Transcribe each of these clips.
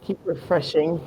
Keep refreshing.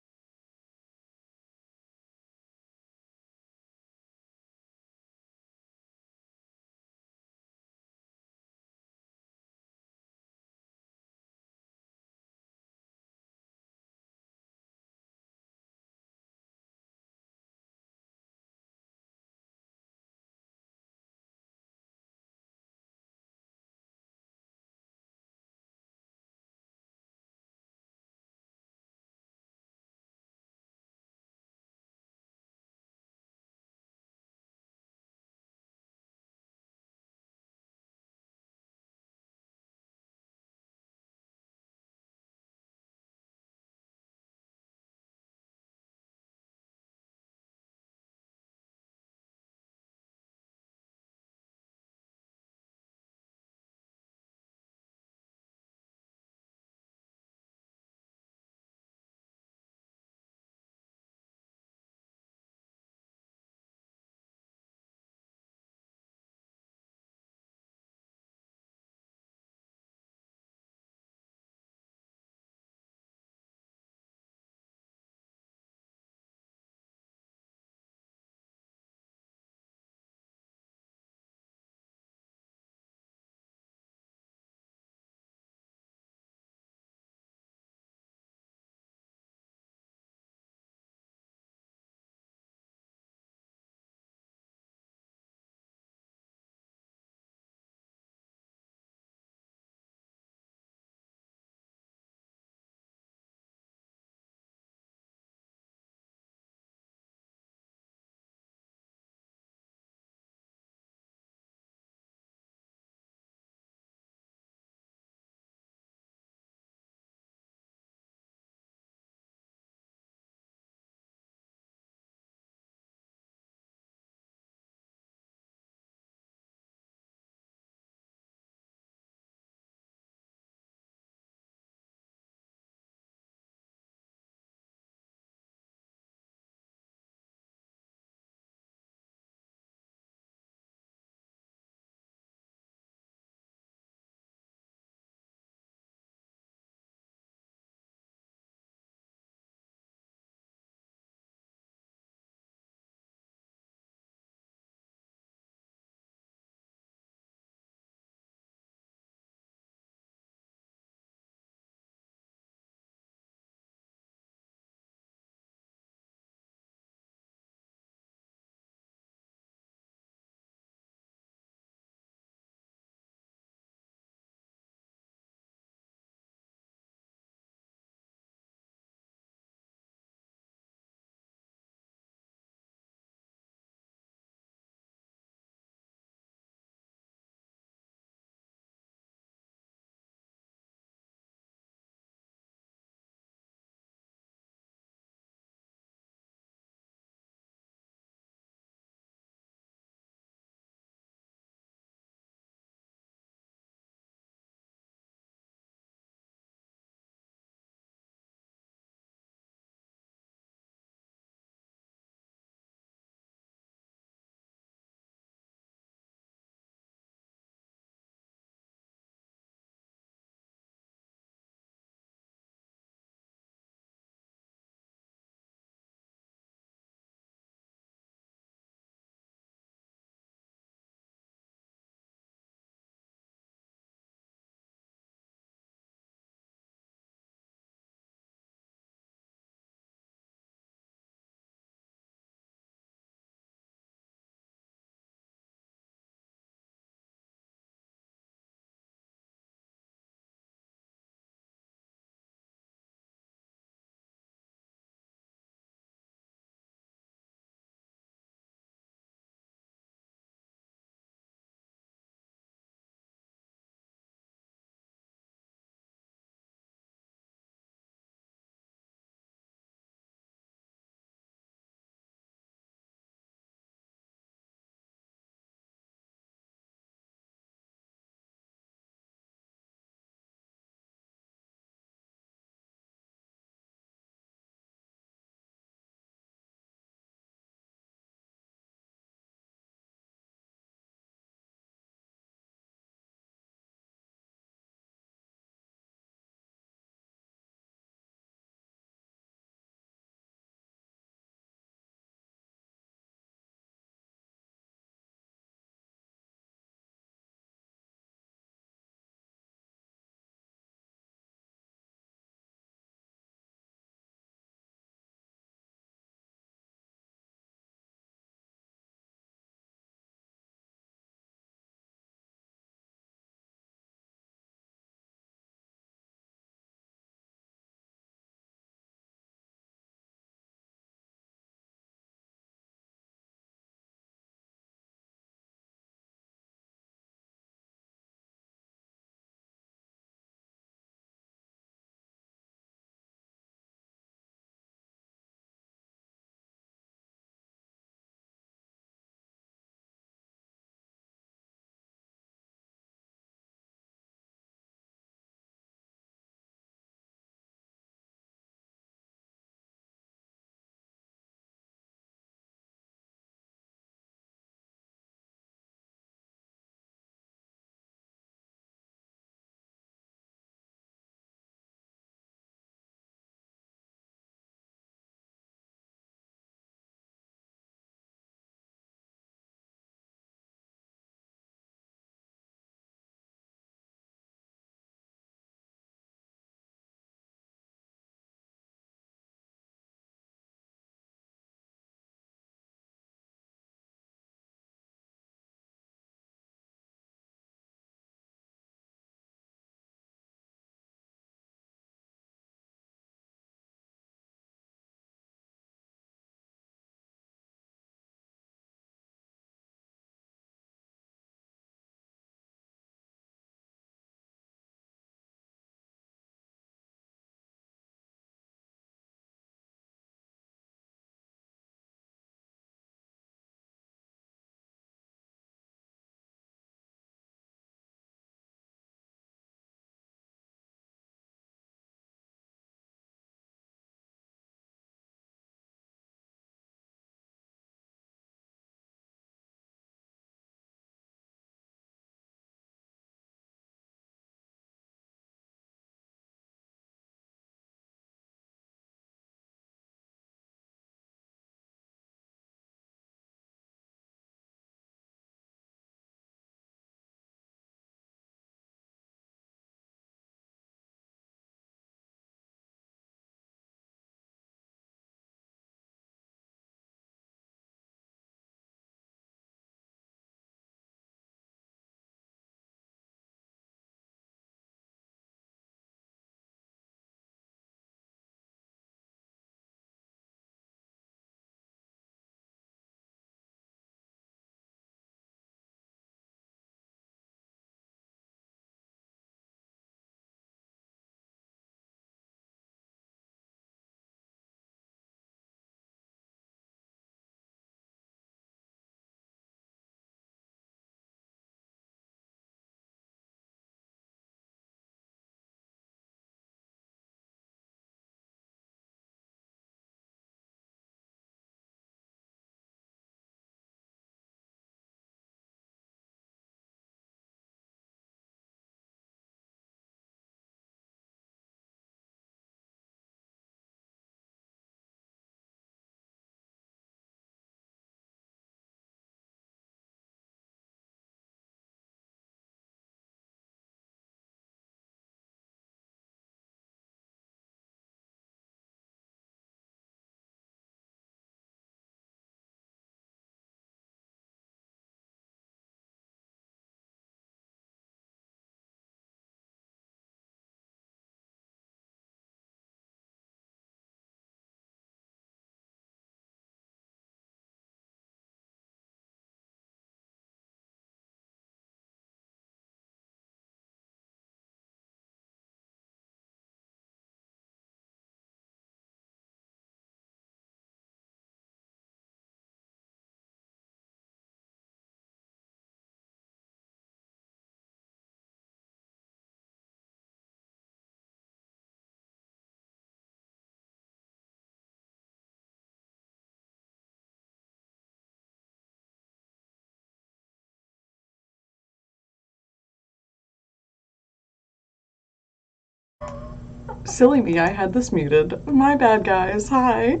Silly me, I had this muted. My bad, guys. Hi.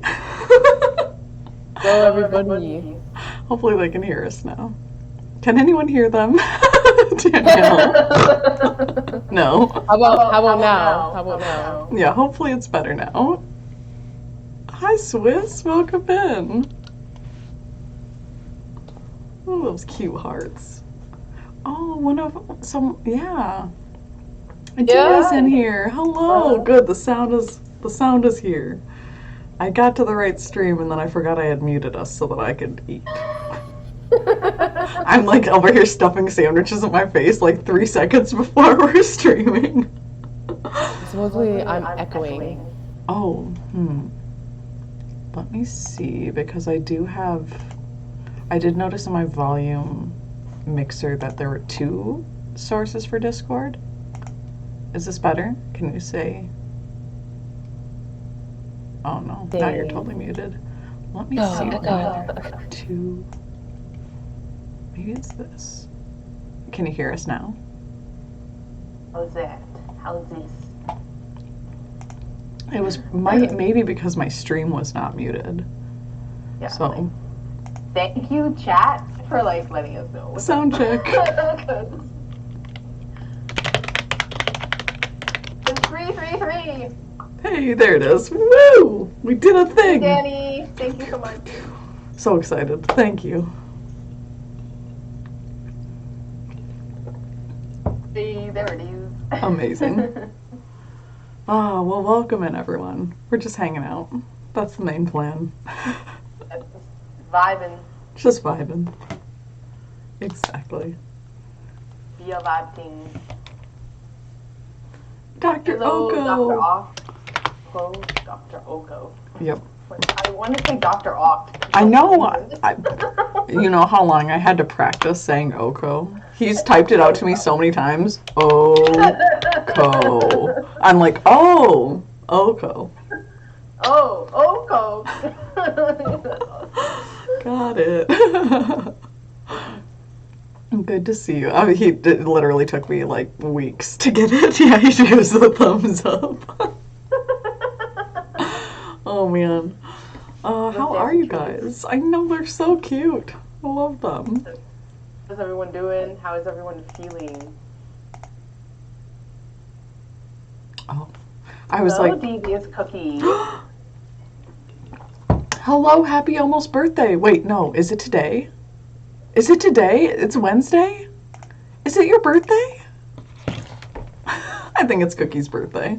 Hello, everybody. Hopefully they can hear us now. Can anyone hear them? Danielle? No. How about now? How about now? Yeah, hopefully it's better now. Hi, Swiss. Welcome in. Oh, those cute hearts. Oh, yeah. Dina's in here. Hello. Good. The sound is here. I got to the right stream and then I forgot I had muted us so that I could eat. I'm like over here stuffing sandwiches in my face like 3 seconds before we're streaming. Supposedly, I'm echoing. Oh, let me see because I did notice in my volume mixer that there were 2 sources for Discord. Is this better? Can you say? Oh no, now you're totally muted. Let me see. Echo. 2. Maybe it's this. Can you hear us now? How's that? How's this? It was maybe because my stream was not muted. Yeah. So. Thank you, chat, for letting us know. Sound check. It's 333. Hey, there it is. Woo! We did a thing. Hey, Danny, thank you so much. So excited. Thank you. See, there it is. Amazing. Oh, well, welcome in, everyone. We're just hanging out. That's the main plan. Vibing. Just vibing. Exactly. Be a vibe thing. Dr. Hello, Oko. Dr. Oko. Yep. I want to say Dr. Oct. I know. You know how long I had to practice saying Oko? He's typed it out to me so many times. Oko. I'm like, oh, Oko. Oh, Oko. Got it. Good to see you. I mean, it literally took me like weeks to get it. Yeah, he gives the thumbs up. Oh man. How are you guys? I know they're so cute. I love them. How's everyone doing? How is everyone feeling? Oh, I was like, Devious Cookie. hello, happy almost birthday. Wait, no, is it today? Is it today? It's Wednesday? Is it your birthday? I think it's Cookie's birthday.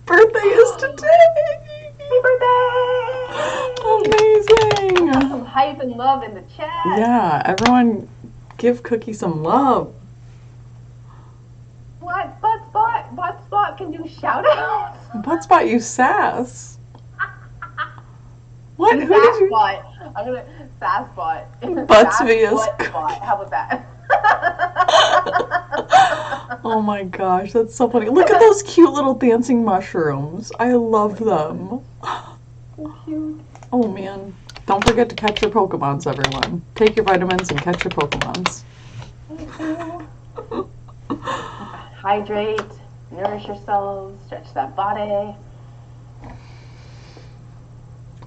Birthday is today! Happy birthday! Amazing! Got some hype and love in the chat. Yeah, everyone give Cookie some love. What? Buttspot can do shout outs? Buttspot, you sass. What? Who Sass did you? Bot. I'm gonna sass bot. Buttspot. How about that? Oh my gosh, that's so funny. Look at those cute little dancing mushrooms. I love them. So cute. Oh man. Don't forget to catch your Pokemons, everyone. Take your vitamins and catch your Pokemons. Hydrate, nourish yourselves, stretch that body.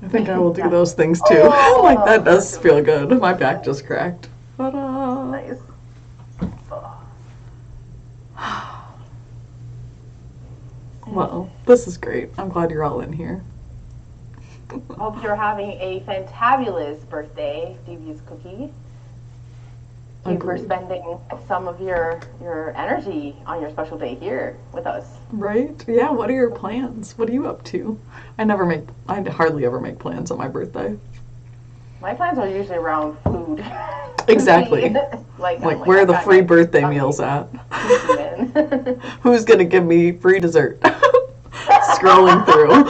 I think I will do those things too. Oh, Like that does feel good. My back just cracked. Ta-da. Nice. Well, this is great. I'm glad you're all in here. Hope you're having a fantabulous birthday, Devious Cookie. Thank you for spending some of your energy on your special day here with us. Right? Yeah, what are your plans? What are you up to? I hardly ever make plans on my birthday. My plans are usually around food. Exactly. like where are the free birthday meals at? Who's gonna give me free dessert? Scrolling through.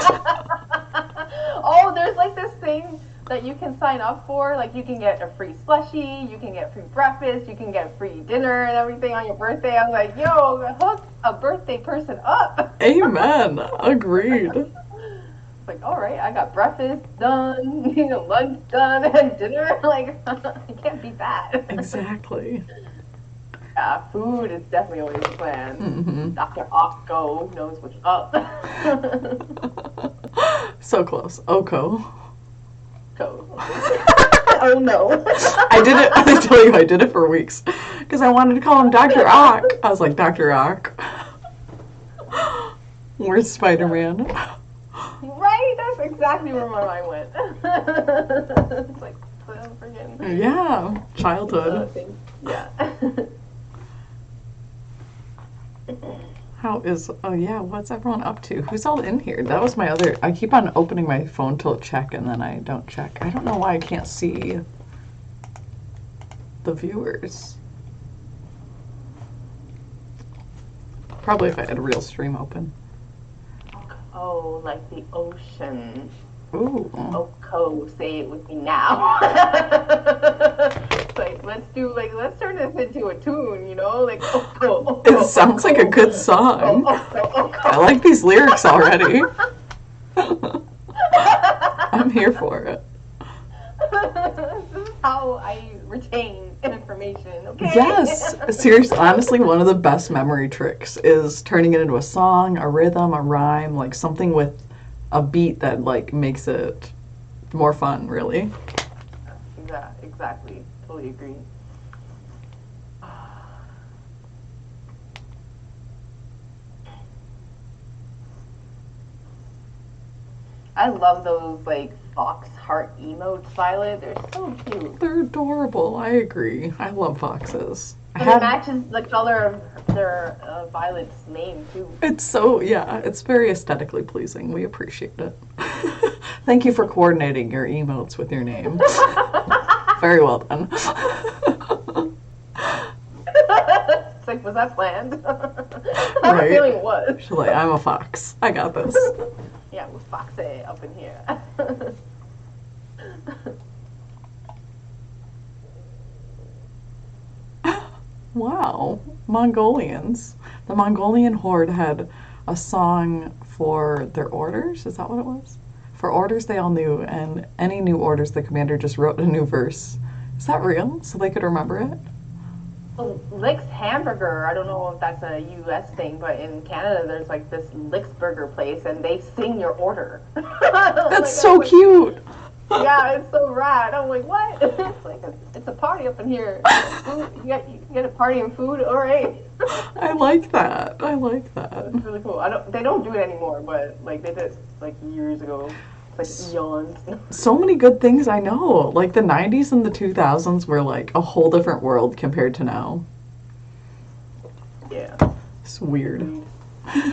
Oh, there's like this thing that you can sign up for. Like you can get a free slushie, you can get free breakfast, you can get free dinner and everything on your birthday. I'm like, yo, hook a birthday person up. Amen. Agreed. It's like, all right, I got breakfast done, lunch done, and dinner. Like, you can't beat that. Exactly. Yeah, food is definitely always the plan. Mm-hmm. Dr. Ocko knows what's up. So close. Oko. Go. Oh no. I did it. I tell you, I did it for weeks because I wanted to call him Dr. Ock. I was like, Dr. Ock. Where's Spider-Man? Right? That's exactly where my mind went. It's like, freaking. Yeah, childhood. Thing. Yeah. How is, oh yeah, what's everyone up to? Who's all in here? That was my other, I keep on opening my phone to check and then I don't check. I don't know why I can't see the viewers. Probably if I had a real stream open. Oh, like the ocean. Ooh. Oko, say it with me now. Like, let's turn this into a tune, you know? Like, Oko. It sounds like a good song. I like these lyrics already. I'm here for it. This is how I retain information, okay? Yes, seriously, honestly, one of the best memory tricks is turning it into a song, a rhythm, a rhyme, like something with a beat that like makes it more fun, really. Yeah, exactly. Totally agree. I love those like fox heart emotes, Violet. They're so cute. They're adorable. I agree. I love foxes. And it matches the color of their Violet's name too. It's so, yeah, it's very aesthetically pleasing. We appreciate it. Thank you for coordinating your emotes with your name. Very well done. It's like, was that planned? I have a feeling it was. She's like, I'm a fox. I got this. Yeah, with Foxy up in here. Wow, Mongolians. The Mongolian horde had a song for their orders. Is that what it was? For orders they all knew, and any new orders the commander just wrote a new verse. Is that real? So they could remember it? Lick's Hamburger, I don't know if that's a US thing, but in Canada there's like this Lick's Burger place and they sing your order. That's so cute. Yeah, it's so rad. I'm like, what? It's like it's a party up in here. Food, you get a party and food, all right. I like that. I like that. It's really cool. They don't do it anymore, but like they did like years ago. It's like eons. So many good things I know. Like the 90s and the 2000s were like a whole different world compared to now. Yeah. It's weird.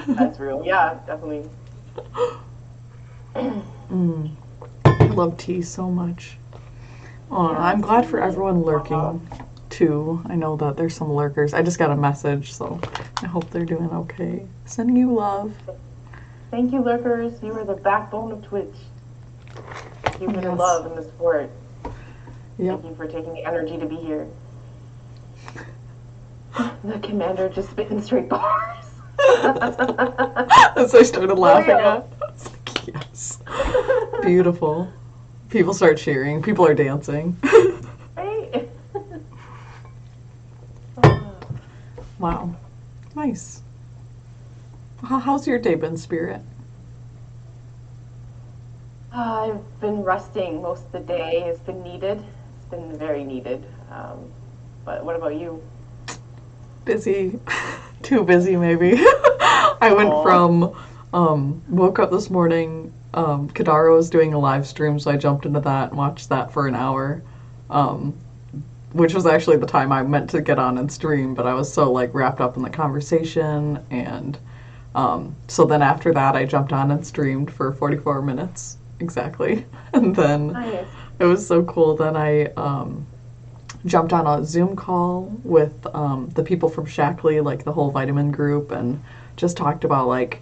That's real. Yeah, definitely. I love tea so much. Oh, Yeah, I'm glad for everyone lurking too. I know that there's some lurkers. I just got a message, so I hope they're doing okay. Sending you love. Thank you, lurkers. You are the backbone of Twitch. You for the love and the support. Yep. Thank you for taking the energy to be here. The commander just spitting straight bars. As I started laughing at. I was like, yes. Beautiful. People start cheering. People are dancing. Right? Wow. Nice. How's your day been, Spirit? I've been resting most of the day. It's been needed. It's been very needed. But what about you? Busy. Too busy, maybe. I went from, woke up this morning, Kadara was doing a live stream, so I jumped into that and watched that for an hour, which was actually the time I meant to get on and stream, but I was so, like, wrapped up in the conversation, and so then after that I jumped on and streamed for 44 minutes, exactly, and then it was so cool. Then I jumped on a Zoom call with the people from Shackley, like the whole vitamin group, and just talked about like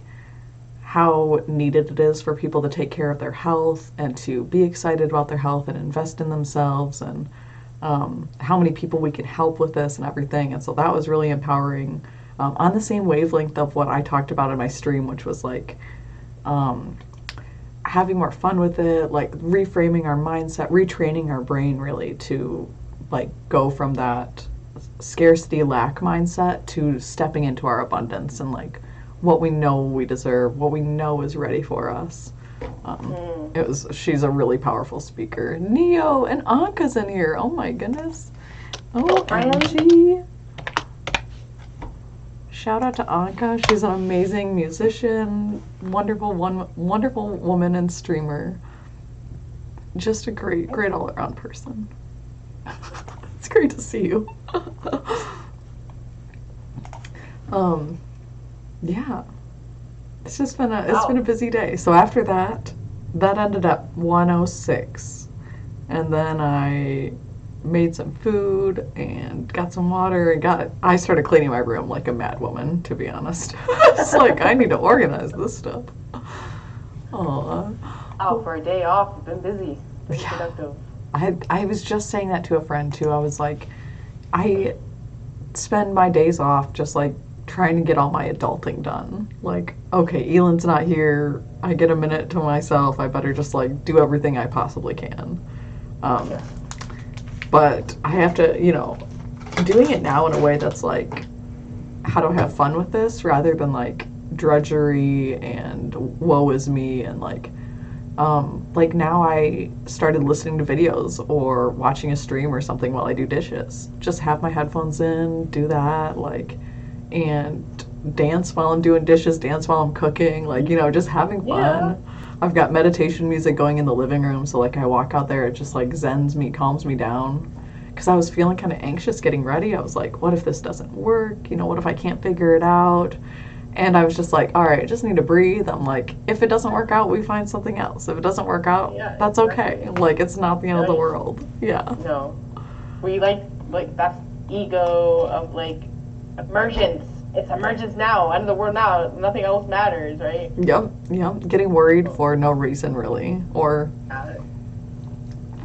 how needed it is for people to take care of their health and to be excited about their health and invest in themselves, and how many people we can help with this and everything. And so that was really empowering, on the same wavelength of what I talked about in my stream, which was like having more fun with it, like reframing our mindset, retraining our brain really to like go from that scarcity lack mindset to stepping into our abundance and like what we know we deserve, what we know is ready for us. She's a really powerful speaker. Neo and Anka's in here. Oh my goodness. OMG. Shout out to Anka. She's an amazing musician, wonderful woman and streamer. Just a great all around person. It's great to see you. Yeah. It's just been a busy day. So after that ended at 1:06. And then I made some food and got some water and I started cleaning my room like a mad woman, to be honest. It's like I need to organize this stuff. Oh, for a day off, you've been busy. Very productive. I was just saying that to a friend too. I was like, I spend my days off just like trying to get all my adulting done. Like, okay, Elon's not here. I get a minute to myself. I better just like do everything I possibly can. But I have to, doing it now in a way that's like, how do I have fun with this rather than like drudgery and woe is me and like now I started listening to videos or watching a stream or something while I do dishes. Just have my headphones in, do that, like, and dance while I'm doing dishes, dance while I'm cooking, like, just having fun. Yeah. I've got meditation music going in the living room, so like I walk out there, it just like zens me, calms me down. Because I was feeling kind of anxious getting ready. I was like, what if this doesn't work? What if I can't figure it out? And I was just like, all right, I just need to breathe. I'm like, if it doesn't work out, we find something else. If it doesn't work out, that's okay. Like, it's not the end of the world. Yeah. No. We like that's ego of like emergence. It's emergence now, end of the world now. Nothing else matters, right? Yep. Getting worried for no reason, really. Or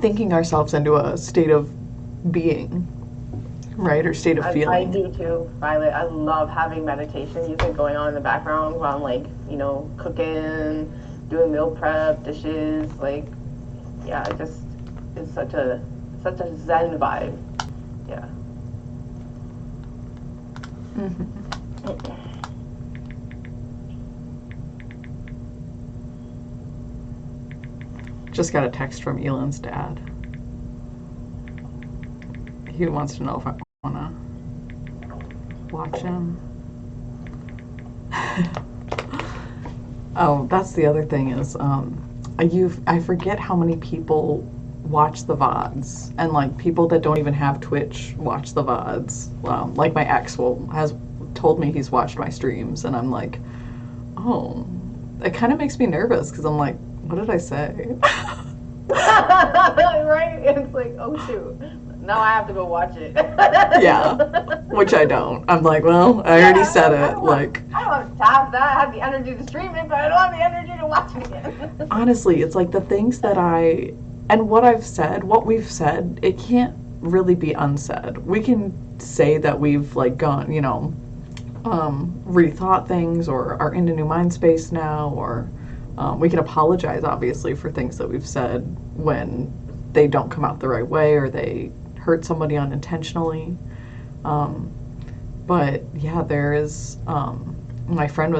thinking ourselves into a state of being, right? Or state of feeling. I do too, Violet. I love having meditation music going on in the background while I'm like, cooking, doing meal prep, dishes. Like, yeah, it's such a zen vibe. Yeah. Mm-hmm. Just got a text from Elon's dad. He wants to know if I want to watch him. Oh, that's the other thing is, I forget how many people watch the VODs, and like people that don't even have Twitch watch the VODs. Like my ex has told me he's watched my streams, and I'm like, oh, it kind of makes me nervous because I'm like, what did I say? Right? It's like, oh shoot. Now I have to go watch it. Yeah, which I don't. I'm like, well, I already said it. I don't have time for that. I have the energy to stream it, but I don't have the energy to watch it again. Honestly, it's like the things that what we've said, it can't really be unsaid. We can say that we've like gone, rethought things or are in a new mind space now, or we can apologize, obviously, for things that we've said when they don't come out the right way or they hurt somebody unintentionally. But yeah, there is, my friend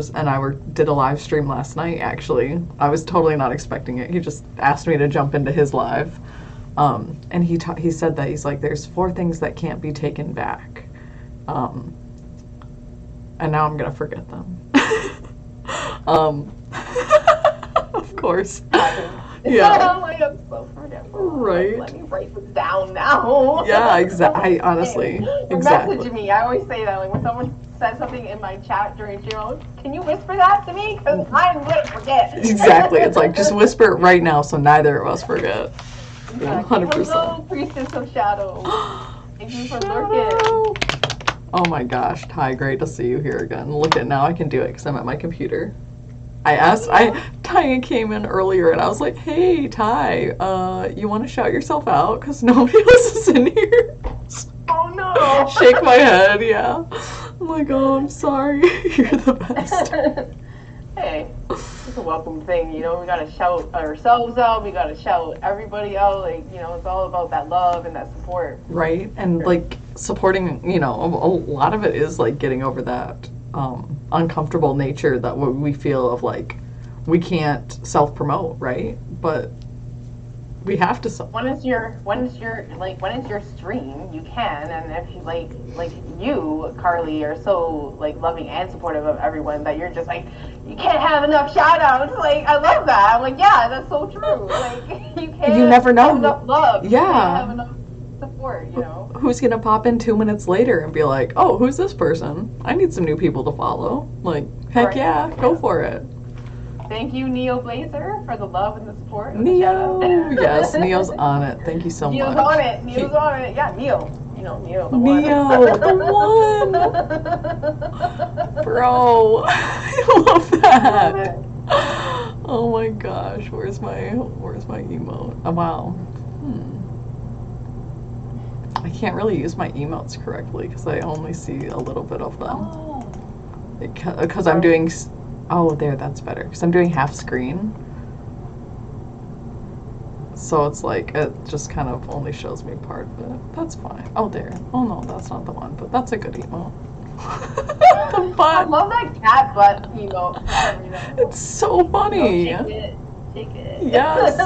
did a live stream last night, actually. I was totally not expecting it. He just asked me to jump into his live. And he said that he's like, there's 4 things that can't be taken back. And now I'm going to forget them. Of course. Yeah. I'm so forgetful. Right. Let me write this down now. Yeah, exactly. Honestly, exactly. Message me. I always say that, like when someone says something in my chat during stream, can you whisper that to me? Because I'm going to forget. Exactly. It's like, just whisper it right now so neither of us forget. Exactly. 100%. Hello, Priestess of Shadow. Thank you for lurking. Oh my gosh, Ty, great to see you here again. Look at now I can do it because I'm at my computer. Ty came in earlier and I was like, hey, Ty, you want to shout yourself out? Because nobody else is in here. Oh no. Shake my head, yeah. I'm like, oh, I'm sorry. You're the best. Hey, it's a welcome thing, we gotta shout ourselves out, we gotta shout everybody out, like, it's all about that love and that support. Right, and like, supporting, you know, a lot of it is like getting over that uncomfortable nature that we feel of like we can't self-promote, right? But we have to when is your stream, you can. And if you like you, Carly, are so like loving and supportive of everyone that you're just like, you can't have enough shout outs. Like, I love that. I'm like, yeah, that's so true. Like, you can't You never know. have enough love. Yeah. You can't have enough support, you know. Who's gonna pop in 2 minutes later and be like, oh, who's this person? I need some new people to follow. Like, heck Right. yeah, go for it. Thank you, Neo Blazer, for the love and the support. And Neo, the shout out. yes, Neo's on it. Thank you so Neo's much. on it. Neo's on it. Yeah, Neo. You know, Neo, the Neo, the one. Bro, I love that. Oh my gosh, where's my emote? Oh, wow. I can't really use my emotes correctly because I only see a little bit of them. Oh. Because I'm doing. Oh, there, that's better. Because I'm doing half screen. So it's like, it just kind of only shows me part of it. That's fine. Oh, there. Oh, no, that's not the one, but that's a good emote. The I butt. love that cat butt emote. It's so funny. Take it. Yes.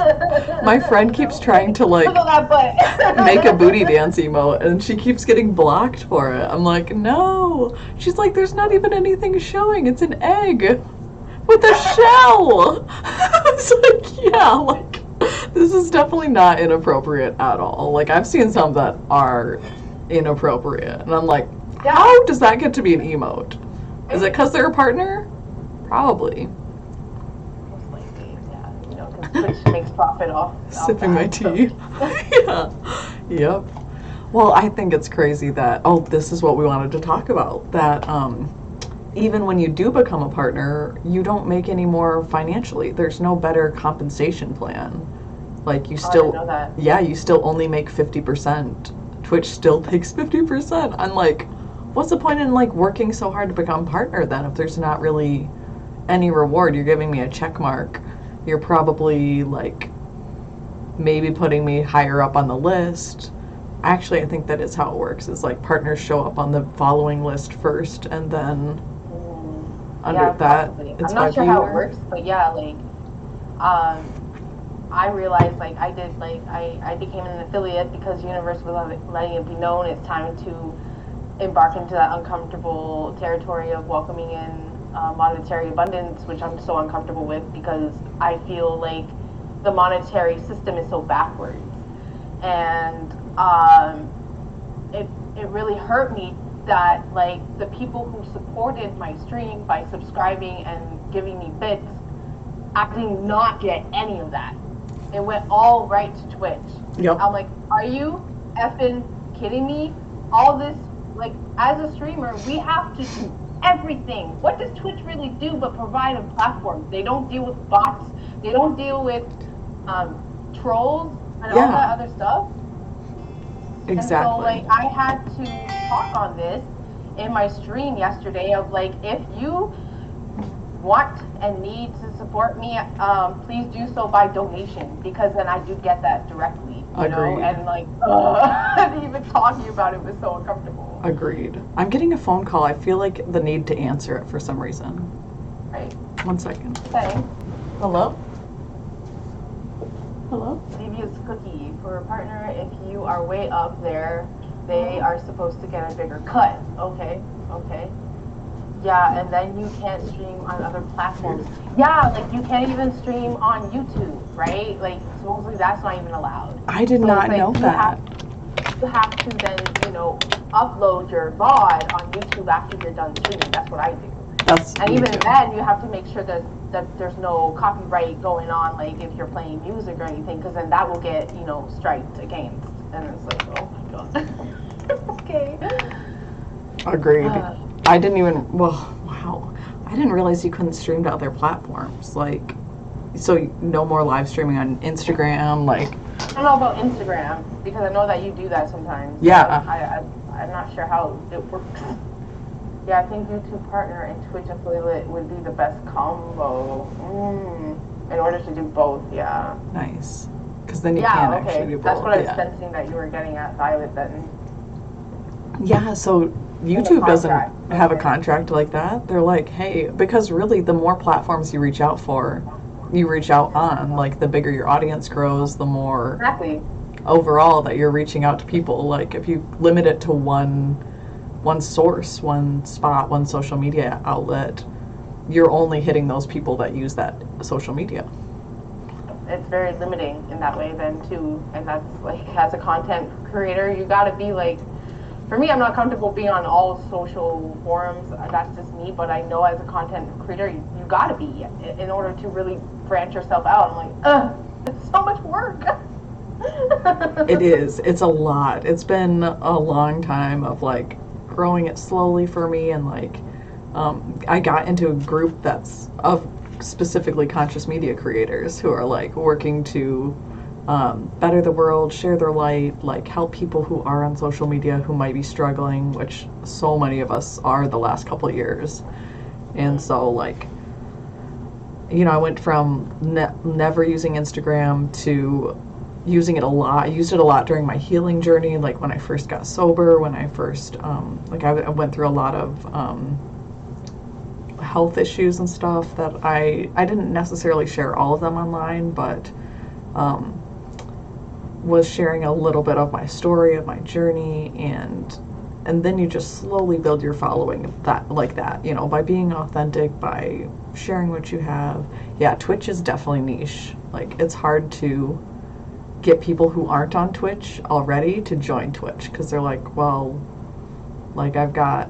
My friend keeps trying to, like, Look at that butt. make a booty dance emote, and she keeps getting blocked for it. I'm like, no. She's like, there's not even anything showing. It's an egg with a shell. It's like, yeah, like, this is definitely not inappropriate at all. Like, I've seen some that are inappropriate, and I'm like, how does that get to be an emote? Is it because they're a partner? Probably. Most likely, yeah. You know, because Twitch makes profit off Sipping my that, so. tea. Yeah. Yep. Well, I think it's crazy that, oh, this is what we wanted to talk about, that even when you do become a partner, you don't make any more financially. There's no better compensation plan. Like, you still, I didn't know that. yeah, you still only make 50%. Twitch still takes 50%. I'm like, what's the point in, like, working so hard to become partner then if there's not really any reward? You're giving me a check mark. You're probably, like, maybe putting me higher up on the list. Actually, I think that is how it works. Is like partners show up on the following list first, and then under that, possibly. it's I'm not sure how it viewer. works, but yeah, like, I realized, like, I became an affiliate because Universe was letting it be known it's time to embark into that uncomfortable territory of welcoming in monetary abundance, which I'm so uncomfortable with because I feel like the monetary system is so backwards. And it really hurt me that, like, the people who supported my stream by subscribing and giving me bits, I did not get any of that. It went all right to Twitch. Yep. I'm like, are you effing kidding me? All this, like, as a streamer, we have to do everything. What does Twitch really do but provide a platform? They don't deal with bots. They don't deal with trolls and all that other stuff. Exactly. And so, like, I had to talk on this in my stream yesterday of, like, if you want and need to support me, please do so by donation, because then I do get that directly, you know? And, like, even talking about it was so uncomfortable. Agreed. I'm getting a phone call. I feel like the need to answer it for some reason. Right. 1 second. Okay. Hello? Hello? Livia's cookie. For a partner, if you are way up there, they are supposed to get a bigger cut. Okay. Yeah, and then you can't stream on other platforms. Yeah, like, you can't even stream on YouTube, right? Like, supposedly that's not even allowed. I did not know that. You have to then, you know, upload your VOD on YouTube after you're done streaming. That's what I do. And even then, you have to make sure that there's no copyright going on, like, if you're playing music or anything, because then that will get, you know, striked against. And it's like, oh my god. Okay. Agreed. I didn't even, well, wow. I didn't realize you couldn't stream to other platforms. Like, so no more live streaming on Instagram, like. I don't know about Instagram, because I know that you do that sometimes. Yeah. I'm not sure how it works. Yeah, I think YouTube partner and Twitch affiliate would be the best combo. In order to do both, yeah. Nice. Because then you can actually do both. That's what I was sensing that you were getting at, Violet, then. Yeah, so YouTube doesn't have a contract like that. They're like, hey, because really the more platforms you reach out on, like the bigger your audience grows, the more Exactly. overall that you're reaching out to people. Like if you limit it to one source, one spot, one social media outlet, you're only hitting those people that use that social media. It's very limiting in that way then too, and that's like as a content creator, you got to be like. For me, I'm not comfortable being on all social forums. That's just me. But I know as a content creator, you got to be in order to really branch yourself out. I'm like, it's so much work. It is. It's a lot. It's been a long time of like growing it slowly for me, and like I got into a group that's of specifically conscious media creators who are like working to better the world, share their light, like help people who are on social media who might be struggling, which so many of us are the last couple of years. And so like, I went from never using Instagram to using it a lot. I used it a lot during my healing journey, like when I first got sober, when I first I went through a lot of health issues and stuff that I didn't necessarily share all of them online, but was sharing a little bit of my story, of my journey, and then you just slowly build your following that by being authentic, by sharing what you have. Yeah, Twitch is definitely niche. Like it's hard to get people who aren't on Twitch already to join Twitch because they're like, well, like I've got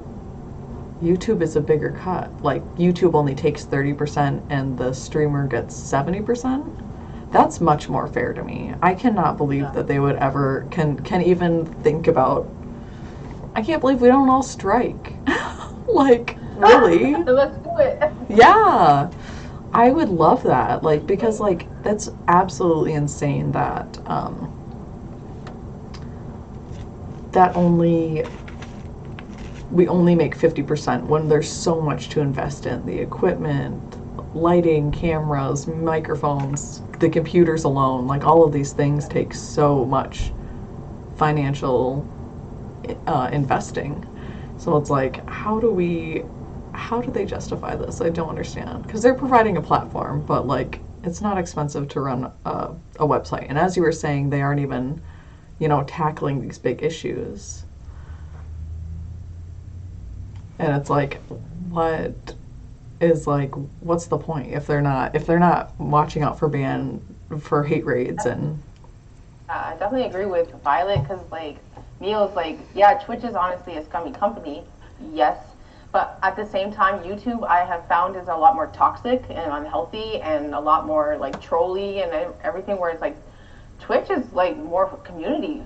YouTube is a bigger cut. Like YouTube only takes 30% and the streamer gets 70%. That's much more fair to me. I cannot believe that they would ever can even think about. I can't believe we don't all strike. Like really? Let's do it. Yeah, I would love that. Like because like that's absolutely insane that we only make 50% when there's so much to invest in the equipment, lighting, cameras, microphones, the computers alone. Like all of these things take so much financial investing. So it's like, how do they justify this? I don't understand. Because they're providing a platform, but like it's not expensive to run a website. And as you were saying, they aren't even, tackling these big issues. And it's like, what's the point if they're not watching out for hate raids and. I definitely agree with Violet because like Neil's like, yeah, Twitch is honestly a scummy company, yes, but at the same time, YouTube I have found is a lot more toxic and unhealthy and a lot more like trolly and everything. Where it's like Twitch is like more community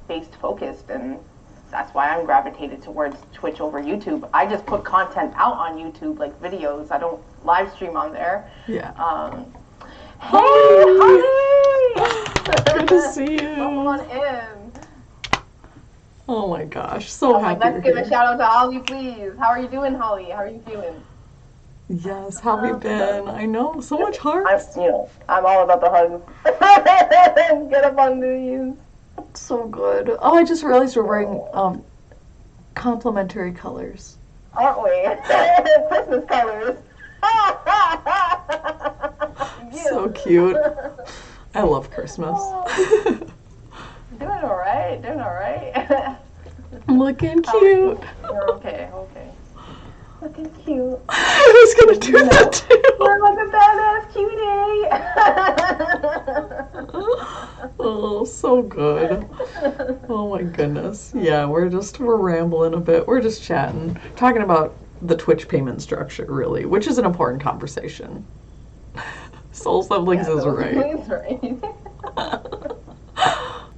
based focused, and that's why I'm gravitated towards Twitch over YouTube. I just put content out on YouTube, like videos. I don't live stream on there. Yeah. Hey, honey! Good to see you. Come on in. Oh my gosh, so happy. Let's give a shout out to Holly, please. How are you doing, Holly? How are you feeling? Yes, how have you been? I know, so much hearts. I'm all about the hugs. Get up on these. So good. Oh, I just realized we're wearing complementary colors. Aren't we? Christmas colors. So cute. I love Christmas. Doing all right. Looking cute. Okay. Looking cute. I was gonna do that too. You're like a badass cutie. Oh, so good. Oh my goodness. Yeah, we're rambling a bit. We're just chatting, talking about the Twitch payment structure, really, which is an important conversation. Soul Siblings is right.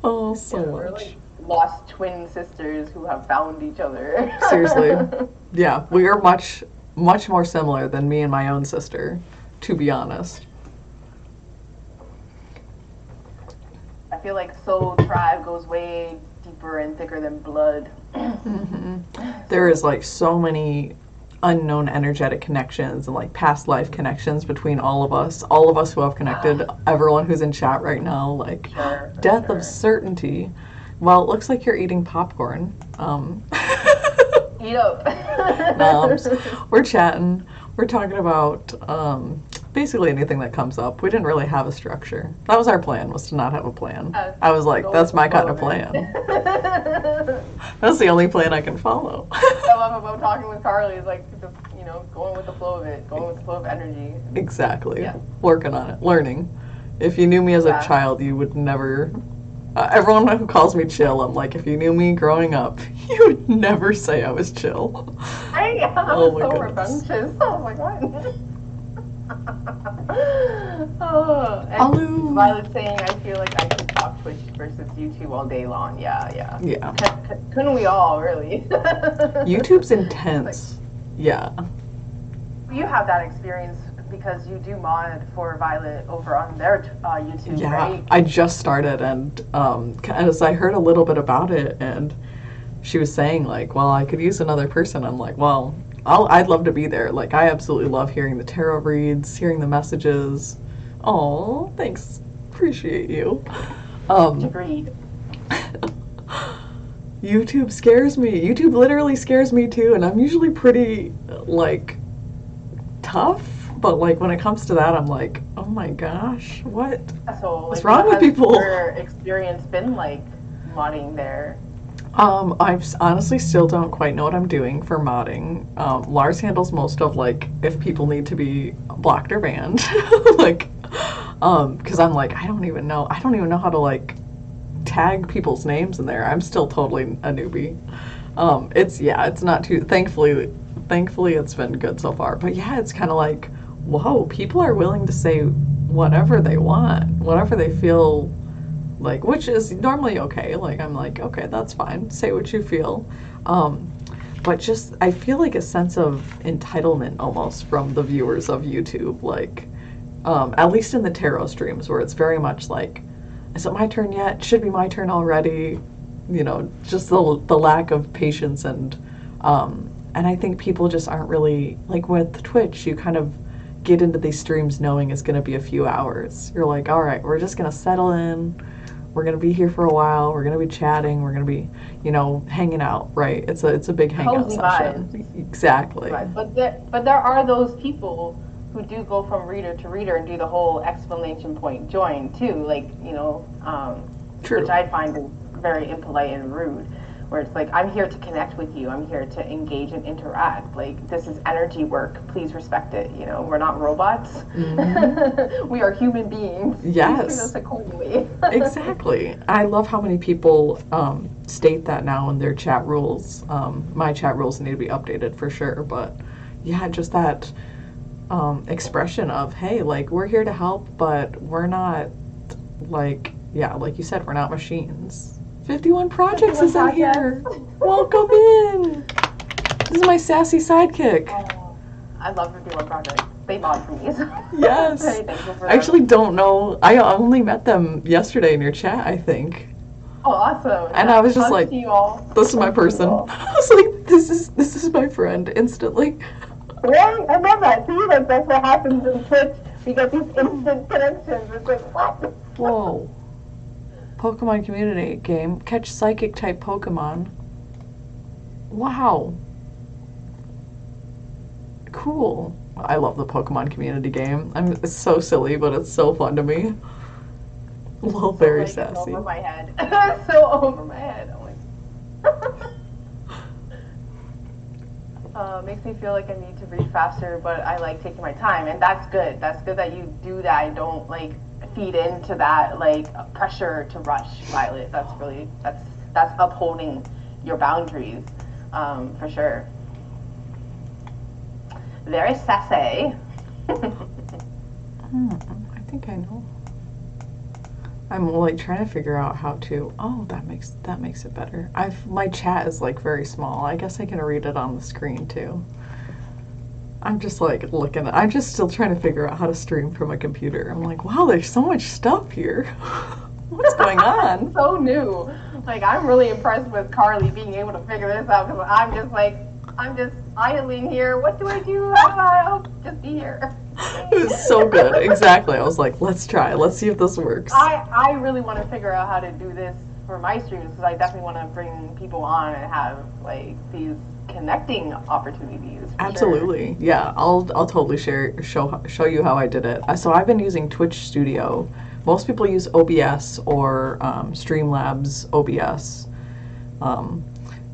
Oh, so much. We're like lost twin sisters who have found each other. Seriously. Yeah, we are much more similar than me and my own sister, to be honest. I feel like Soul Tribe goes way deeper and thicker than blood. Mm-hmm. There is like so many unknown energetic connections and like past life connections between all of us who have connected, everyone who's in chat right now, like death of certainty. Well, it looks like you're eating popcorn. Eat up. We're chatting. We're talking about basically anything that comes up. We didn't really have a structure. That was our plan, was to not have a plan. I was like, that's my kind of plan. That's the only plan I can follow. I love about talking with Carly is like just, going with the flow of it, going with the flow of energy. Exactly. Yeah. Working on it. Learning. If you knew me as a child, you would never... everyone who calls me chill, I'm like, if you knew me growing up, you would never say I was chill. I'm so rambunctious. Oh my god. And Violet's saying, I feel like I could talk Twitch versus YouTube all day long. Yeah. Couldn't we all, really? YouTube's intense. Yeah. You have that experience because you do mod for Violet over on their YouTube, right? I just started, and as I heard a little bit about it, and she was saying like, well, I could use another person. I'm like, well, I'd love to be there. Like, I absolutely love hearing the tarot reads, hearing the messages. Oh, thanks. Appreciate you. Agreed. YouTube scares me. YouTube literally scares me too, and I'm usually pretty like tough. But like when it comes to that, I'm like, oh my gosh, what's wrong with people? What's your experience been like modding there? I honestly still don't quite know what I'm doing for modding. Lars handles most of like if people need to be blocked or banned, like, because I'm like I don't even know how to like tag people's names in there. I'm still totally a newbie. It's not too. Thankfully, it's been good so far. But yeah, it's kind of like, whoa, people are willing to say whatever they want, whatever they feel like, which is normally okay. Like, I'm like, okay, that's fine. Say what you feel. But just, I feel like a sense of entitlement almost from the viewers of YouTube. Like, at least in the tarot streams where it's very much like, is it my turn yet? Should be my turn already. Just the lack of patience and I think people just aren't really, like with Twitch, you kind of get into these streams knowing it's going to be a few hours. You're like, all right, we're just going to settle in. We're going to be here for a while. We're going to be chatting. We're going to be, hanging out, right? It's a big hangout cozy session. Vibes. Exactly. Right. But there are those people who do go from reader to reader and do the whole exclamation point join too, like, True. Which I find is very impolite and rude. Where it's like, I'm here to connect with you. I'm here to engage and interact. Like, this is energy work. Please respect it. We're not robots. Mm-hmm. We are human beings. Yes. Please treat us accordingly. Exactly. I love how many people state that now in their chat rules. My chat rules need to be updated for sure. But yeah, just that expression of, hey, like, we're here to help, but we're not, like you said, we're not machines. 51 Projects is in here. Welcome in. This is my sassy sidekick. Oh, I love 51 Projects. They mod for me. So yes. Very thankful for I actually don't know. I only met them yesterday in your chat, I think. Oh, awesome. And I was just like, this is my person. I was like, this is my friend instantly. Yeah, I love that. See, that's what happens in Twitch. We get these instant connections. It's like, what? Whoa. Pokemon community game. Catch psychic type Pokemon. Wow. Cool. I love the Pokemon community game. It's so silly, but it's so fun to me. Well, very sassy. Over my head. So over my head. Makes me feel like I need to read faster, but I like taking my time, and that's good. That's good that you do that. I don't like feed into that like pressure to rush, Violet. That's upholding your boundaries, for sure. Very sassy. I think I know. I'm like trying to figure out how to. Oh, that makes it better. My chat is like very small. I guess I can read it on the screen too. I'm just like looking. I'm just still trying to figure out how to stream from a computer. I'm like, wow, there's so much stuff here. What's going on? So new. Like, I'm really impressed with Carly being able to figure this out because I'm just idling here. What do I do? I'll just be here. It was so good. Exactly. I was like, let's try. Let's see if this works. I really want to figure out how to do this for my streams, because I definitely want to bring people on and have like these connecting opportunities. Absolutely. Sure. Yeah, I'll totally show you how I did it. So I've been using Twitch Studio. Most people use OBS or Streamlabs OBS.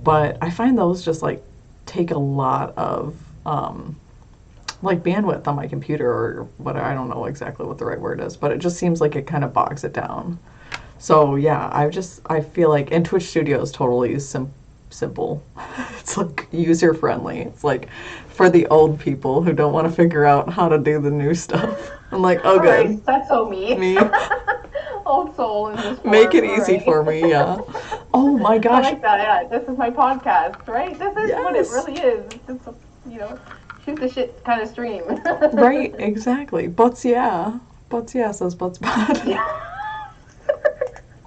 But I find those just like take a lot of like bandwidth on my computer or what, I don't know exactly what the right word is, but it just seems like it kind of bogs it down. So yeah, I feel like, and Twitch Studio is totally simple. It's like user friendly. It's like for the old people who don't want to figure out how to do the new stuff. I'm like, oh good. Right, that's so me. Me. Old soul in this form. Make it easy for me, yeah. Oh my gosh. I like that, yeah. This is my podcast, right? This is what it really is. It's just, you know, shoot the shit kind of stream. Right, exactly. Butts yeah. Butts yeah, says Buttspot. Yeah.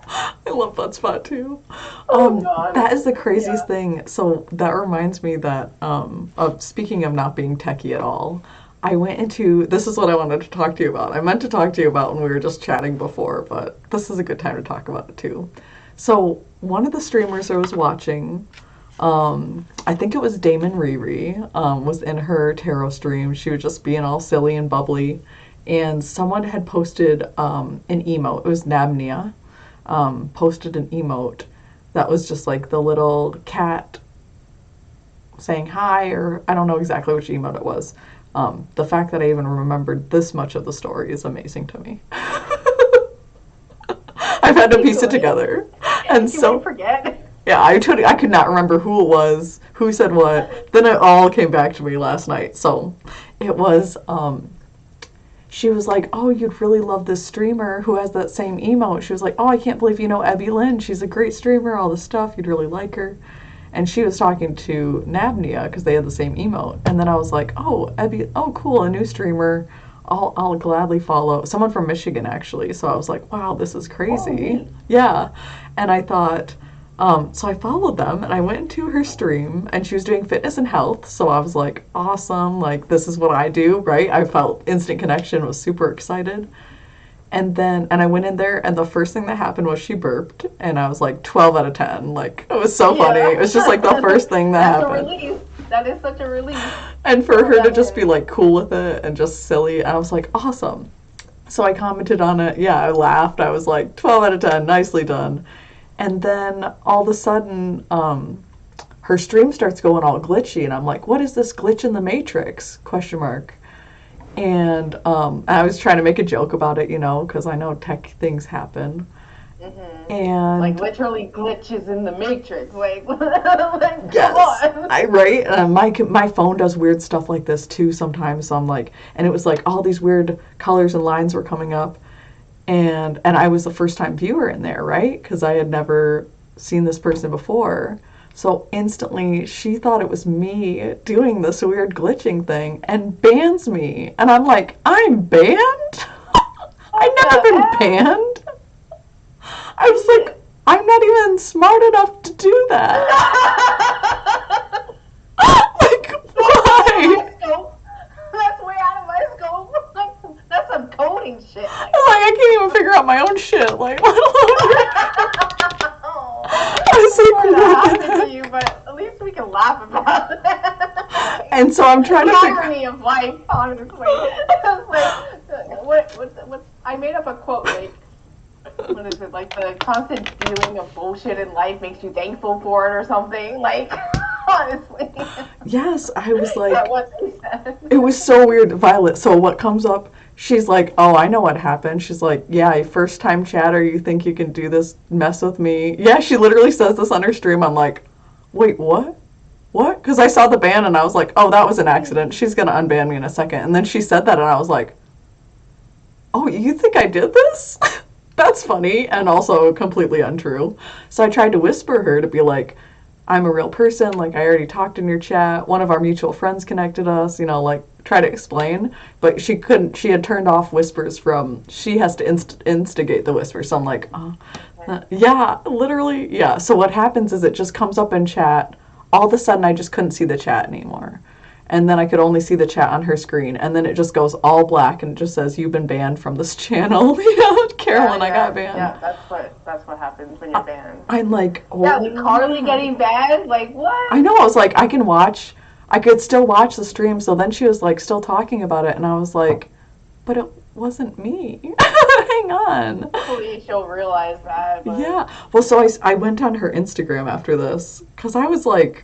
I love Buttspot too. Oh God. That is the craziest thing. So that reminds me that of speaking of not being techie at all, I went into, this is what I wanted to talk to you about. I meant to talk to you about when we were just chatting before, but this is a good time to talk about it too. So one of the streamers I was watching, I think it was Damon Riri, was in her tarot stream. She was just being all silly and bubbly, and someone had posted an emote. It was Nabnia. Posted an emote that was just like the little cat saying hi, or I don't know exactly which emote it was. The fact that I even remembered this much of the story is amazing to me. I've had to piece it together. And you so won't forget. Yeah, I could not remember who it was, who said what. Then it all came back to me last night. So it was, she was like, oh, you'd really love this streamer who has that same emote. She was like, oh, I can't believe you know Ebby Lynn. She's a great streamer, all this stuff. You'd really like her. And she was talking to Nabnia because they had the same emote. And then I was like, oh, Ebby, oh, cool, a new streamer. I'll gladly follow. Someone from Michigan, actually. So I was like, wow, this is crazy. Oh, yeah. And I thought, so I followed them and I went into her stream and she was doing fitness and health. So I was like, awesome. Like, this is what I do, right? I felt instant connection, was super excited. And I went in there and the first thing that happened was she burped. And I was like, 12 out of 10. Like, it was so funny. It was just like the first thing that happened. That's a relief. That is such a relief. And for her to just be like cool with it and just silly, I was like, awesome. So I commented on it. Yeah, I laughed. I was like, 12 out of 10, nicely done. And then all of a sudden, her stream starts going all glitchy, and I'm like, what is this glitch in the Matrix? ? And I was trying to make a joke about it, you know, because I know tech things happen. Mm-hmm. And like literally glitches in the Matrix, like, yes, come on. Right. My phone does weird stuff like this too sometimes. So I'm like, and it was like all these weird colors and lines were coming up, and I was the first time viewer in there, right? Because I had never seen this person before. So instantly she thought it was me doing this weird glitching thing and bans me, and I'm like, I'm banned? I've never been banned. I was like, I'm not even smart enough to do that. Like, why? That's way out of my scope. That's some coding shit. Like, I can't even figure out my own shit. Like, let alone. I was like, what happened to you, but at least we can laugh about it. And so I'm trying to the figure. irony of life, honestly. What? I made up a quote like. What is it, like the constant feeling of bullshit in life makes you thankful for it or something, like, honestly. Yes, I was like, that's what they said. It was so weird, Violet. So what comes up, she's like, oh, I know what happened. She's like, yeah, first time chatter, you think you can do this mess with me? Yeah, she literally says this on her stream. I'm like, wait, what? What? Because I saw the ban and I was like, oh, that was an accident. She's going to unban me in a second. And then she said that and I was like, oh, you think I did this? That's funny and also completely untrue. So I tried to whisper her to be like, I'm a real person, like I already talked in your chat, one of our mutual friends connected us, you know, like try to explain, but she couldn't, she had turned off whispers she has to instigate the whisper. So I'm like, yeah, literally, yeah. So what happens is it just comes up in chat, all of a sudden I just couldn't see the chat anymore. And then I could only see the chat on her screen. And then it just goes all black and it just says, you've been banned from this channel. You know, Carolyn, I got banned. Yeah, that's what that's what happens when you're banned. I'm like, oh. Yeah, like Carly getting banned? Like, what? I know, I was like, I could still watch the stream, so then she was like still talking about it, and I was like, but it wasn't me. Hang on. Hopefully she'll realize that. But... Yeah. Well, so I went on her Instagram after this, because I was like,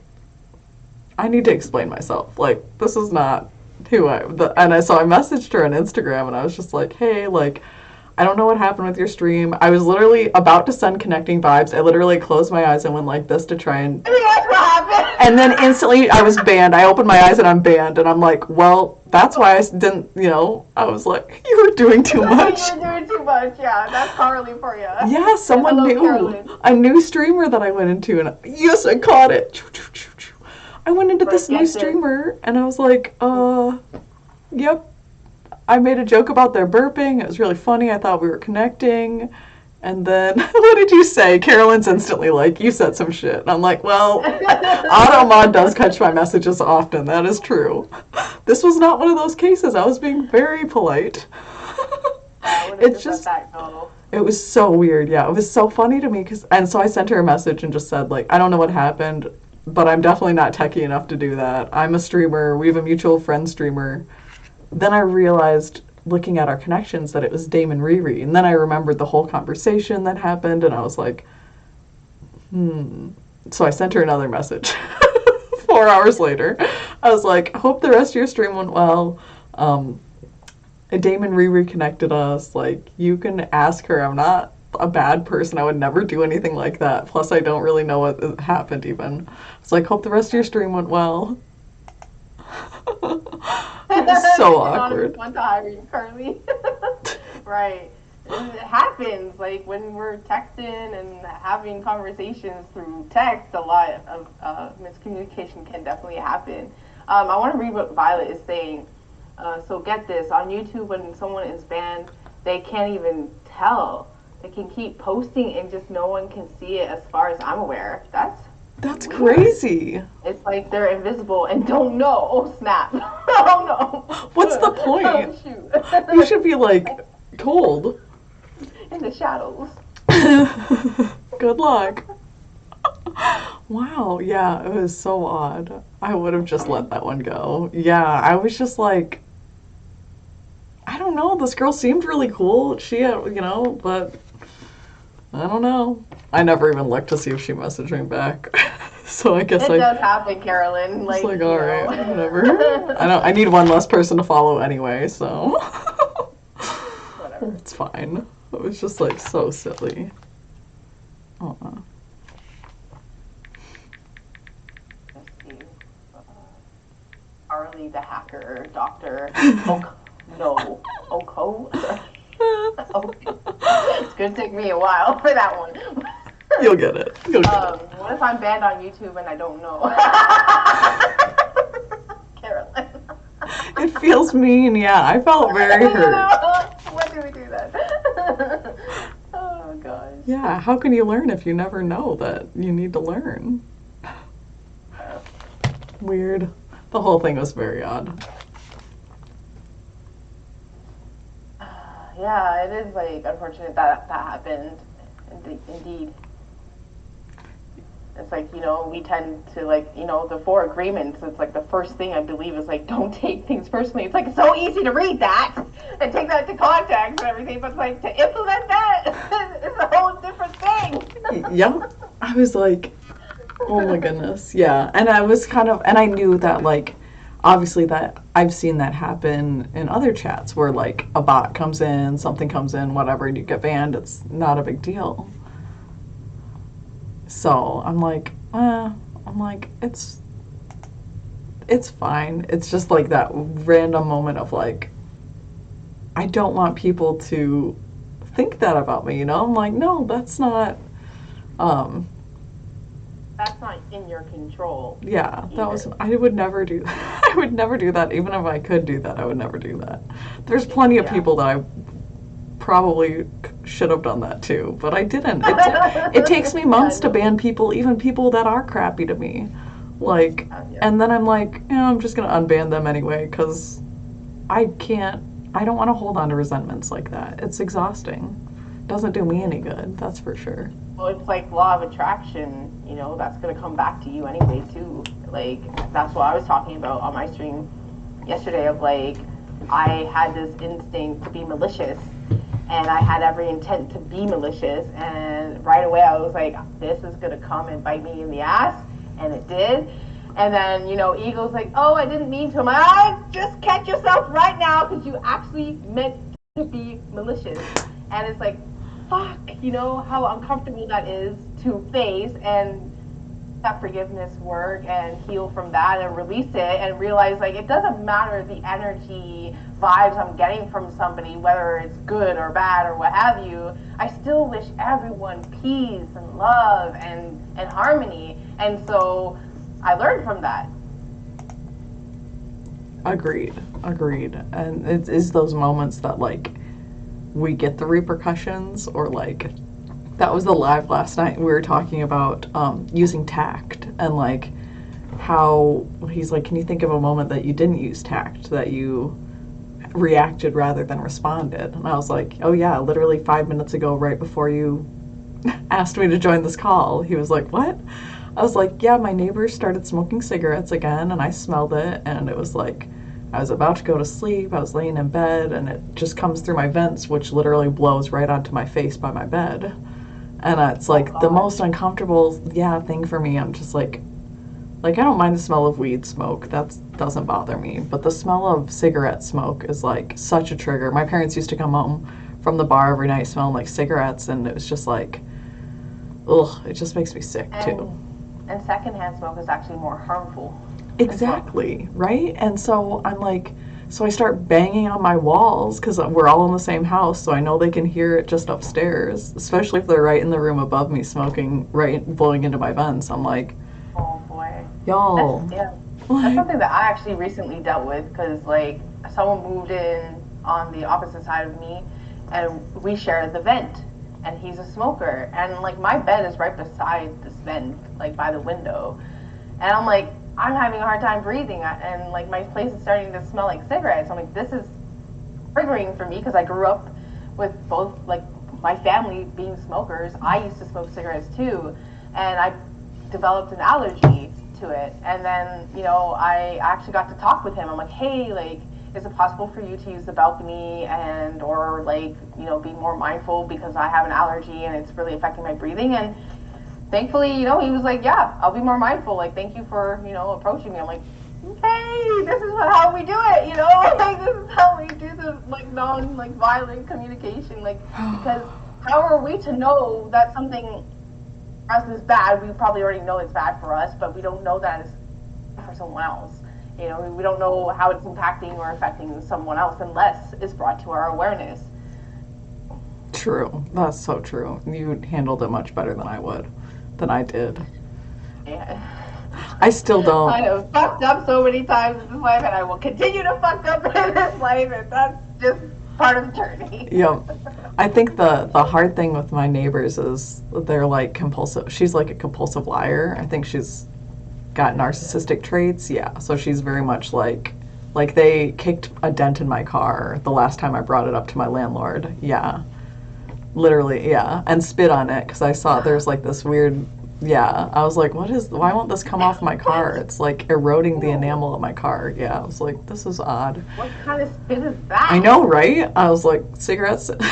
I need to explain myself. Like, this is not who and so I messaged her on Instagram, and I was just like, hey, like, I don't know what happened with your stream. I was literally about to send connecting vibes. I literally closed my eyes and went like this to try and... I think that's what happened. And then instantly I was banned. I opened my eyes and I'm banned. And I'm like, well, that's why I didn't, I was like, you were doing too much. You were doing too much, yeah. That's Carly for you. Yeah, someone Hello, knew. Carolyn. A new streamer that I went into. And yes, I caught it. I went into this new streamer and I was like, yep. I made a joke about their burping. It was really funny. I thought we were connecting. And then, what did you say? Carolyn's instantly like, you said some shit. And I'm like, well, Automod does catch my messages often. That is true. This was not one of those cases. I was being very polite. It's just, it was so weird. Yeah, it was so funny to me. And so I sent her a message and just said, like, I don't know what happened, but I'm definitely not techie enough to do that. I'm a streamer. We have a mutual friend streamer. Then I realized, looking at our connections, that it was Damon Riri. And then I remembered the whole conversation that happened, and I was like, So I sent her another message 4 hours later. I was like, hope the rest of your stream went well. Damon Riri connected us. Like, you can ask her. I'm not a bad person. I would never do anything like that. Plus, I don't really know what happened even. It's like, hope the rest of your stream went well. It was so awkward. Want to hire you, Carly. Right. It happens. Like when we're texting and having conversations through text, a lot of miscommunication can definitely happen. I want to read what Violet is saying. So get this. On YouTube, when someone is banned, they can't even tell. They can keep posting and just no one can see it as far as I'm aware. That's weird. Crazy. It's like they're invisible and don't know. Oh, snap. Oh, no. What's the point? Oh, shoot. You should be, like, told. In the shadows. Good luck. Wow. Yeah, it was so odd. I would have just let that one go. Yeah, I was just like, I don't know. This girl seemed really cool. She, but I don't know. I never even looked to see if she messaged me back. So I guess it does happen, Carolyn. Like all right, whatever. I need one less person to follow anyway, so whatever. It's fine. It was just like so silly. Harley the hacker, Doctor. Oko. It's gonna take me a while for that one. You'll get it. What if I'm banned on YouTube and I don't know? Carolyn. It feels mean, yeah. I felt very hurt. When do we do that? Oh, gosh. Yeah, how can you learn if you never know that you need to learn? Weird. The whole thing was very odd. Yeah, it is, like, unfortunate that happened. Indeed. It's like, we tend to, like, the 4 agreements, it's like the first thing I believe is, like, don't take things personally. It's, like, so easy to read that and take that into context and everything, but, like, to implement that is a whole different thing. Yeah. I was like, oh, my goodness. Yeah. And I was and I knew that, like, obviously that I've seen that happen in other chats where, like, a bot comes in, something comes in, whatever, and you get banned. It's not a big deal. So I'm like, it's fine. It's just like that random moment of like, I don't want people to think that about me, I'm like, no, that's not, that's not in your control. Yeah, I would never do that. I would never do that. Even if I could do that, I would never do that. There's plenty of people that I probably should have done that too, but I didn't. It takes me months to ban people, even people that are crappy to me. Like, and then I'm like, I'm just going to unban them anyway, because I don't want to hold on to resentments like that. It's exhausting. Doesn't do me any good, that's for sure. Well, it's like law of attraction, you know, that's going to come back to you anyway, too. Like, that's what I was talking about on my stream yesterday of, like, I had this instinct to be malicious, and I had every intent to be malicious, and right away I was like, this is going to come and bite me in the ass, and it did. And then, you know, ego's like, oh, I didn't mean to. I'm like, just catch yourself right now, because you actually meant to be malicious. And it's like, fuck, you know, how uncomfortable that is to face, and that forgiveness work and heal from that and release it and realize, like, it doesn't matter the energy vibes I'm getting from somebody, whether it's good or bad or what have you. I still wish everyone peace and love and harmony. And so I learned from that. Agreed. And it is those moments that, like, we get the repercussions, or like, that was the live last night. We were talking about using tact, and like how he's like, can you think of a moment that you didn't use tact, that you reacted rather than responded? And I was like, oh yeah, literally 5 minutes ago, right before you asked me to join this call. He was like, what? I was like, yeah, my neighbors started smoking cigarettes again, and I smelled it, and it was like, I was about to go to sleep, I was laying in bed, and it just comes through my vents, which literally blows right onto my face by my bed. And it's like the most uncomfortable, thing for me. I'm just like, I don't mind the smell of weed smoke. That doesn't bother me. But the smell of cigarette smoke is like such a trigger. My parents used to come home from the bar every night smelling like cigarettes, and it was just like, ugh, it just makes me sick too. And secondhand smoke is actually more harmful. Exactly, right? And so I'm like, so I start banging on my walls because we're all in the same house, so I know they can hear it just upstairs, especially if they're right in the room above me smoking, right, blowing into my vents. I'm like, oh boy, y'all. That's something that I actually recently dealt with, because like someone moved in on the opposite side of me, and we shared the vent, and he's a smoker, and like my bed is right beside this vent, like by the window, and I'm like, I'm having a hard time breathing, and like my place is starting to smell like cigarettes. I'm like, this is triggering for me, because I grew up with both, like, my family being smokers. I used to smoke cigarettes too, and I developed an allergy to it. And then, you know, I actually got to talk with him. I'm like, hey, like, is it possible for you to use the balcony, and or like, you know, be more mindful, because I have an allergy and it's really affecting my breathing? And thankfully, you know, he was like, yeah, I'll be more mindful. Like, thank you for, you know, approaching me. I'm like, okay, this is how we do it, you know? Like, this is how we do the, like, violent communication. Like, because how are we to know that something for us is bad? We probably already know it's bad for us, but we don't know that it's for someone else. You know, we don't know how it's impacting or affecting someone else unless it's brought to our awareness. True. That's so true. You handled it much better than I did. Yeah. I still don't. I have fucked up so many times in this life, and I will continue to fuck up in this life, and that's just part of the journey. Yep. I think the hard thing with my neighbors is they're like compulsive. She's like a compulsive liar. I think she's got narcissistic traits. Yeah. So she's very much like they kicked a dent in my car the last time I brought it up to my landlord. Yeah. Literally, yeah. And spit on it, because I saw there's like this weird, I was like, why won't this come off my car? It's like eroding the enamel of my car. Yeah, I was like, this is odd. What kind of spit is that? I know, right? I was like, cigarette spit. For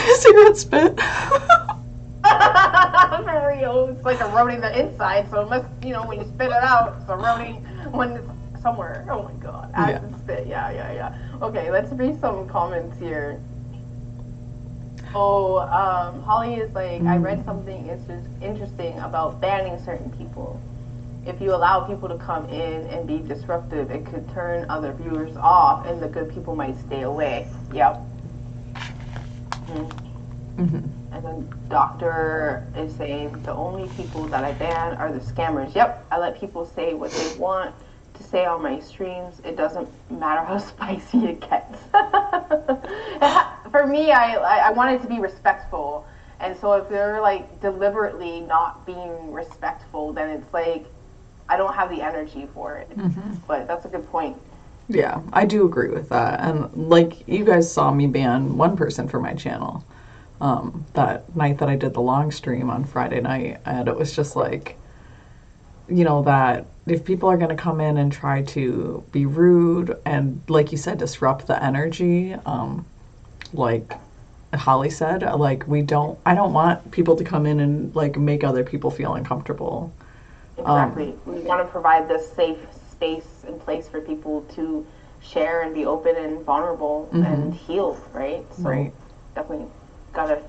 real, it's like eroding the inside, so it must, you know, when you spit it out, it's eroding when it's somewhere. Oh my god, acid spit, yeah. Okay, let's read some comments here. Oh, Holly is like, I read something interesting about banning certain people. If you allow people to come in and be disruptive, it could turn other viewers off, and the good people might stay away. Yep. And then Doctor is saying, the only people that I ban are the scammers. Yep, I let people say what they want to say on my streams. It doesn't matter how spicy it gets. For me, I want it to be respectful, and so if they're like deliberately not being respectful, then it's like I don't have the energy for it. But that's a good point. Yeah, I do agree with that. And like, you guys saw me ban one person from my channel. that night that I did the long stream on Friday night, and it was just like, you know, that if people are going to come in and try to be rude and, like you said, disrupt the energy, like Holly said, like I don't want people to come in and like make other people feel uncomfortable. Exactly. We want to provide this safe space and place for people to share and be open and vulnerable and heal, right? So Right. definitely gotta,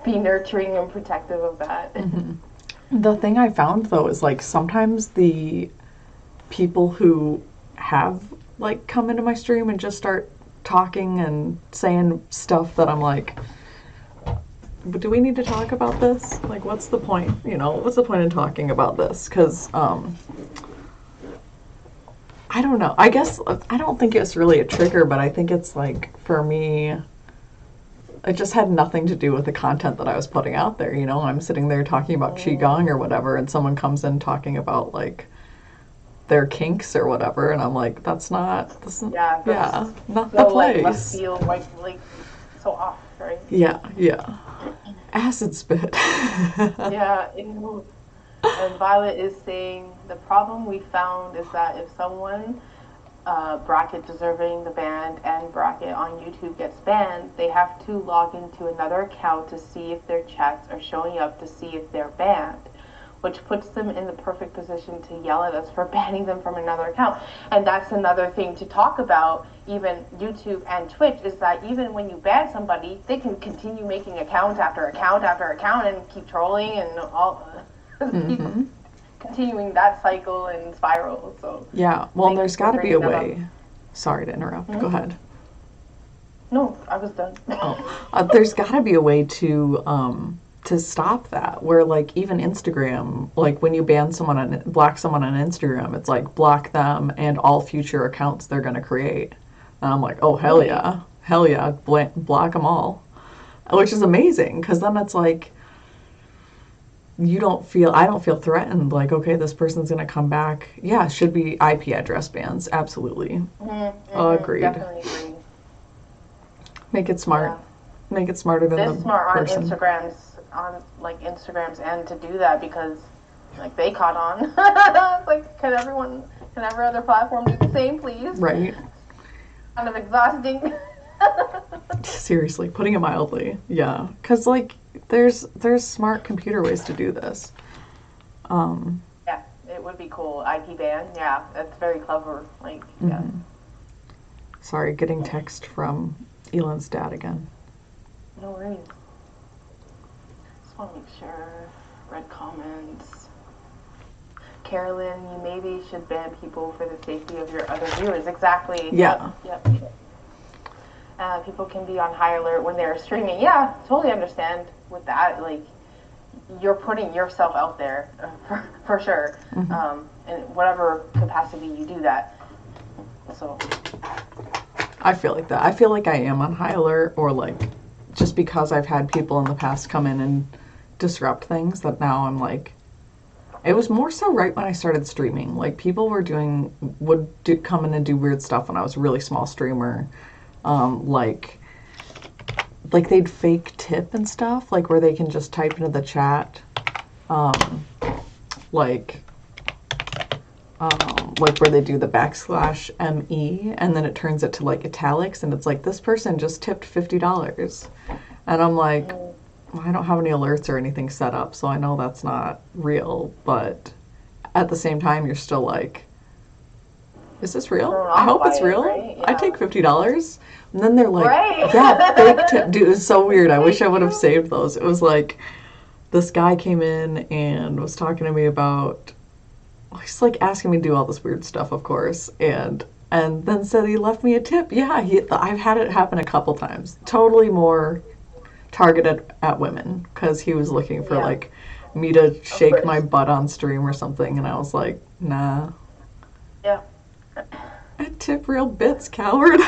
be nurturing and protective of that. The thing I found though is like sometimes the people who have like come into my stream and just start talking and saying stuff that I'm like, but do we need to talk about this? Like, what's the point? What's the point in talking about this? Because I don't know. I guess I don't think it's really a trigger, but I think it's like, for me, it just had nothing to do with the content that I was putting out there. I'm sitting there talking about Qigong or whatever, and someone comes in talking about like their kinks or whatever, and I'm like, that's not the So, place. like, must feel like so off, right? Yeah. Acid spit. Yeah. And Violet is saying the problem we found is that if someone bracket deserving the ban and bracket on YouTube gets banned, they have to log into another account to see if their chats are showing up to see if they're banned, which puts them in the perfect position to yell at us for banning them from another account. And that's another thing to talk about, even YouTube and Twitch, is that even when you ban somebody, they can continue making account after account after account and keep trolling and all keep continuing that cycle and spiral. So Yeah, well, there's got to be a way. Sorry to interrupt. Go ahead. No, I was done. There's got to be a way to stop that. Where like even Instagram, like when you block someone on Instagram, it's like block them and all future accounts they're going to create. And I'm like, oh hell yeah, block them all, which is amazing because then it's like, I don't feel threatened. Like, okay, this person's going to come back. Yeah, should be IP address bans. Absolutely. Agreed. Definitely agree. Make it smart. Yeah. Make it smarter than the smart person. on Instagram's end to do that, because like they caught on. It's like, can every other platform do the same, please? Right. Kind of exhausting. Seriously, putting it mildly. Yeah, because like there's smart computer ways to do this. Yeah, it would be cool. IP ban. Yeah, that's very clever. Like, yeah. Sorry, getting text from Elon's dad again. No worries. Just want to make sure. Read comments. Carolyn, you maybe should ban people for the safety of your other viewers. Exactly. Yeah. Yep. People can be on high alert when they're streaming. Yeah, totally understand with that. Like, you're putting yourself out there for sure. In whatever capacity you do that. So. I feel like that. I feel like I am on high alert, or like just because I've had people in the past come in and disrupt things, that now I'm like, it was more so right when I started streaming. Like people would come in and do weird stuff when I was a really small streamer. Like they'd fake tip and stuff, like where they can just type into the chat, like where they do the \ME and then it turns it to like italics and it's like, this person just tipped $50. And I'm like, I don't have any alerts or anything set up, so I know that's not real, but at the same time, you're still like, is this real? I hope it's real. Right? Yeah. I take $50. And then they're like, right? Yeah, fake tip. Dude, it was so weird. I wish I would have saved those. It was like, this guy came in and was talking to me about, he's like asking me to do all this weird stuff, of course, and then said he left me a tip. Yeah, I've had it happen a couple times. Totally more targeted at women, because he was looking for like me to shake my butt on stream or something, and I was like, nah. Yeah. I tip real bits, coward.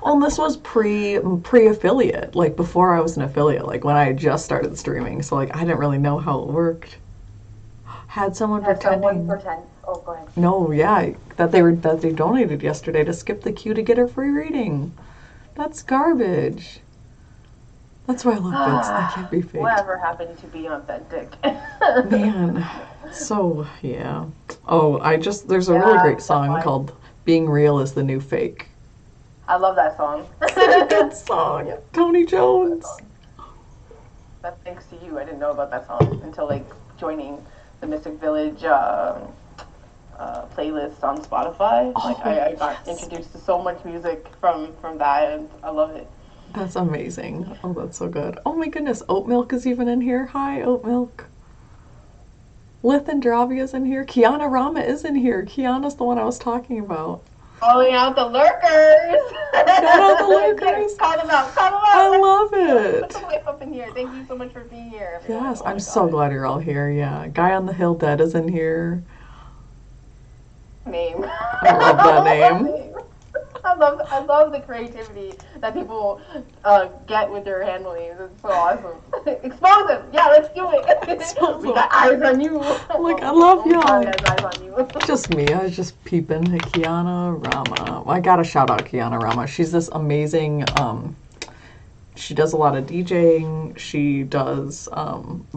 Well, this was pre-affiliate, like before I was an affiliate, like when I had just started streaming, so like I didn't really know how it worked. Had someone pretending. Oh, go ahead. No, yeah, that they donated yesterday to skip the queue to get her free reading. That's garbage. That's why I love bits. They can't be fake. Whatever happened to be authentic? Man. So, yeah. Oh, there's a really great song called Being Real is the New Fake. I love that song. Such a good song. Tony Jones. That's thanks to you. I didn't know about that song until like joining the Mystic Village playlist on Spotify. Like I got introduced to so much music from that, and I love it. That's amazing. Oh, that's so good. Oh my goodness, Oat Milk is even in here. Hi, Oat Milk. Lithandravia's in here. Kiana Rama is in here. Kiana's the one I was talking about. Calling out the lurkers. Shout out the lurkers. Call them out. Call them out. I love it. Put the wife up in here. Thank you so much for being here, everyone. Yes, I'm so glad you're all here. Yeah, Guy on the Hill Dead is in here. Name. I love that name. I love the creativity that people get with their handlings. It's so awesome. Expose them. Yeah, let's do it. We got eyes on you. Like, I love y'all. Has eyes on you. Just me. I was just peeping. Hey, Kiana Rama. I gotta shout out Kiana Rama. She's this amazing. She does a lot of DJing. She does.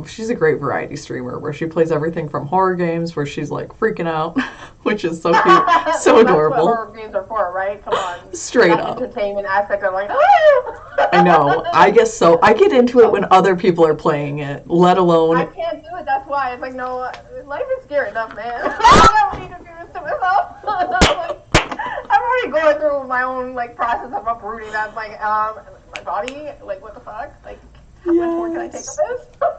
She's a great variety streamer where she plays everything from horror games where she's like freaking out, which is so cute, so adorable. That's what horror games are for, right? Come on. Straight that up. Entertainment aspect. I'm like, oh! I know. I guess so. I get into it when other people are playing it, let alone. I can't do it. That's why it's like, no, life is scary enough, man. I don't need to do this to myself. I'm already going through my own like process of uprooting. That's like, my body, like, what the fuck? Like, how much more can I take of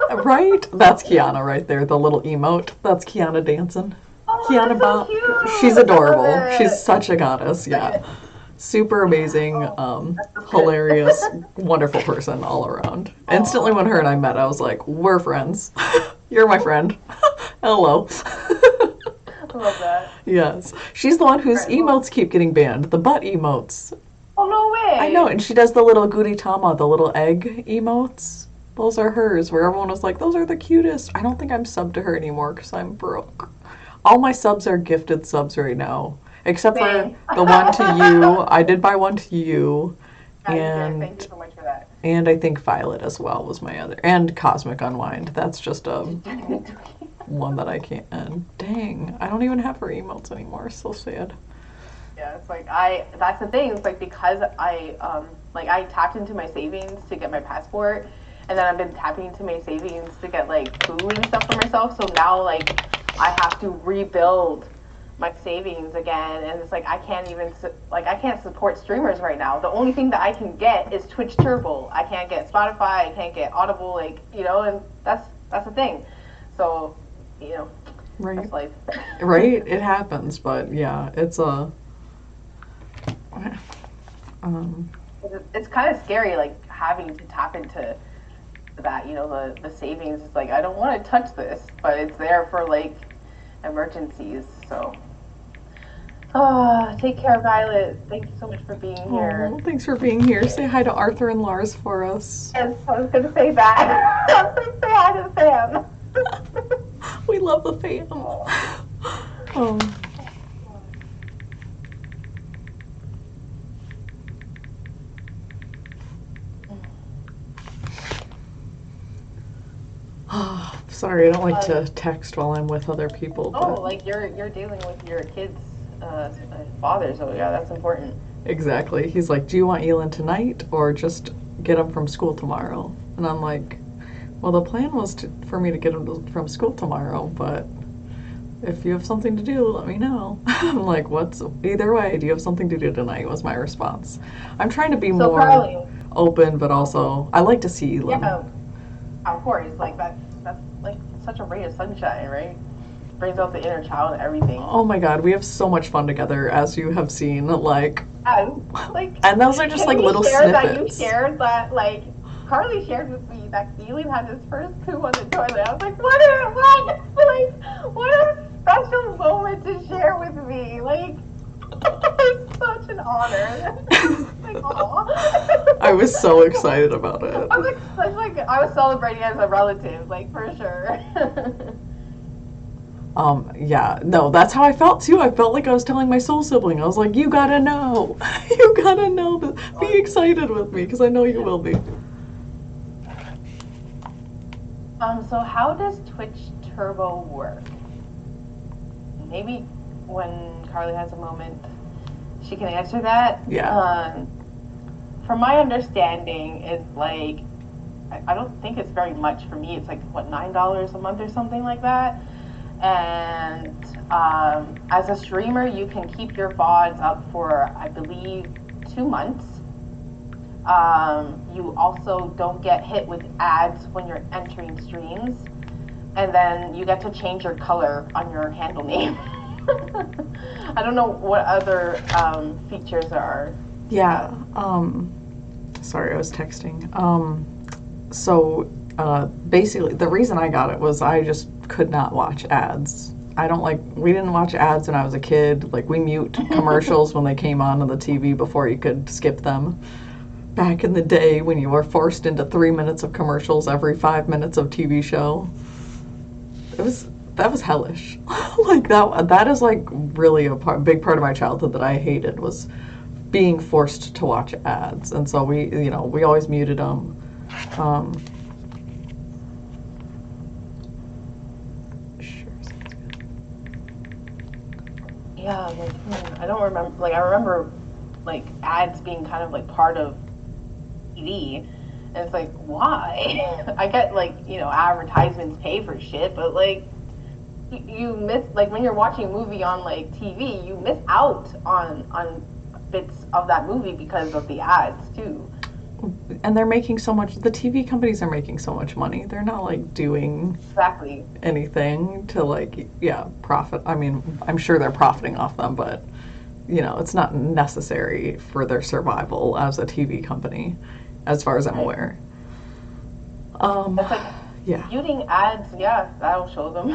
this? Right? That's Kiana right there, the little emote. That's Kiana dancing. Oh, Kiana so cute. She's adorable. She's such a goddess, yeah. Super amazing, hilarious, wonderful person all around. Instantly when her and I met, I was like, we're friends. You're my friend. Hello. I love that. Yes. She's the one whose emotes keep getting banned. The butt emotes. Oh, no way. I know, and she does the little Gudetama, the little egg emotes. Those are hers, where everyone was like, those are the cutest. I don't think I'm subbed to her anymore because I'm broke. All my subs are gifted subs right now, except for the one to you. I did buy one to you. And thank you so much for that. And I think Violet as well was my other. And Cosmic Unwind. That's just a one that I can't. And dang, I don't even have her emotes anymore. So sad. Yeah, it's like that's the thing. It's like because I tapped into my savings to get my passport, and then I've been tapping into my savings to get like food and stuff for myself. So now like I have to rebuild my savings again, and it's like I can't support streamers right now. The only thing that I can get is Twitch Turbo. I can't get Spotify. I can't get Audible. Like, you know, and that's the thing. So, you know, right. That's life. Right, it happens, but yeah, it's a. It's kind of scary, like having to tap into that, you know, the savings. It's like I don't want to touch this, but it's there for like emergencies. So, take care, Violet. Thank you so much for being here. Oh, thanks for being here. Say hi to Arthur and Lars for us. Yes, I was gonna say that. I was gonna say hi to the fam. We love the fam. Oh. Sorry, I don't like to text while I'm with other people. Oh, but... like you're dealing with your kids' father, so yeah, that's important. Exactly. He's like, do you want Elin tonight or just get him from school tomorrow? And I'm like, well, the plan was for me to get him from school tomorrow, but if you have something to do, let me know. I'm like, either way, do you have something to do tonight? Was my response. I'm trying to be more open, but also I like to see Elin. Yeah, of course, like that's like such a ray of sunshine, right? Brings out the inner child and everything. Oh my god, we have so much fun together, as you have seen. Like, and those are just like little snippets. That you shared that, like, Carly shared with me that Elin had his first poo on the toilet. I was like, what a special moment to share with me. Like, it's such an honor. Like, aw. I was so excited about it. I was like, I was celebrating as a relative, like, for sure. Yeah, no, that's how I felt too. I felt like I was telling my soul sibling. I was like, you gotta know. You gotta know. Be excited with me, because I know you will be. So how does Twitch Turbo work? Maybe when Carly has a moment, she can answer that. Yeah. From my understanding, it's like, I don't think it's very much for me. It's like, what, $9 a month or something like that? And as a streamer, you can keep your VODs up for, I believe, 2 months. You also don't get hit with ads when you're entering streams. And then you get to change your color on your handle name. I don't know what other features there are. Yeah. Sorry, I was texting. Basically, the reason I got it was I just could not watch ads. We didn't watch ads when I was a kid. Like, we mute commercials when they came on the TV before you could skip them. Back in the day when you were forced into 3 minutes of commercials every 5 minutes of TV show. That was hellish. Like, that is like really big part of my childhood that I hated, was being forced to watch ads. And so we always muted them. Yeah, like, I don't remember. Like, I remember, like, ads being kind of like part of TV, and it's like, why? I get, like, advertisements pay for shit, but like, you miss, like, when you're watching a movie on like TV, you miss out on bits of that movie because of the ads too. And they're making so much. The TV companies are making so much money. They're not like doing Exactly anything to profit. I mean, I'm sure they're profiting off them, but it's not necessary for their survival as a TV company, as far as I'm aware. That's like, yeah. Muting ads, yeah, that'll show them.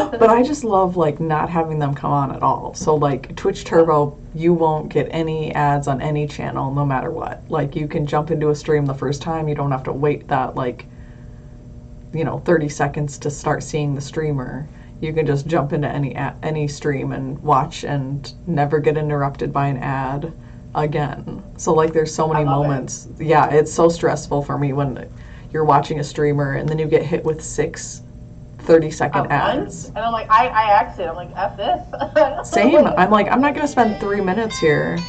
But I just love not having them come on at all. So like Twitch Turbo, you won't get any ads on any channel, no matter what. Like, you can jump into a stream the first time. You don't have to wait that 30 seconds to start seeing the streamer. You can just jump into any stream and watch and never get interrupted by an ad again. So like, there's so many moments. Yeah, it's so stressful for me when you're watching a streamer and then you get hit with 6 30-second ads. And I'm like, I exit. I'm like, F this. Same. I'm like, I'm not going to spend 3 minutes here.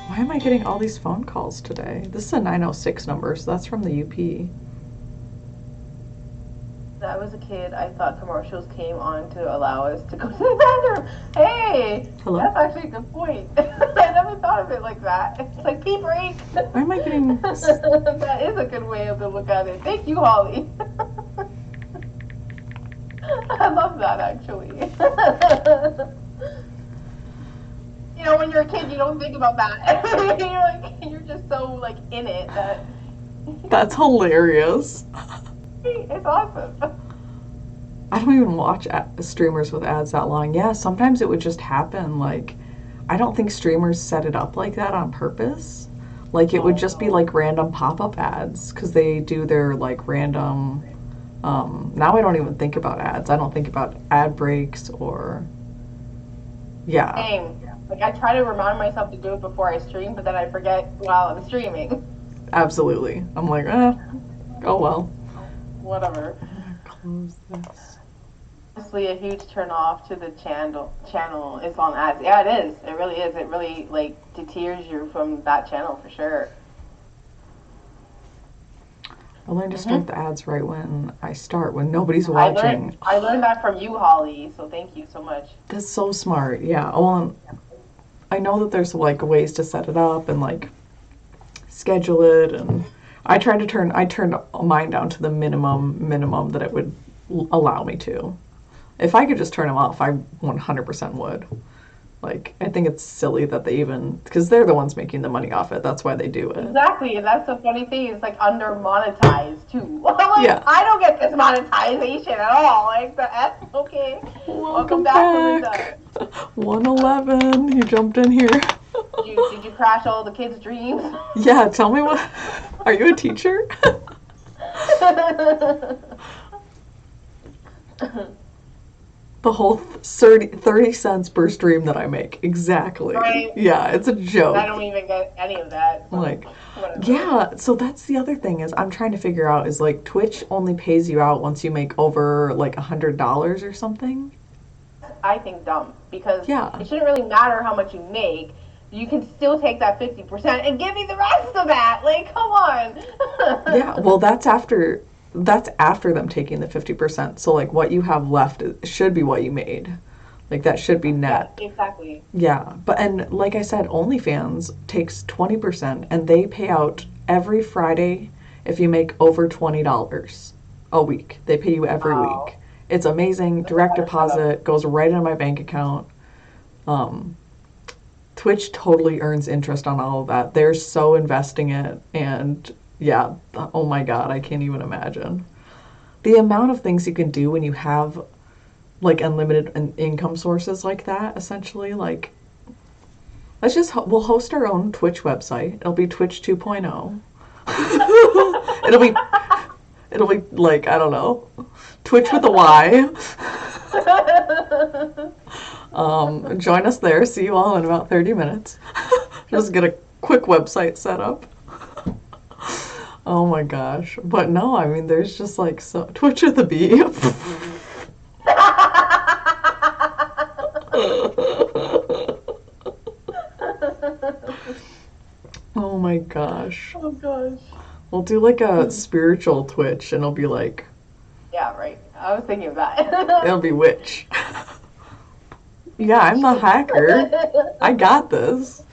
Why am I getting all these phone calls today? This is a 906 number, so that's from the UP. I was a kid, I thought commercials came on to allow us to go to the bathroom. Hey, Hello? That's actually a good point. I never thought of it like that. It's like, pee break. Why am I getting... That is a good way to look at it. Thank you, Holly. I love that, actually. When you're a kid, you don't think about that. You're just so in it that. That's hilarious. It's awesome. I don't even watch streamers with ads that long. Yeah, sometimes it would just happen. I don't think streamers set it up like that on purpose. It would just be random pop-up ads, because they do their random. Now I don't even think about ads. I don't think about ad breaks or. Yeah. Same. I try to remind myself to do it before I stream, but then I forget while I'm streaming. Absolutely. I'm like, oh well. Whatever. I'm gonna close this. Honestly, a huge turn off to the channel is on ads. Yeah, it is. It really is. It really deters you from that channel for sure. I learned to start the ads right when I start, when nobody's watching. I learned that from you, Holly, so thank you so much. That's so smart. Yeah. Well, I know that there's ways to set it up and schedule it, and I turned mine down to the minimum that it would allow me to. If I could just turn them off, I 100% would. I think it's silly that they even, because they're the ones making the money off it. That's why they do it. Exactly, and that's the funny thing. It's under monetized too. Yeah. I don't get this monetization at all. The F. Okay. Welcome back. 111. You jumped in here. Did you crash all the kids' dreams? Yeah. Tell me what. Are you a teacher? The whole 30 cents per stream that I make. Exactly. Right. Yeah, it's a joke. I don't even get any of that. So Like, whatever. yeah, so that's the other thing is I'm trying to figure out is like Twitch only pays you out once you make over like $100 or something. I think dumb because Yeah. it shouldn't really matter how much you make. You can still take that 50% and give me the rest of that. Like, come on. Yeah, well, that's after them taking the 50%. So like what you have left should be what you made. Like that should be net. Yeah, exactly. Yeah, but and like I said, OnlyFans takes 20% and they pay out every Friday if you make over $20 a week. They pay you every Wow. week. It's amazing. Direct deposit goes right into my bank account. Twitch totally earns interest on all of that. They're so investing it, and yeah, oh my God, I can't even imagine the amount of things you can do when you have like unlimited income sources like that. Essentially, like we'll host our own Twitch website. It'll be Twitch 2.0. it'll be like, I don't know, Twitch with a Y. Join us there. See you all in about 30 minutes. Just get a quick website set up. Oh my gosh. But no, I mean, there's just like so Twitch with a B. Oh my gosh. Oh gosh. We'll do like a spiritual Twitch and it'll be like, Yeah, right. I was thinking of that. it'll be witch. Yeah, I'm the hacker. I got this.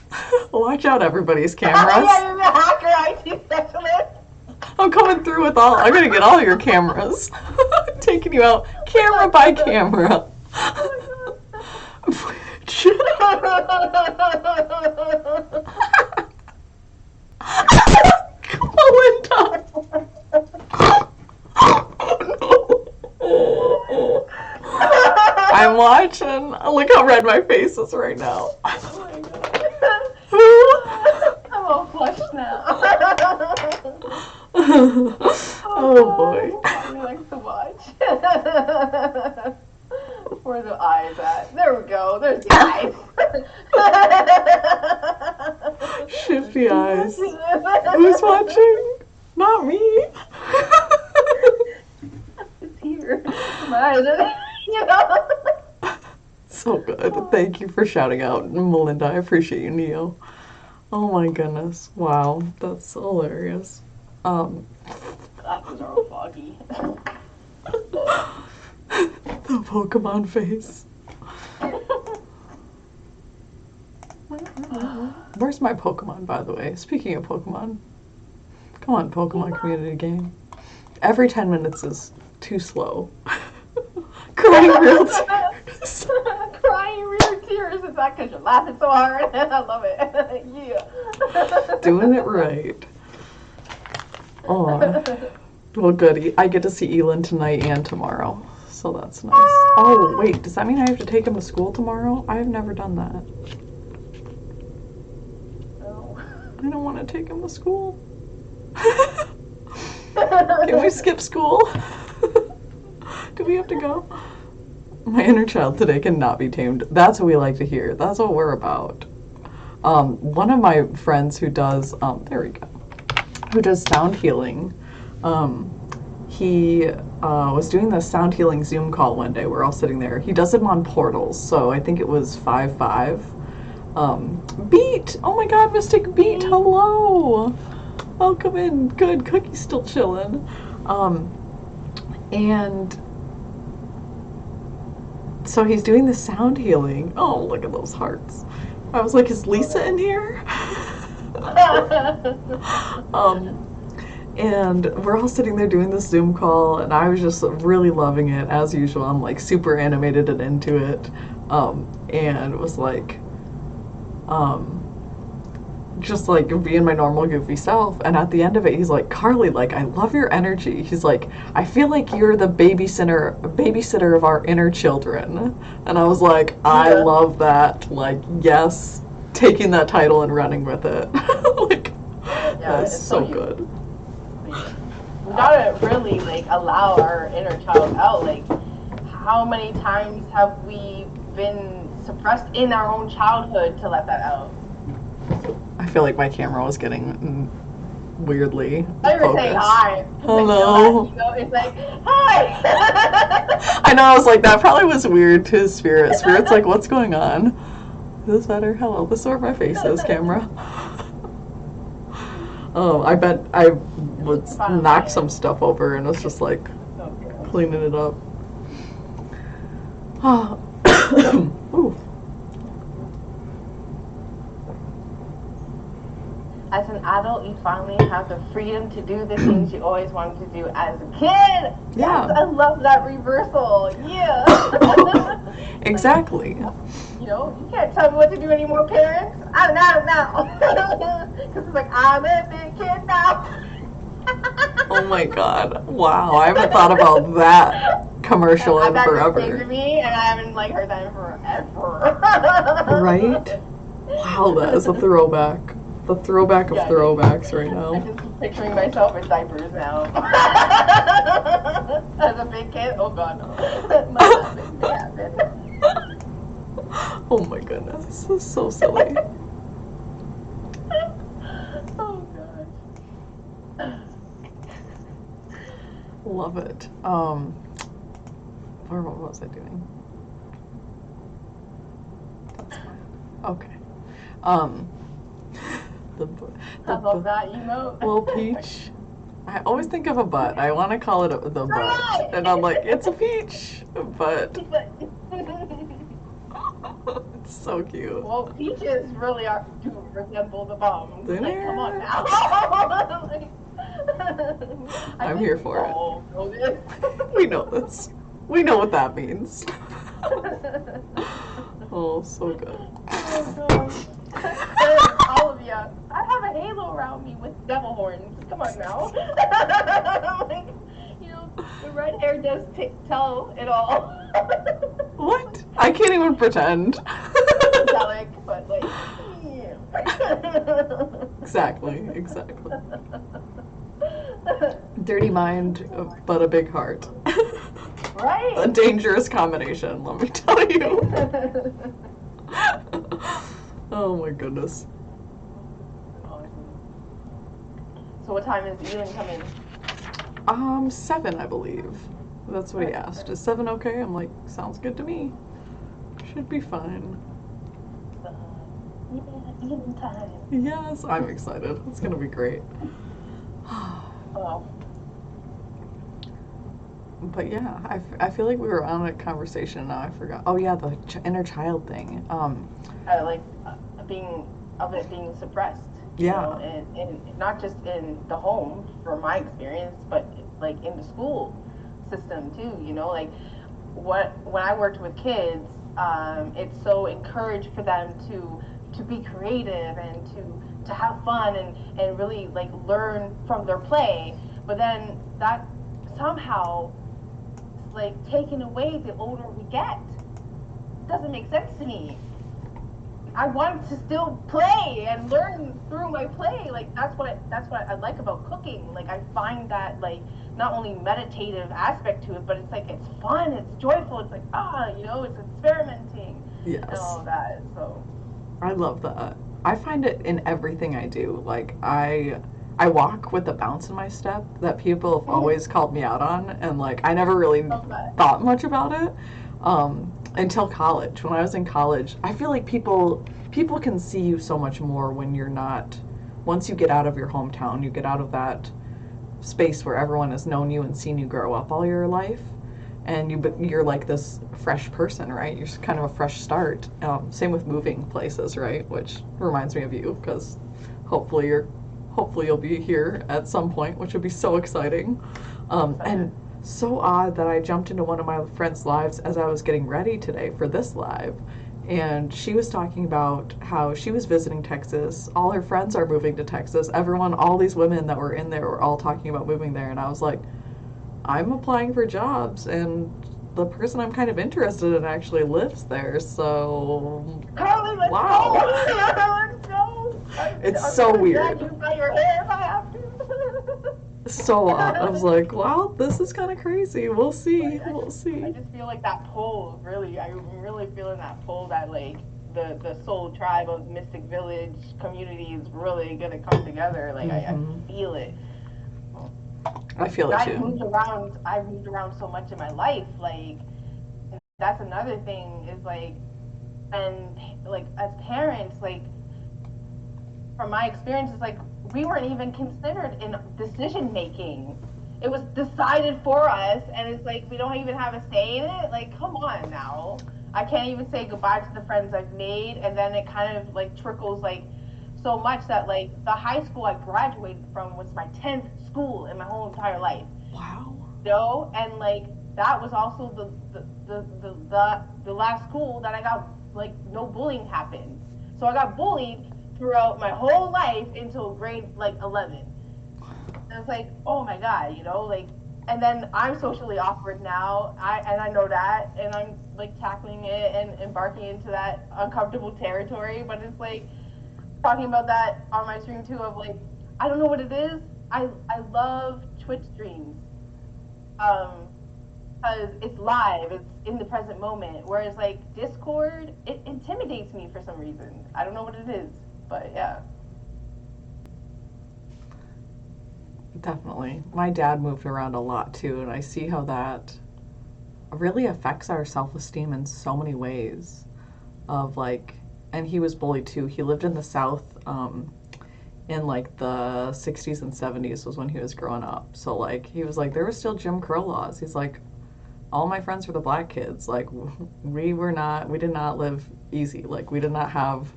Watch out, everybody's cameras. Yeah, you're the hacker IT specialist. I'm coming through with all. I'm gonna get all your cameras. Taking you out camera by camera. Witch. Melinda. I'm watching. Look how red my face is right now. I'm all flushed now. Oh boy. I like to watch. Where are the eyes at? There we go. There's the eyes. Shifty eyes. Who's watching? Not me. It's here. My eyes are, you know. So good. Thank you for shouting out, Melinda. I appreciate you, Neo. Oh my goodness. Wow. That's hilarious. Glasses are all foggy. The Pokemon face. Where's my Pokemon, by the way? Speaking of Pokemon. Come on, Pokemon community game. Every 10 minutes is too slow. Crying real tears. Crying real tears. Is that because you're laughing so hard? I love it. Yeah. Doing it right. Oh. Well, good. I get to see Elin tonight and tomorrow. So that's nice. Oh, wait. Does that mean I have to take him to school tomorrow? I've never done that. Oh. I don't want to take him to school. Can we skip school? Do we have to go? My inner child today cannot be tamed. That's what we like to hear. That's what we're about. One of my friends who does, there we go, who does sound healing, he was doing the sound healing Zoom call one day. We're all sitting there. He does it on portals, so I think it was 5-5. Beat! Oh my god, Mystic Beat, hello! Welcome in. Good, Cookie's still chilling. And so he's doing the sound healing. Oh, look at those hearts. I was like, is Lisa in here? And we're all sitting there doing this Zoom call, and I was just really loving it, as usual. I'm like super animated and into it, and was like, just like being my normal goofy self. And at the end of it, he's like, Carly, like, I love your energy. He's like, I feel like you're the babysitter of our inner children. And I was like, I love that. Like, yes, taking that title and running with it. Like, that's so good. We gotta really like allow our inner child out. Like, how many times have we been suppressed in our own childhood to let that out? I feel like my camera was getting weirdly I was saying focused. hi. Hello. You know, it's like, hi! I know, I was like, that probably was weird to Spirit. Spirit's like, what's going on? Is this better? Hello, this is where my face is, camera. Oh, I bet I would knock some stuff over and was just like cleaning it up. Oh. Ooh. As an adult, you finally have the freedom to do the things you always wanted to do as a kid. Yeah. Yes, I love that reversal. Yeah. Exactly. You know, you can't tell me what to do anymore, parents. I'm not now. Because it's like, I'm a big kid now. Oh my god. Wow, I haven't thought about that commercial in forever. To me, and I haven't like heard that in forever. Right? Wow, that is a throwback. The throwback of throwbacks right now. I'm just picturing myself in diapers now. As a big kid, oh god, no. My husband may happen. Oh my goodness, this is so silly. Oh gosh. Love it. What was I doing? That's fine. Okay. I love that emote. Little peach. I always think of a butt. I want to call it the butt, and I'm like, it's a peach, but it's so cute. Well, peaches really do resemble the bomb. Do Like, they? come on now. I'm here for it. Know this. We know this. We know what that means. Oh, so good. Oh, all of you. I have a halo around me with devil horns. Come on now. Like, you know, the red hair does tell it all. What? I can't even pretend. Angelic, but like, yeah. Exactly. Dirty mind, but a big heart. Right? A dangerous combination, let me tell you. Oh my goodness. So what time is Elin coming? 7, I believe. That's what he asked. Is 7 okay? I'm like, sounds good to me. Should be fine. Yeah, Elin time. Yes, I'm excited. It's gonna be great. Oh. But yeah, I feel like we were on a conversation now. I forgot. Oh yeah, the inner child thing. Like being suppressed. Yeah. You know, and not just in the home, from my experience, but like in the school system too. You know, like when I worked with kids, it's so encouraged for them to be creative and to have fun and really like learn from their play. But then that somehow is like taken away the older we get. It doesn't make sense to me. I want to still play and learn through my play. Like that's what I like about cooking. Like I find that like not only meditative aspect to it, but it's like it's fun, it's joyful, it's like you know, it's experimenting. Yes. And all of that. So I love that. I find it in everything I do. Like I walk with a bounce in my step that people have always called me out on, and like I never really thought much about it. Until college. When I was in college, I feel like people can see you so much more when you're not, once you get out of your hometown, you get out of that space where everyone has known you and seen you grow up all your life, and you're like this fresh person, right? You're kind of a fresh start. Same with moving places, right? Which reminds me of you, because hopefully you'll be here at some point, which would be so exciting. And so odd that I jumped into one of my friends' lives as I was getting ready today for this live, and she was talking about how she was visiting Texas. All her friends are moving to Texas. All these women that were in there were all talking about moving there, and I was like, I'm applying for jobs, and the person I'm kind of interested in actually lives there, so Carly, let's wow. Go. Let's go. It's so weird. Drag you by your hair if I have to. so I was like, wow, this is kind of crazy. We'll see. I We'll see. just feel like that pull, really, I'm really feeling that pull that like the soul tribe of Mystic Village community is really gonna come together. Like I feel it. I feel it I've too. moved around. I've moved around so much in my life. Like that's another thing is like, and like as parents, like from my experiences, like we weren't even considered in decision making. It was decided for us, and it's like we don't even have a say in it. Like, come on now. I can't even say goodbye to the friends I've made, and then it kind of like trickles like so much that like the high school I graduated from was my 10th school in my whole entire life. Wow. You know, and like that was also the last school that I got like no bullying happened. So I got bullied throughout my whole life until grade like 11. And it's like, oh my god, you know, like, and then I'm socially awkward now. I know that, and I'm like tackling it and embarking into that uncomfortable territory. But it's like talking about that on my stream too. Of like, I don't know what it is. I love Twitch streams. Um, because it's live, it's in the present moment. Whereas like Discord, it intimidates me for some reason. I don't know what it is, but yeah. Definitely. My dad moved around a lot too, and I see how that really affects our self-esteem in so many ways. Of like, and he was bullied too. He lived in the South, in like the 60s and 70s was when he was growing up. So like he was like there was still Jim Crow laws. He's like all my friends were the black kids. Like we did not live easy. Like we did not have,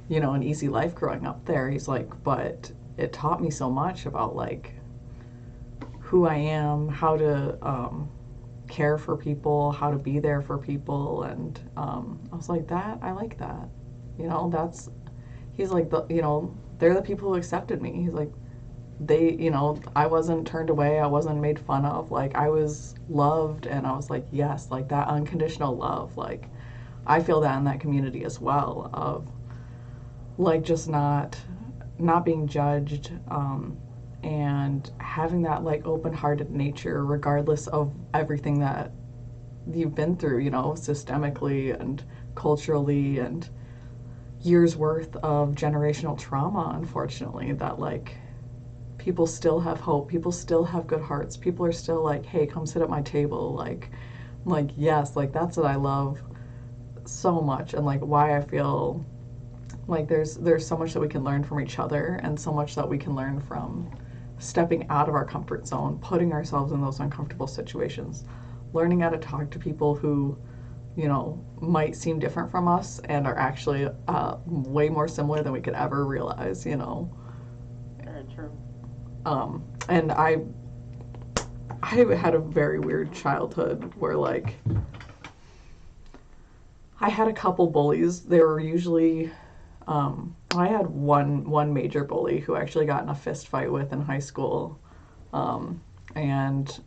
an easy life growing up there. He's like, but it taught me so much about like who I am, how to care for people, how to be there for people, and I was like that. I like that. That's he's like they're the people who accepted me. He's like I wasn't turned away, I wasn't made fun of, like I was loved, and I was like yes, like that unconditional love, like I feel that in that community as well, of like just not being judged, and having that like open-hearted nature regardless of everything that you've been through, systemically and culturally, and years worth of generational trauma, unfortunately, that like people still have hope, people still have good hearts, people are still like, hey, come sit at my table, like yes, like that's what I love so much, and like why I feel like there's so much that we can learn from each other, and so much that we can learn from stepping out of our comfort zone, putting ourselves in those uncomfortable situations, learning how to talk to people who might seem different from us and are actually way more similar than we could ever realize. Very true. And I had a very weird childhood where like I had a couple bullies. They were usually I had one major bully who I actually got in a fist fight with in high school, and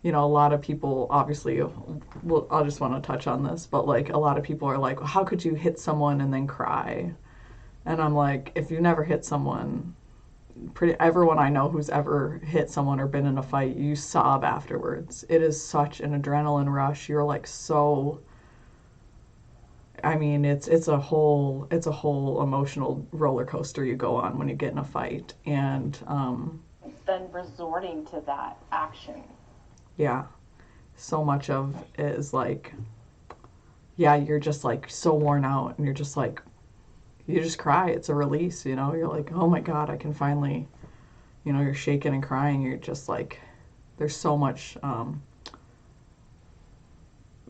a lot of people obviously. Well, I just want to touch on this, but like a lot of people are like, "How could you hit someone and then cry?" And I'm like, if you never hit someone, everyone I know who's ever hit someone or been in a fight, you sob afterwards. It is such an adrenaline rush. You're like so. I mean, it's a whole emotional roller coaster you go on when you get in a fight, and Then resorting to that action. yeah, so much of it is like, yeah, you're just like so worn out, and you're just like, you just cry. It's a release, You're like, oh my god, I can finally, you're shaking and crying. You're just like, there's so much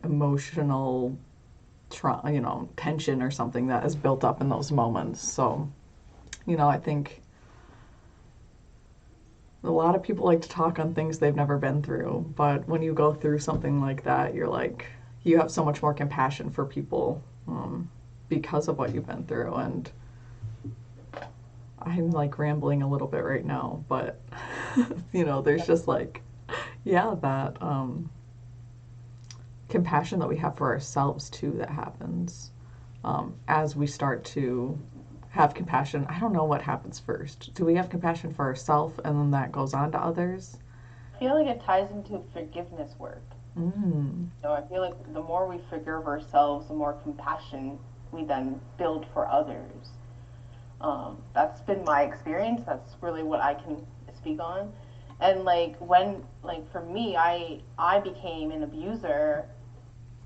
emotional tension or something that is built up in those moments. So, I think a lot of people like to talk on things they've never been through, but when you go through something like that, you're like, you have so much more compassion for people, because of what you've been through. And I'm like rambling a little bit right now, but there's just like, yeah, that compassion that we have for ourselves too, that happens as we start to have compassion. I don't know what happens first. Do we have compassion for ourselves and then that goes on to others? I feel like it ties into forgiveness work. Mm. So I feel like the more we forgive ourselves, the more compassion we then build for others. That's been my experience. That's really what I can speak on. And like when, like for me, I became an abuser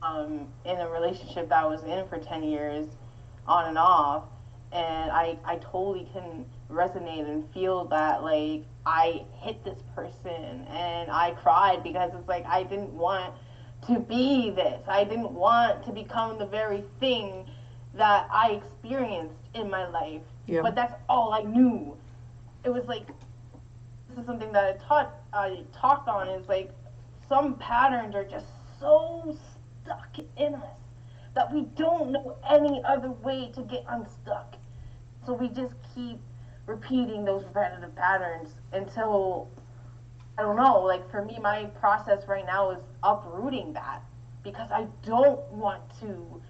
in a relationship that I was in for 10 years, on and off, and I totally can resonate and feel that like I hit this person and I cried because it's like I didn't want to be this. I didn't want to become the very thing that I experienced in my life. Yeah. But that's all I knew. It was like this is something that I talked on is like some patterns are just so stuck in us that we don't know any other way to get unstuck. So we just keep repeating those repetitive patterns until I don't know, like for me my process right now is uprooting that because I don't want to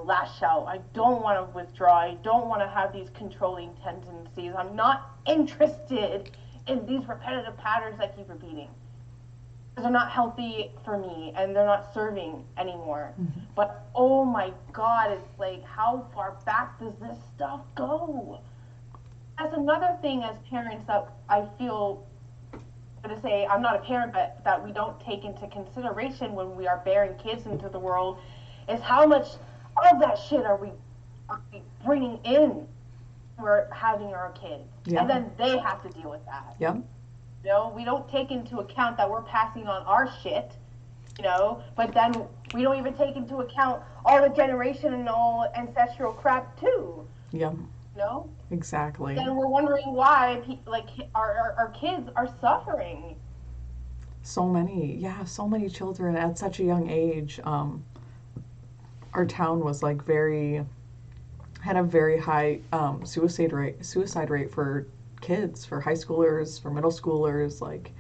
lash out. I don't want to withdraw. I don't want to have these controlling tendencies. I'm not interested in these repetitive patterns that keep repeating. They're not healthy for me and they're not serving anymore. Mm-hmm. But oh my God, it's like, how far back does this stuff go? That's another thing as parents that I feel to say, I'm not a parent, but that we don't take into consideration when we are bearing kids into the world is how much of that shit are we bringing in we're having our kids. Yeah. And then they have to deal with that. Yeah. You know, we don't take into account that we're passing on our shit, you know, but then we don't even take into account all the generational ancestral crap too. Yeah. You know? Exactly. Then we're wondering why like our kids are suffering. So many children at such a young age. Our town was like had a very high suicide rate for kids, for high schoolers, for middle schoolers, like,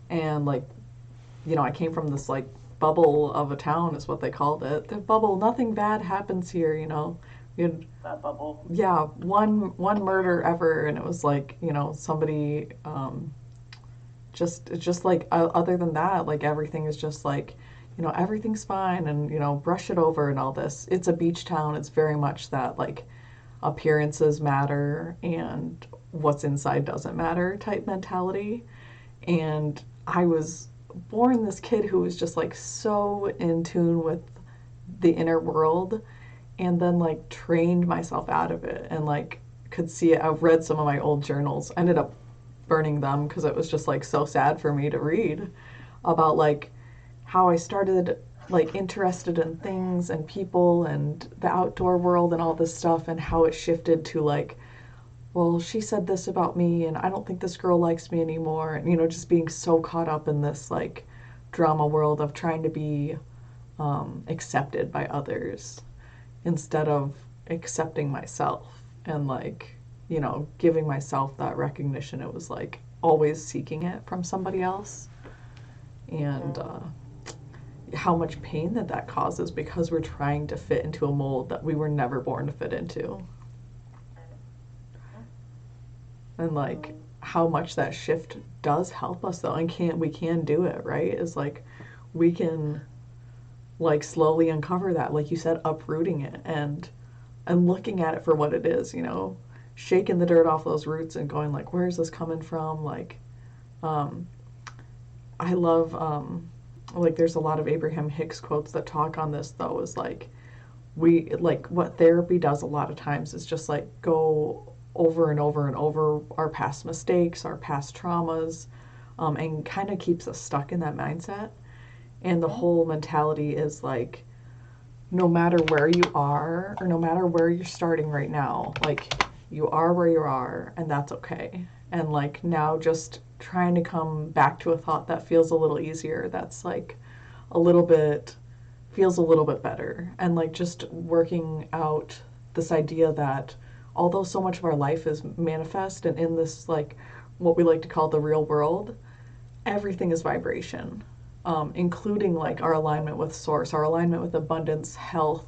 and like, I came from this like bubble of a town is what they called it. The bubble, nothing bad happens here, We had, That bubble. yeah, one murder ever, and it was like, somebody just like other than that, like everything is just like, everything's fine and, brush it over and all this. It's a beach town. It's very much that like appearances matter and what's inside doesn't matter type mentality. And I was born this kid who was just like so in tune with the inner world and then like trained myself out of it and like could see it. I've read some of my old journals. I ended up burning them because it was just like so sad for me to read about like how I started like interested in things and people and the outdoor world and all this stuff and how it shifted to like, well, she said this about me and I don't think this girl likes me anymore, and just being so caught up in this like drama world of trying to be accepted by others instead of accepting myself and like giving myself that recognition. It was like always seeking it from somebody else, and how much pain that causes because we're trying to fit into a mold that we were never born to fit into. And like how much that shift does help us though, and we can do it, right? Is like we can like slowly uncover that, like you said, uprooting it and looking at it for what it is, shaking the dirt off those roots and going like, where is this coming from? Like I love like there's a lot of Abraham Hicks quotes that talk on this though, is like we like what therapy does a lot of times is just like go over and over and over our past mistakes, our past traumas, and kind of keeps us stuck in that mindset. And the whole mentality is like, no matter where you are or no matter where you're starting right now, like you are where you are and that's okay. And like now just trying to come back to a thought that feels a little easier, that's like feels a little bit better. And like just working out this idea that although so much of our life is manifest and in this like what we like to call the real world, everything is vibration, including like our alignment with source, our alignment with abundance, health,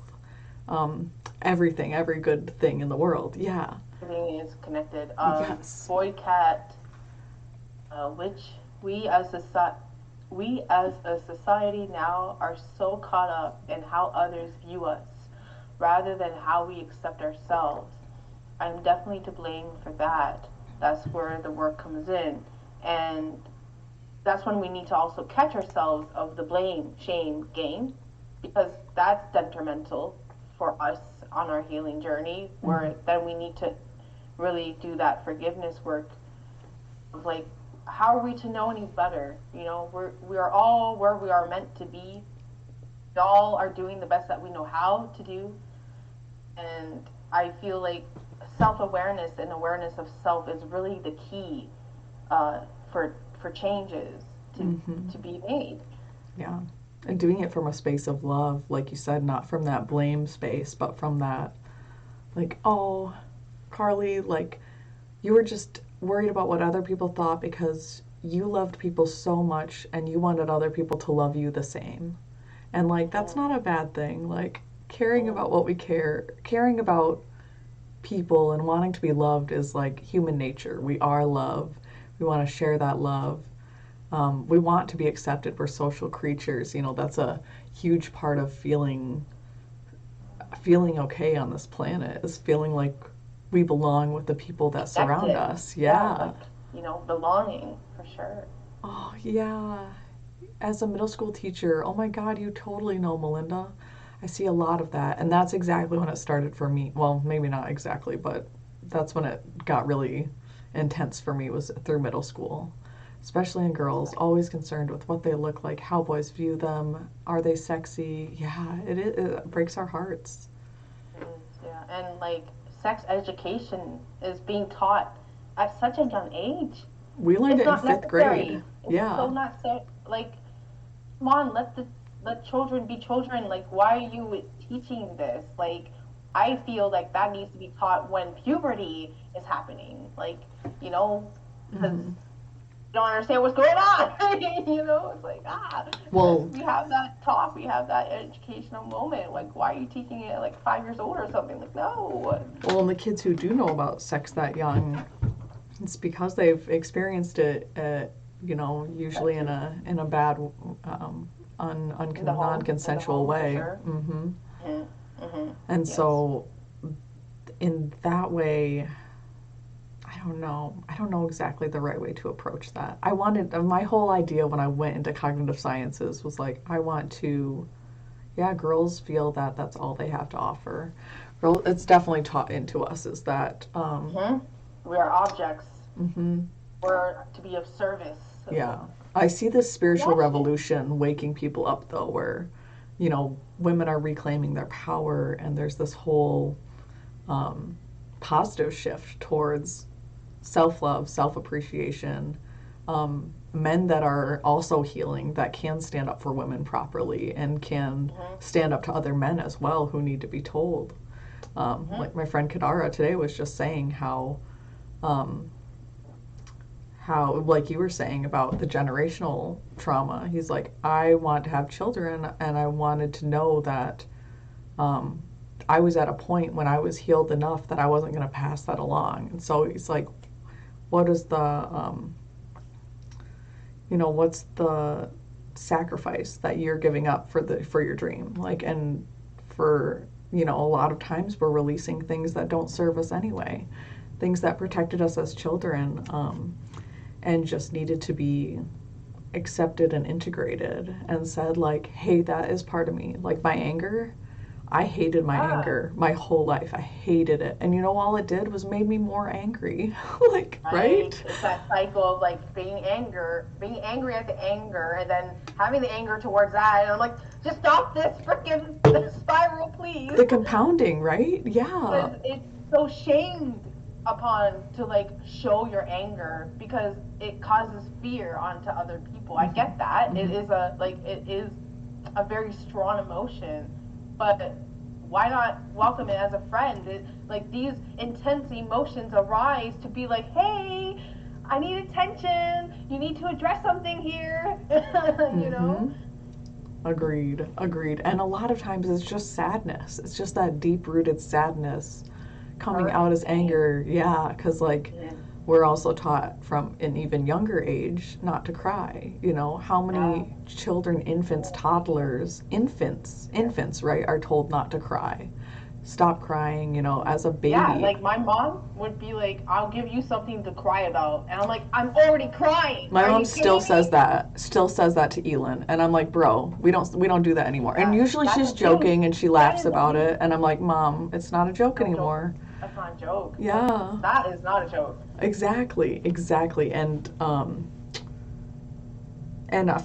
everything, every good thing in the world. Yeah. Everything is connected. Yes. Boy Cat, which we as a society now are so caught up in how others view us rather than how we accept ourselves. I'm definitely to blame for that. That's where the work comes in. And that's when we need to also catch ourselves of the blame shame game, because that's detrimental for us on our healing journey, where then we need to really do that forgiveness work of like, how are we to know any better? You know, we are all where we are meant to be. We all are doing the best that we know how to do. And I feel like self-awareness and awareness of self is really the key for changes to be made. Yeah. And doing it from a space of love, like you said, not from that blame space, but from that, like, oh, Carly, like, you were just worried about what other people thought because you loved people so much and you wanted other people to love you the same. And, like, that's not a bad thing. Like, caring about what we care, caring about people and wanting to be loved is, like, human nature. We are love. We want to share that love. We want to be accepted. We're social creatures. You know, that's a huge part of feeling okay on this planet, is feeling like we belong with the people that surround us. Yeah. Like, you know, belonging for sure. Oh, yeah. As a middle school teacher, oh my God, you totally know, Melinda. I see a lot of that. And that's exactly when it started for me. Well, maybe not exactly, but that's when it got really intense for me, was through middle school. Especially in girls, always concerned with what they look like, how boys view them, are they sexy? Yeah, it breaks our hearts. Yeah, and like sex education is being taught at such a young age. We learned It's it in not fifth grade. necessary. It's Yeah. so not so like, come on, let children be children. Like, why are you teaching this? Like, I feel like that needs to be taught when puberty is happening. Like, you know, because don't understand what's going on. You know, it's like, Well, we have that talk, we have that educational moment. Like, why are you teaching it at like 5 years old or something? Like, no. well, and the kids who do know about sex that young, it's because they've experienced it, you know, usually in a bad, non-consensual way. Sure. And so, in that way, I don't know exactly the right way to approach that. My whole idea when I went into cognitive sciences was like, I want to, yeah, girls feel that that's all they have to offer. It's definitely taught into us is that, we are objects. We're to be of service. So. Yeah. I see this spiritual revolution waking people up, though, where, you know, women are reclaiming their power, and there's this whole positive shift towards self-love, self-appreciation, men that are also healing, that can stand up for women properly and can stand up to other men as well who need to be told. Like my friend Kadara today was just saying how, like you were saying about the generational trauma, he's like, I want to have children and I wanted to know that I was at a point when I was healed enough that I wasn't going to pass that along. And so he's like, what is the, you know, what's the sacrifice that you're giving up for your dream? Like, and for, you know, a lot of times we're releasing things that don't serve us anyway, things that protected us as children, and just needed to be accepted and integrated and said like, hey, that is part of me. Like my anger, I hated my anger my whole life. I hated it. And you know, all it did was made me more angry. Like, right? It's that cycle of like being angry at the anger, and then having the anger towards that. And I'm like, just stop this freaking spiral, please. The compounding, right? Yeah. Because it's so shamed upon to like show your anger because it causes fear onto other people. I get that. It is a very strong emotion. But why not welcome it as a friend? Like these intense emotions arise to be like, hey, I need attention. You need to address something here. You know? Agreed. Agreed. And a lot of times it's just sadness. It's just that deep-rooted sadness coming out as anger. Yeah, because like we're also taught from an even younger age not to cry. You know, how many children, infants, toddlers, infants, right, are told not to cry. Stop crying, you know, as a baby. Yeah, like my mom would be like, "I'll give you something to cry about," and I'm like, "I'm already crying." My Are mom you still kidding me? says that, to Elin, and I'm like, bro, we don't do that anymore. And Yeah, usually that's she's abuse. joking and she That laughs is about abuse. it, and I'm like, Mom, it's not a joke No anymore. joke. That's not a joke. Yeah, That is not a joke. exactly, and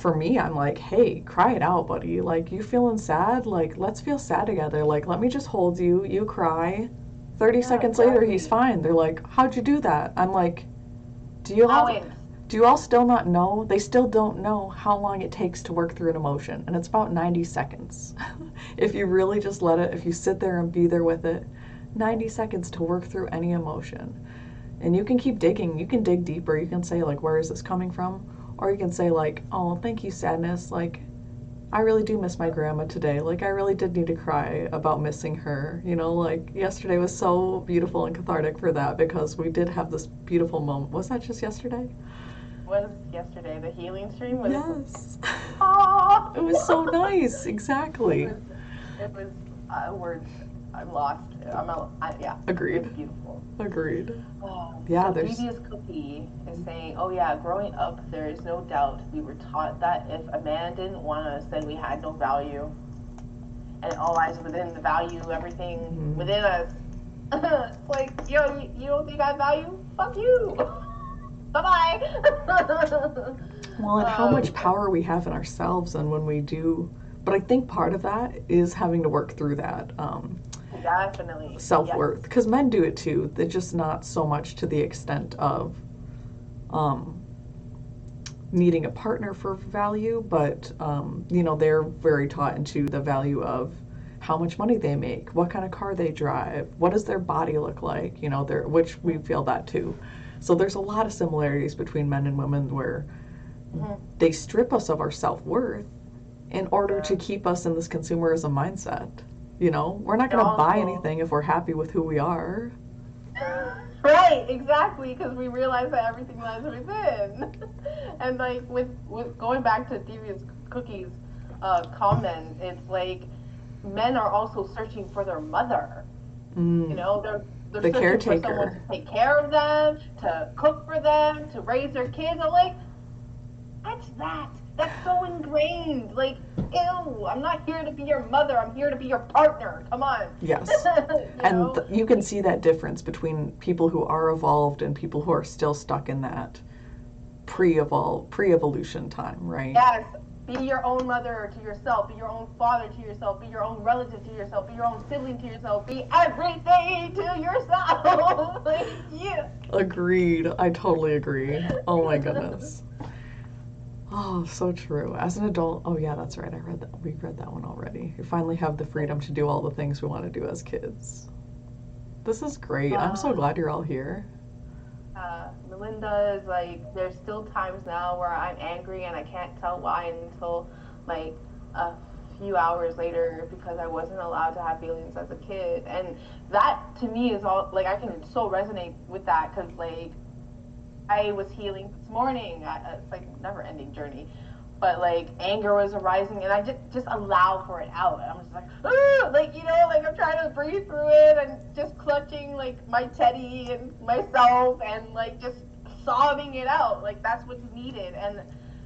for me, I'm like, hey, cry it out, buddy. Like, you feeling sad? Like, let's feel sad together. Like, let me just hold you. You cry. 30 Yeah, seconds later, exactly. he's fine. They're like, how'd you do that? I'm like, do you all Allowance. do you all still not know? They still don't know how long it takes to work through an emotion, and it's about 90 seconds. If you really just let it, if you sit there and be there with it, 90 seconds to work through any emotion. And you can keep digging. You can dig deeper. You can say, like, where is this coming from? Or you can say, like, oh, thank you, sadness. Like, I really do miss my grandma today. Like, I really did need to cry about missing her. You know, like, yesterday was so beautiful and cathartic for that because we did have this beautiful moment. Was that just yesterday? Was yesterday the healing stream? Was Yes. oh, It was so nice. it Exactly. was. It was words. I'm lost. Yeah. It Agreed. was beautiful. Agreed. So There's. Devious Cookie is saying, "Oh yeah, growing up, there is no doubt we were taught that if a man didn't want us, then we had no value, and it all lies within the value, everything within us." It's like, yo, you don't think I have value? Fuck you. Bye bye. Well, and how much power we have in ourselves, and when we do. But I think part of that is having to work through that. Definitely. Self-worth, because men do it too. They're just not so much to the extent of needing a partner for value, but they're very taught into the value of how much money they make, what kind of car they drive, what does their body look like, which we feel that too. So there's a lot of similarities between men and women where they strip us of our self-worth in order to keep us in this consumerism mindset. We're not going to buy anything if we're happy with who we are. Right, exactly, because we realize that everything lies within. And like with going back to Devious Cookie's comment, it's like men are also searching for their mother. They're The searching caretaker. for someone to take care of them, to cook for them, to raise their kids. I'm like, what's that? That's so ingrained. Like, ew, I'm not here to be your mother. I'm here to be your partner. Come on. Yes. And you can see that difference between people who are evolved and people who are still stuck in that pre-evolution time, right? Yes. Be your own mother to yourself. Be your own father to yourself. Be your own relative to yourself. Be your own sibling to yourself. Be everything to yourself. Like, yeah. Agreed. I totally agree. Oh my goodness. Oh, so true. As an adult, oh yeah, that's right. We read that one already. You finally have the freedom to do all the things we want to do as kids. This is great. I'm so glad you're all here. Melinda is like, there's still times now where I'm angry and I can't tell why until like a few hours later because I wasn't allowed to have feelings as a kid. And that to me is all like I can so resonate with that because like I was healing this morning. It's like a never ending journey. But like anger was arising and I just allow for it out. I'm just like, like like I'm trying to breathe through it and just clutching like my teddy and myself and like just sobbing it out. Like that's what's needed. And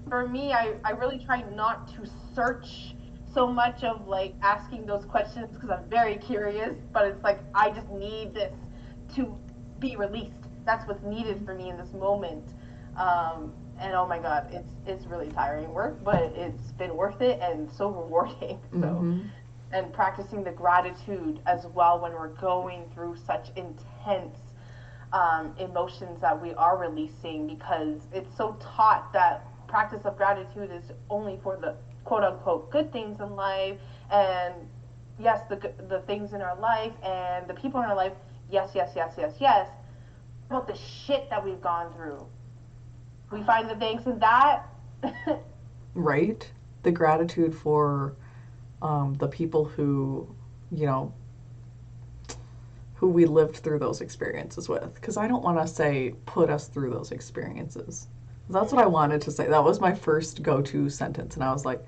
for me, I really try not to search so much of like asking those questions because I'm very curious, but it's like I just need this to be released. That's what's needed for me in this moment. And oh my god, it's really tiring work, but it's been worth it and so rewarding. So and practicing the gratitude as well when we're going through such intense emotions that we are releasing because it's so taught that practice of gratitude is only for the quote unquote good things in life and yes the things in our life and the people in our life yes about the shit that we've gone through. We find the thanks in that. Right? the gratitude for the people who, you know, who we lived through those experiences with. Because I don't want to say put us through those experiences. That's what I wanted to say. That was my first go-to sentence. And I was like,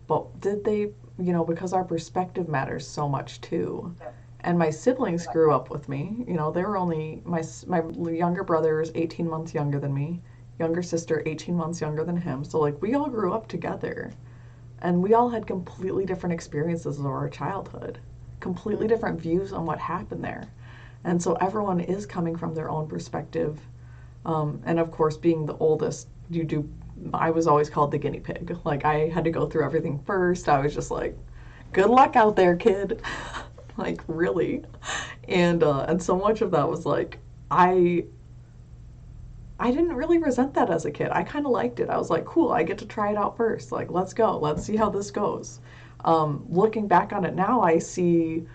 but did they, you know, because our perspective matters so much too. And my siblings grew up with me. You know, they were only, my younger brother is 18 months younger than me. Younger sister, 18 months younger than him. So, like, we all grew up together. And we all had completely different experiences of our childhood. Completely different views on what happened there. And so everyone is coming from their own perspective. And of course, being the oldest, I was always called the guinea pig. Like, I had to go through everything first. I was just like, good luck out there, kid. Like, really. And so much of that was like, I didn't really resent that as a kid. I kind of liked it. I was like, cool, I get to try it out first. Like, let's go. Let's see how this goes. Looking back on it now, I see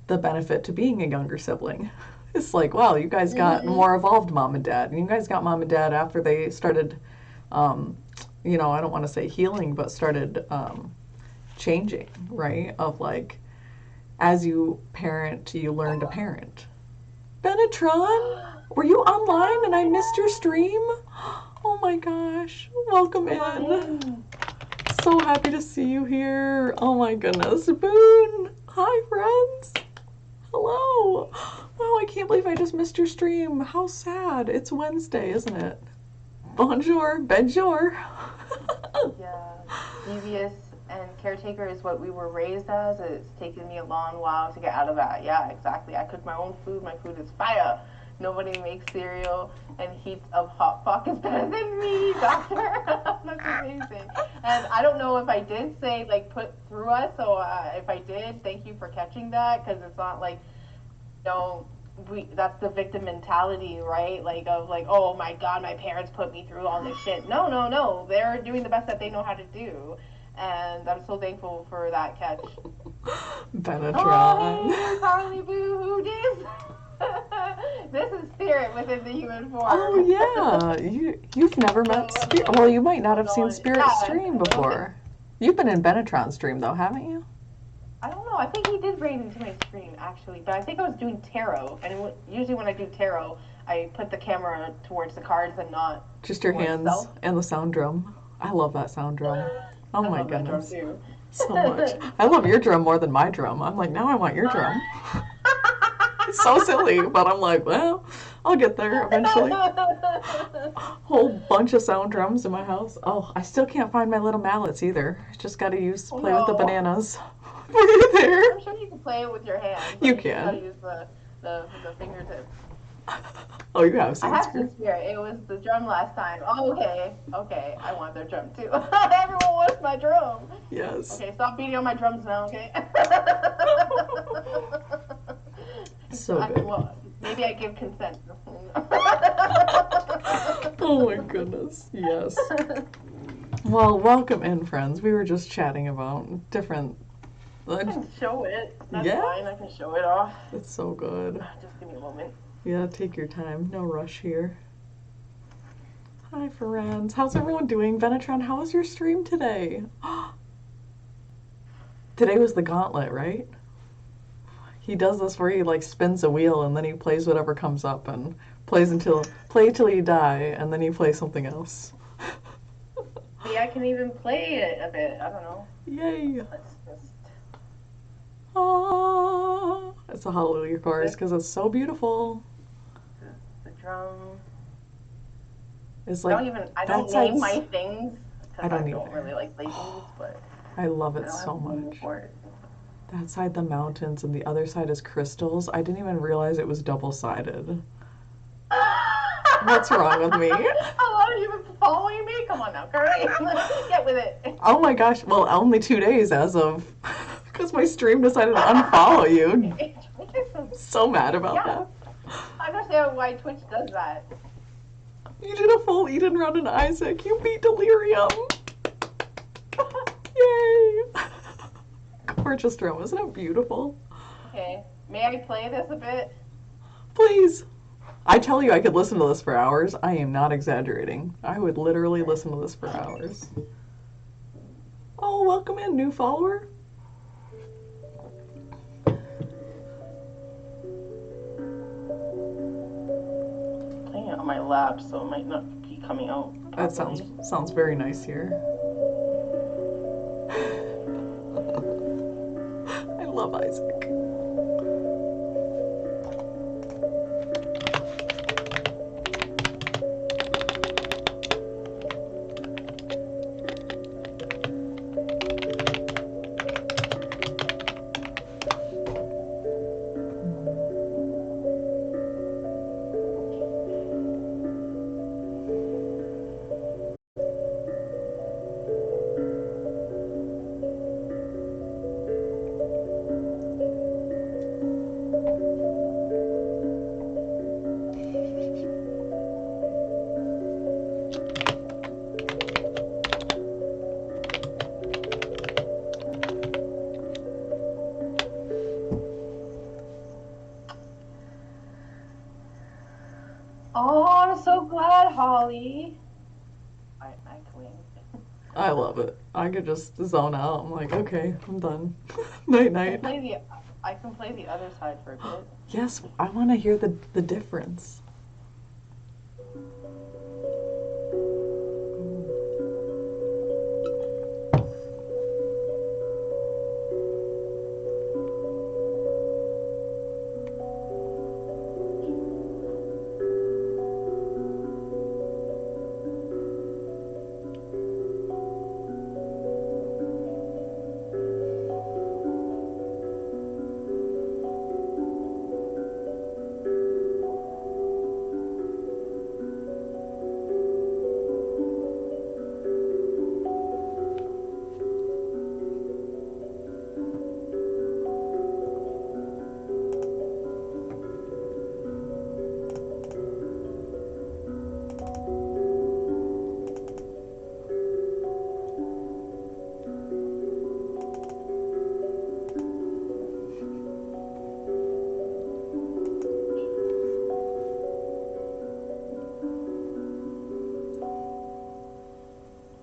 the benefit to being a younger sibling. It's like, wow, you guys got more evolved mom and dad. And you guys got mom and dad after they started, you know, I don't want to say healing, but started changing, right? Of like, as you parent, you learn to parent. Benetron, were you online and I missed your stream? Oh my gosh, welcome in. So happy to see you here. Oh my goodness. Boone, hi friends. Hello. Wow, I can't believe I just missed your stream. How sad. It's Wednesday, isn't it? Bonjour, bonjour. Yeah, devious and caretaker is what we were raised as. It's taken me a long while to get out of that. Yeah, exactly. I cook my own food. My food is fire. Nobody makes cereal and heats of hot pockets better than me, doctor. That's amazing. And I don't know if I did say, like, put through us, so if I did, thank you for catching that, because it's not like, you know, that's the victim mentality, right? Like, of like, oh my God, my parents put me through all this shit. No, no, no. They're doing the best that they know how to do. And I'm so thankful for that catch. Benetron. Oh, hey, Carly Boo Hoo Days. This is spirit within the human form. Oh yeah, you've never met Spirit. Well, you might not have seen Spirit stream before. You've been in Benetron's stream though, haven't you? I don't know. I think he did raid into my stream actually, but I think I was doing tarot, and usually when I do tarot, I put the camera towards the cards and not just your hands self. and the sound drum. I love that sound drum. Oh my goodness, that drum too. So much. I love your drum more than my drum. I'm like, now I want your drum. It's so silly, but I'm like, well, I'll get there eventually. Whole bunch of sound drums in my house. Oh, I still can't find my little mallets either. Just got to play with the bananas. Were you there? I'm sure you can play it with your hands. You can. Got to use the fingertips. Oh, you have seen I have Spirit. seen Spirit. It was the drum last time. Oh, okay. Okay, I want their drum too. Everyone wants my drum. Yes. Okay, stop beating on my drums now, okay? So good. Well, maybe I give consent. Oh my goodness. Yes. Well, welcome in, friends. We were just chatting about different. I can show it. That's fine. I can show it off. It's so good. Just give me a moment. Yeah, take your time. No rush here. Hi, friends. How's everyone doing? Benetron, how was your stream today? Today was the gauntlet, right? He does this where he like spins a wheel and then he plays whatever comes up and play till you die and then you play something else. Maybe I can even play it a bit. I don't know. Yay! Let's just. Ah, it's a hallelujah chorus because it's so beautiful. The drum. It's like I don't name my things because I don't really like labels, but I love it so much. That side the mountains and the other side is crystals. I didn't even realize it was double-sided. What's wrong with me? How long have you been following me? Come on now, Curry. Get with it. Oh my gosh. Well, only 2 days as of... Because my stream decided to unfollow you. So mad about that. I understand why Twitch does that. You did a full Eden run in Isaac. You beat Delirium. Yay. Gorgeous drum. Isn't it beautiful? Okay. May I play this a bit? Please. I tell you I could listen to this for hours. I am not exaggerating. I would literally listen to this for hours. Oh, welcome in, new follower. Playing it on my lap, so it might not be coming out That properly. sounds very nice here. I love Isaac. Oh, I'm so glad, Holly. I'm echoing. I love it. I could just zone out. I'm like, okay, I'm done. Night night. I can play the other side for a bit. Yes, I want to hear the difference.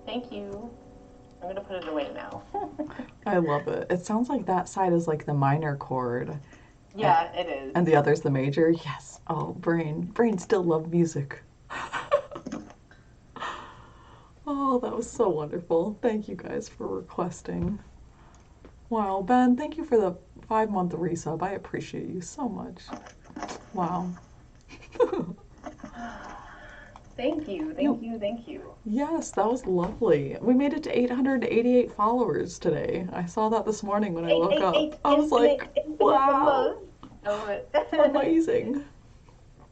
Thank you. I'm gonna put it away now. I love it. It sounds like that side is like the minor chord. Yeah, it is. And the other's the major. Yes. Oh, brain still love music. Oh, that was so wonderful. Thank you guys for requesting. Wow, Ben, thank you for the 5-month resub. I appreciate you so much. Wow. Thank you. Yes, that was lovely. We made it to 888 followers today. I saw that this morning when I woke up. I was like, wow. Amazing.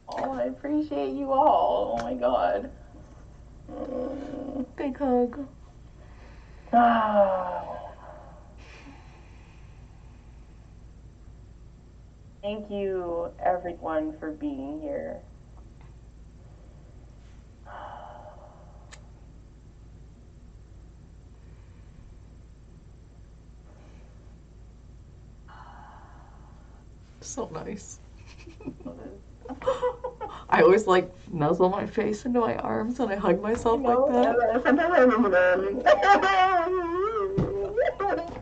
Oh, I appreciate you all. Oh my god. Big hug. Thank you, everyone, for being here. So nice. I always like nuzzle my face into my arms and I hug myself like that. Sometimes I remember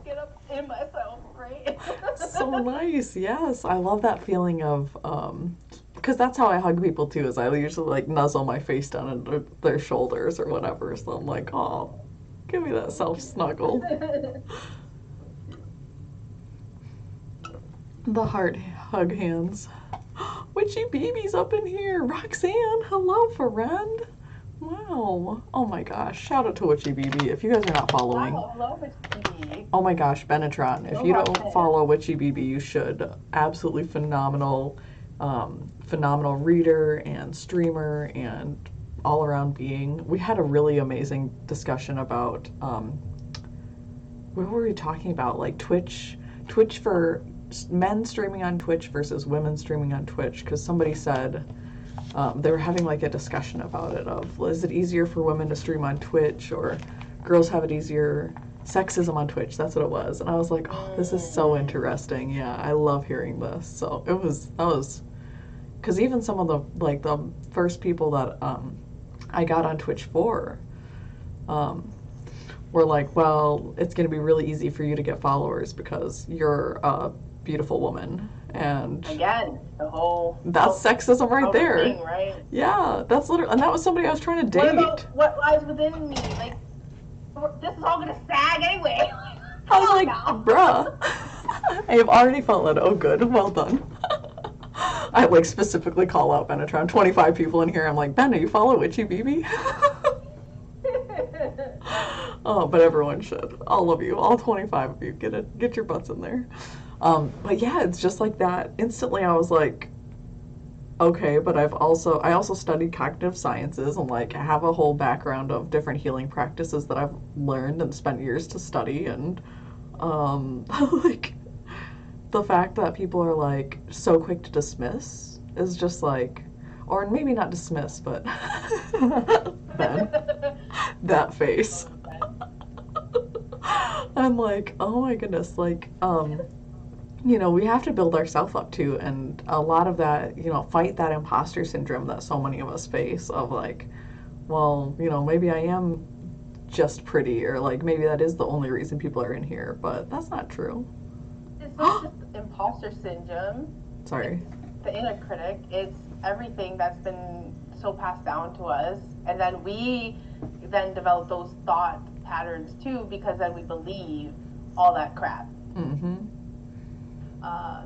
get up in myself, right? So nice, yes. I love that feeling of, because that's how I hug people too, is I usually like nuzzle my face down into their shoulders or whatever. So I'm like, oh, give me that self snuggle. The heart hug hands. Witchy BB's up in here. Roxanne, hello, friend. Wow. Oh my gosh. Shout out to Witchy BB. If you guys are not following. Wow, love it, BB. Oh my gosh, Benetron. If you don't follow Witchy BB, you should. Absolutely phenomenal, phenomenal reader and streamer and all around being. We had a really amazing discussion about, what were we talking about? Like Twitch for men streaming on Twitch versus women streaming on Twitch. Because somebody said, they were having like a discussion about it of, is it easier for women to stream on Twitch or girls have it easier? Sexism on Twitch, that's what it was. And I was like, oh, this is so interesting. Yeah, I love hearing this. So that was, because even some of the first people that I got on Twitch for we're like, well, it's going to be really easy for you to get followers because you're a beautiful woman. And Again, the whole that's sexism right outer there. thing, right? Yeah, that's literally, and that was somebody I was trying to What date. about what lies within me? Like, this is all gonna sag anyway. I was like, now. bruh, I have already fallen. Oh, good, well done. I like specifically call out Benetron. 25 people in here. I'm like, Ben, do you follow Witchy BB? Oh, but everyone should. All of you, all 25 of you, get your butts in there. But yeah, it's just like that. Instantly, I was like, okay, but I also studied cognitive sciences and like have a whole background of different healing practices that I've learned and spent years to study. And like the fact that people are like so quick to dismiss is just like, or maybe not dismiss, but Ben, that face. I'm like, oh my goodness, like, we have to build ourselves up too, and a lot of that, fight that imposter syndrome that so many of us face of like, well, maybe I am just pretty, or like maybe that is the only reason people are in here, but that's not true. It's not just imposter syndrome. Sorry. It's the inner critic. It's everything that's been so passed down to us, and then we then develop those thought patterns too, because then we believe all that crap. Mm-hmm.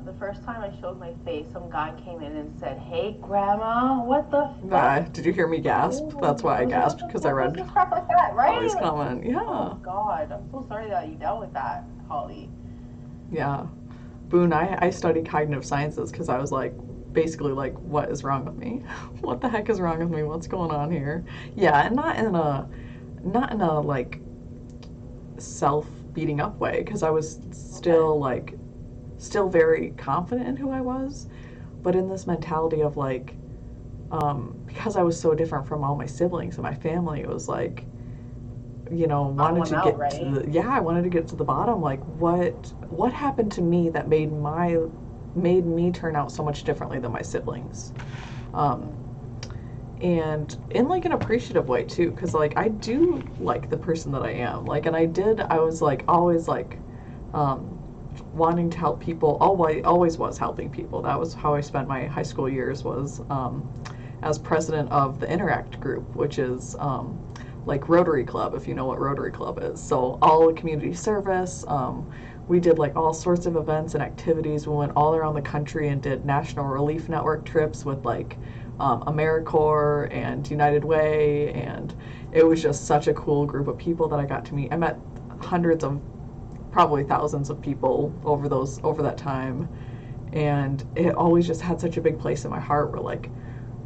The first time I showed my face, some guy came in and said, "Hey, Grandma, what the fuck?" Did you hear me gasp? That's why I gasped, because I read crap like that, right? Holly's comment. Yeah. Oh God, I'm so sorry that you dealt with that, Holly. Yeah. Boone, I studied cognitive sciences because I was like, basically like, what is wrong with me? What the heck is wrong with me? What's going on here? Yeah, and not in a like self beating up way, because I was still very confident in who I was, but in this mentality of like, because I was so different from all my siblings and my family, it was like, wanted to get to the, I wanted to get to the bottom, like what happened to me that made me turn out so much differently than my siblings, and in like an appreciative way too, because like I do like the person that I am, like, and I was like always like wanting to help people. I always was helping people. That was how I spent my high school years, was as president of the Interact group, which is like Rotary Club, if you know what Rotary Club is. So all community service. We did like all sorts of events and activities. We went all around the country and did National Relief Network trips with like AmeriCorps and United Way, and it was just such a cool group of people that I got to meet. I met hundreds of, probably thousands of people over that time, and it always just had such a big place in my heart where like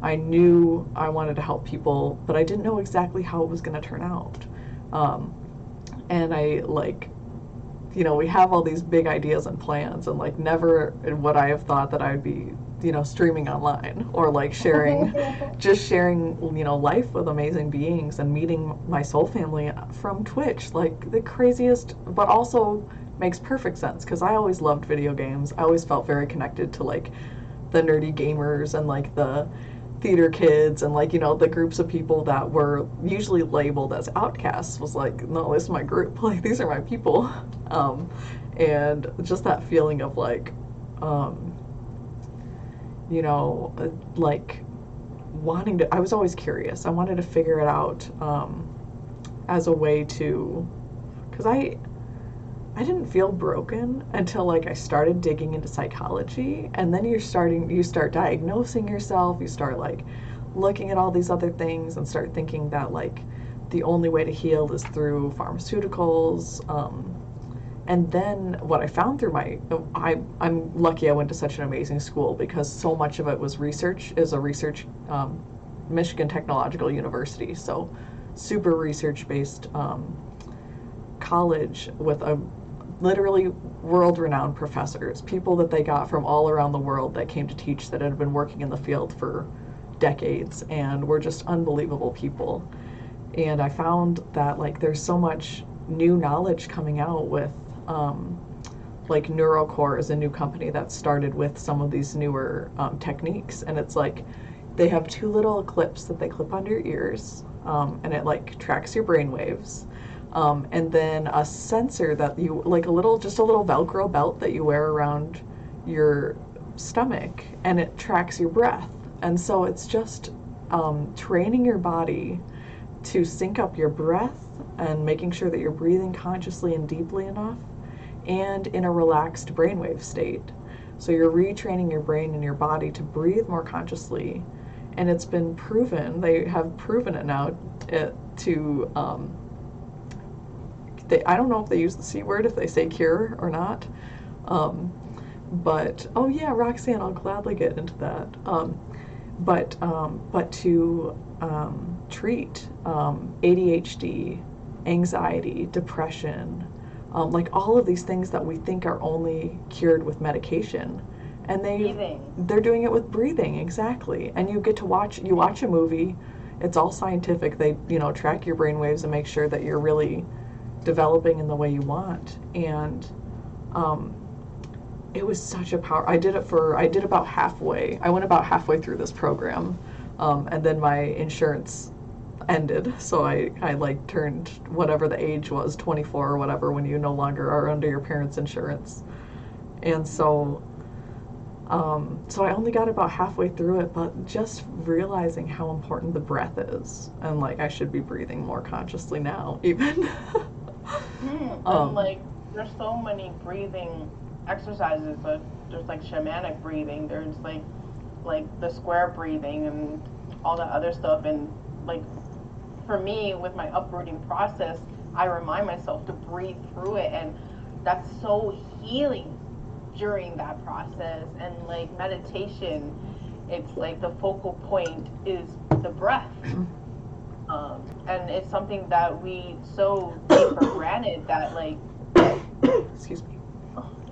I knew I wanted to help people, but I didn't know exactly how it was going to turn out. And I like, we have all these big ideas and plans, and like never would I have thought that I would be, streaming online or like sharing life with amazing beings and meeting my soul family from Twitch. Like the craziest, but also makes perfect sense because I always loved video games. I always felt very connected to like the nerdy gamers and like the theater kids and like, the groups of people that were usually labeled as outcasts. Was like, no, this is my group. Like, these are my people. And just that feeling of like, like wanting to, I was always curious. I wanted to figure it out as a way to, because I didn't feel broken until like I started digging into psychology, and then you start diagnosing yourself, you start like looking at all these other things and start thinking that like the only way to heal is through pharmaceuticals. And then what I found through I'm lucky I went to such an amazing school because so much of it was research, Michigan Technological University, so super research-based college with literally world-renowned professors, people that they got from all around the world that came to teach, that had been working in the field for decades and were just unbelievable people. And I found that like there's so much new knowledge coming out with like NeuroCore is a new company that started with some of these newer techniques, and it's like they have two little clips that they clip under your ears, and it like tracks your brain waves. And then a sensor that you, like just a little Velcro belt that you wear around your stomach, and it tracks your breath. And so it's just training your body to sync up your breath and making sure that you're breathing consciously and deeply enough and in a relaxed brainwave state. So you're retraining your brain and your body to breathe more consciously. And it's been proven, they have proven it now to, I don't know if they use the C word, if they say cure or not. But, oh yeah, Roxanne, I'll gladly get into that. But to treat ADHD, anxiety, depression, like all of these things that we think are only cured with medication, and they're doing it with breathing, exactly. And you get to watch a movie. It's all scientific. They track your brain waves and make sure that you're really developing in the way you want. And it was such a power. I did about halfway. I went about halfway through this program, and then my insurance ended. So I like turned whatever the age was, 24 or whatever, when you no longer are under your parents' insurance. And so I only got about halfway through it, but just realizing how important the breath is, and like I should be breathing more consciously now, even. And like there's so many breathing exercises. There's like shamanic breathing. There's like the square breathing and all that other stuff. And like for me, with my uprooting process, I remind myself to breathe through it, and that's so healing during that process. And like meditation, it's like the focal point is the breath. And it's something that we so take for granted that like Excuse me.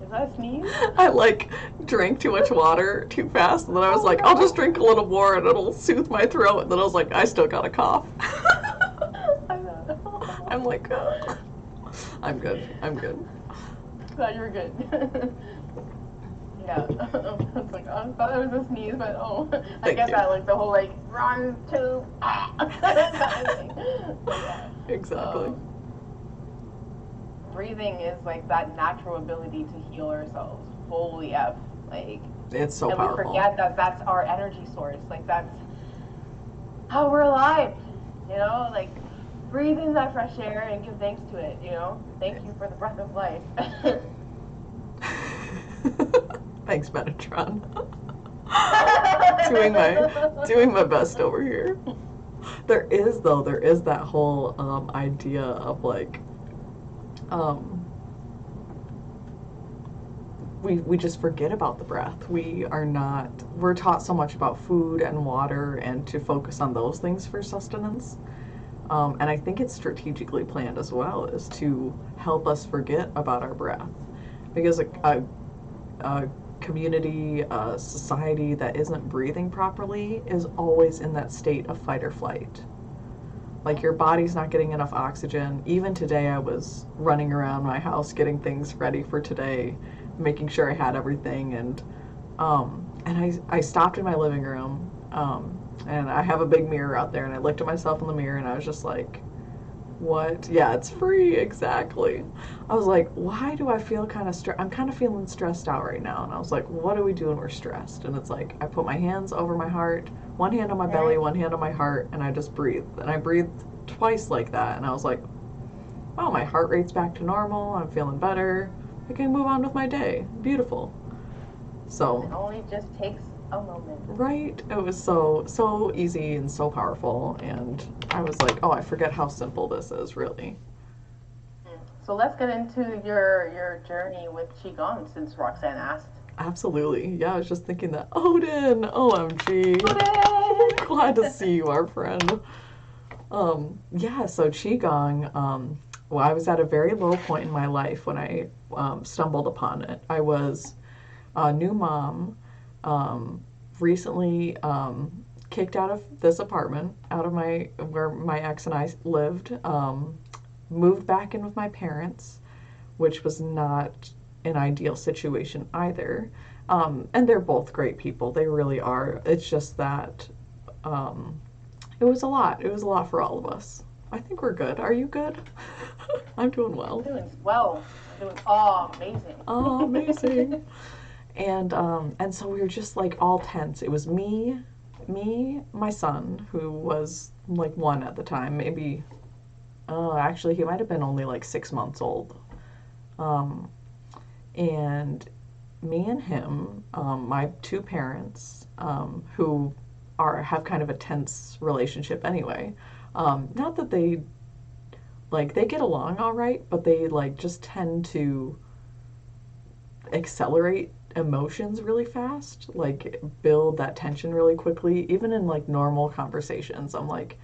Is that a sneeze? I like drank too much water too fast, and then I was like, I'll just drink a little more and it'll soothe my throat. And then I was like, I still got a cough. I'm like, I'm good. Glad you're good. Yeah. I was like, I thought it was a sneeze, but I guess I like the whole like run to Exactly. Breathing is like that natural ability to heal ourselves. Holy F. Like, it's so and powerful. We forget that that's our energy source. Like, that's how we're alive. Like, breathe in that fresh air and give thanks to it. Thank you for the breath of life. Thanks, Metatron. doing my best over here. There is that whole idea of like we just forget about the breath. We're taught so much about food and water and to focus on those things for sustenance. And I think it's strategically planned as well, is to help us forget about our breath. Because a community, a society that isn't breathing properly is always in that state of fight or flight. Like, your body's not getting enough oxygen. Even today I was running around my house getting things ready for today, making sure I had everything, and I stopped in my living room, and I have a big mirror out there, and I looked at myself in the mirror and I was just like, what? Yeah, it's free, exactly. I was like, why do I feel kind of stressed? I'm kind of feeling stressed out right now. And I was like, what do we do when we're stressed? And it's like, I put my hands over my heart, one hand on my belly, one hand on my heart, and I just breathe. And I breathed twice like that. And I was like, wow, my heart rate's back to normal. I'm feeling better. I can move on with my day. Beautiful. So it only just takes a moment. Right? It was so easy and so powerful, and I was like, oh, I forget how simple this is, really. So let's get into your journey with Qigong, since Roxanne asked. Absolutely. Yeah, I was just thinking that. Odin! OMG. Odin! Glad to see you, our friend. Yeah, so Qigong, well, I was at a very low point in my life when I stumbled upon it. I was a new mom, recently kicked out of this apartment, out of where my ex and I lived, moved back in with my parents, which was not an ideal situation either. And they're both great people. They really are. It's just that it was a lot. It was a lot for all of us. I think we're good. Are you good? I'm doing well. I'm doing well. I'm doing amazing. Oh, amazing. And so we were just like all tense. It was me, my son, who was like 1 at the time, maybe. Actually, he might have been only like 6 months old. Um, and me and him, my 2 parents, who have kind of a tense relationship anyway. Not that they get along all right, but they like just tend to accelerate emotions really fast, like build that tension really quickly, even in like normal conversations. I'm like,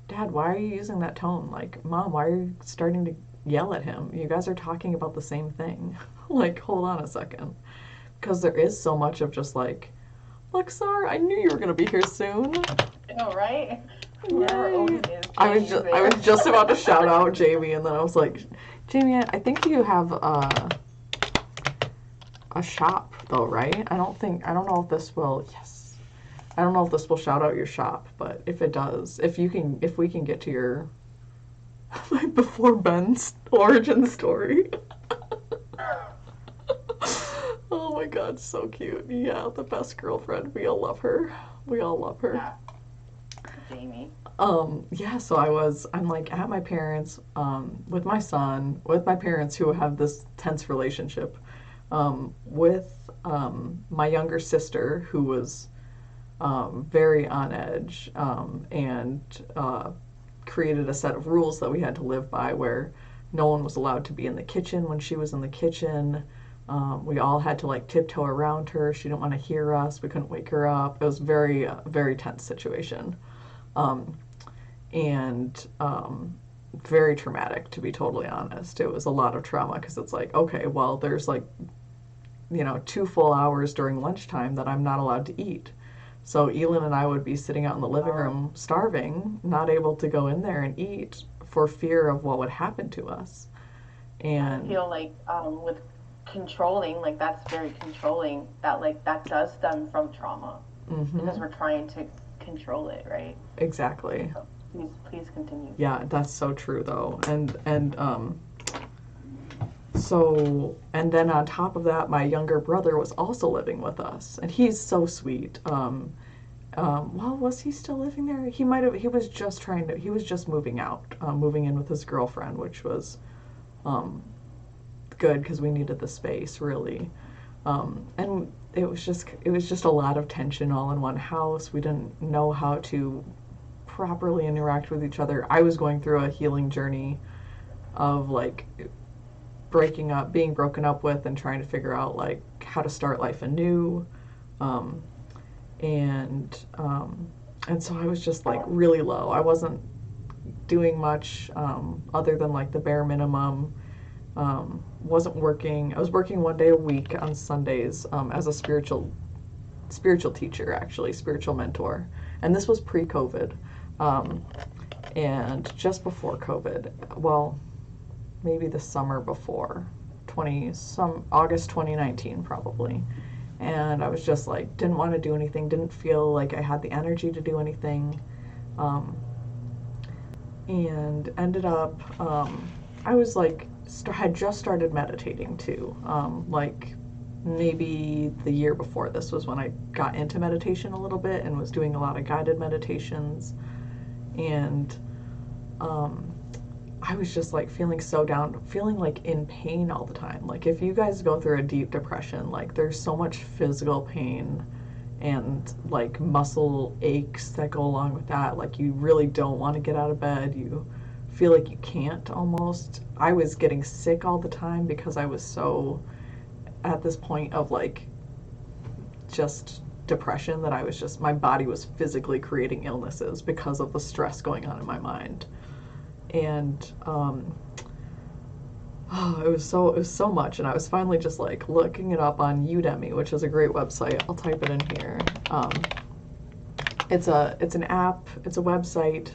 Dad, why are you using that tone? Like, Mom, why are you starting to yell at him? You guys are talking about the same thing. Like, hold on a second. Because there is so much of just like, Lexar, I knew you were going to be here soon. I know, right? Yay. I was just about to shout out Jamie, and then I was like, Jamie, I think you have a shop though, right? I don't know if this will, yes. I don't know if this will shout out your shop, but if it does, if we can get to your like before Ben's origin story. Oh my god, so cute. Yeah, the best girlfriend. We all love her. We all love her. Yeah. Jamie. Yeah, so I'm like at my parents, with my son, with my parents who have this tense relationship, with my younger sister who was very on edge, and created a set of rules that we had to live by where no one was allowed to be in the kitchen when she was in the kitchen. We all had to like tiptoe around her. She didn't want to hear us. We couldn't wake her up. It was very, very tense situation. And very traumatic, to be totally honest. It was a lot of trauma because it's like, okay, well, there's like, 2 full hours during lunchtime that I'm not allowed to eat. So Elin and I would be sitting out in the living room starving, not able to go in there and eat for fear of what would happen to us. And I feel like with controlling, like that's very controlling. That does stem from trauma because we're trying to control it, right? Exactly. So please continue. Yeah, that's so true though. So, and then on top of that, my younger brother was also living with us, and he's so sweet. Well, was he still living there? He might have. He was just moving out, moving in with his girlfriend, which was good because we needed the space really. And it was just a lot of tension all in one house. We didn't know how to properly interact with each other. I was going through a healing journey of like being broken up with, and trying to figure out like how to start life anew. And so I was just like really low. I wasn't doing much other than like the bare minimum. Wasn't working. I was working 1 day a week on Sundays as a spiritual teacher, actually, spiritual mentor. And this was pre-COVID, and just before COVID. Well, maybe the summer before, August 2019 probably. And I was just like, didn't want to do anything, didn't feel like I had the energy to do anything, and ended up, I was like, had just started meditating too, like maybe the year before this was when I got into meditation a little bit and was doing a lot of guided meditations. And I was just like feeling so down, feeling like in pain all the time. Like if you guys go through a deep depression, like there's so much physical pain and like muscle aches that go along with that. Like you really don't want to get out of bed. You feel like you can't almost. I was getting sick all the time because I was so at this point of like just depression that I was just, my body was physically creating illnesses because of the stress going on in my mind. And it was so much, and I was finally just like looking it up on Udemy, which is a great website. I'll type it in here. It's an app, it's a website,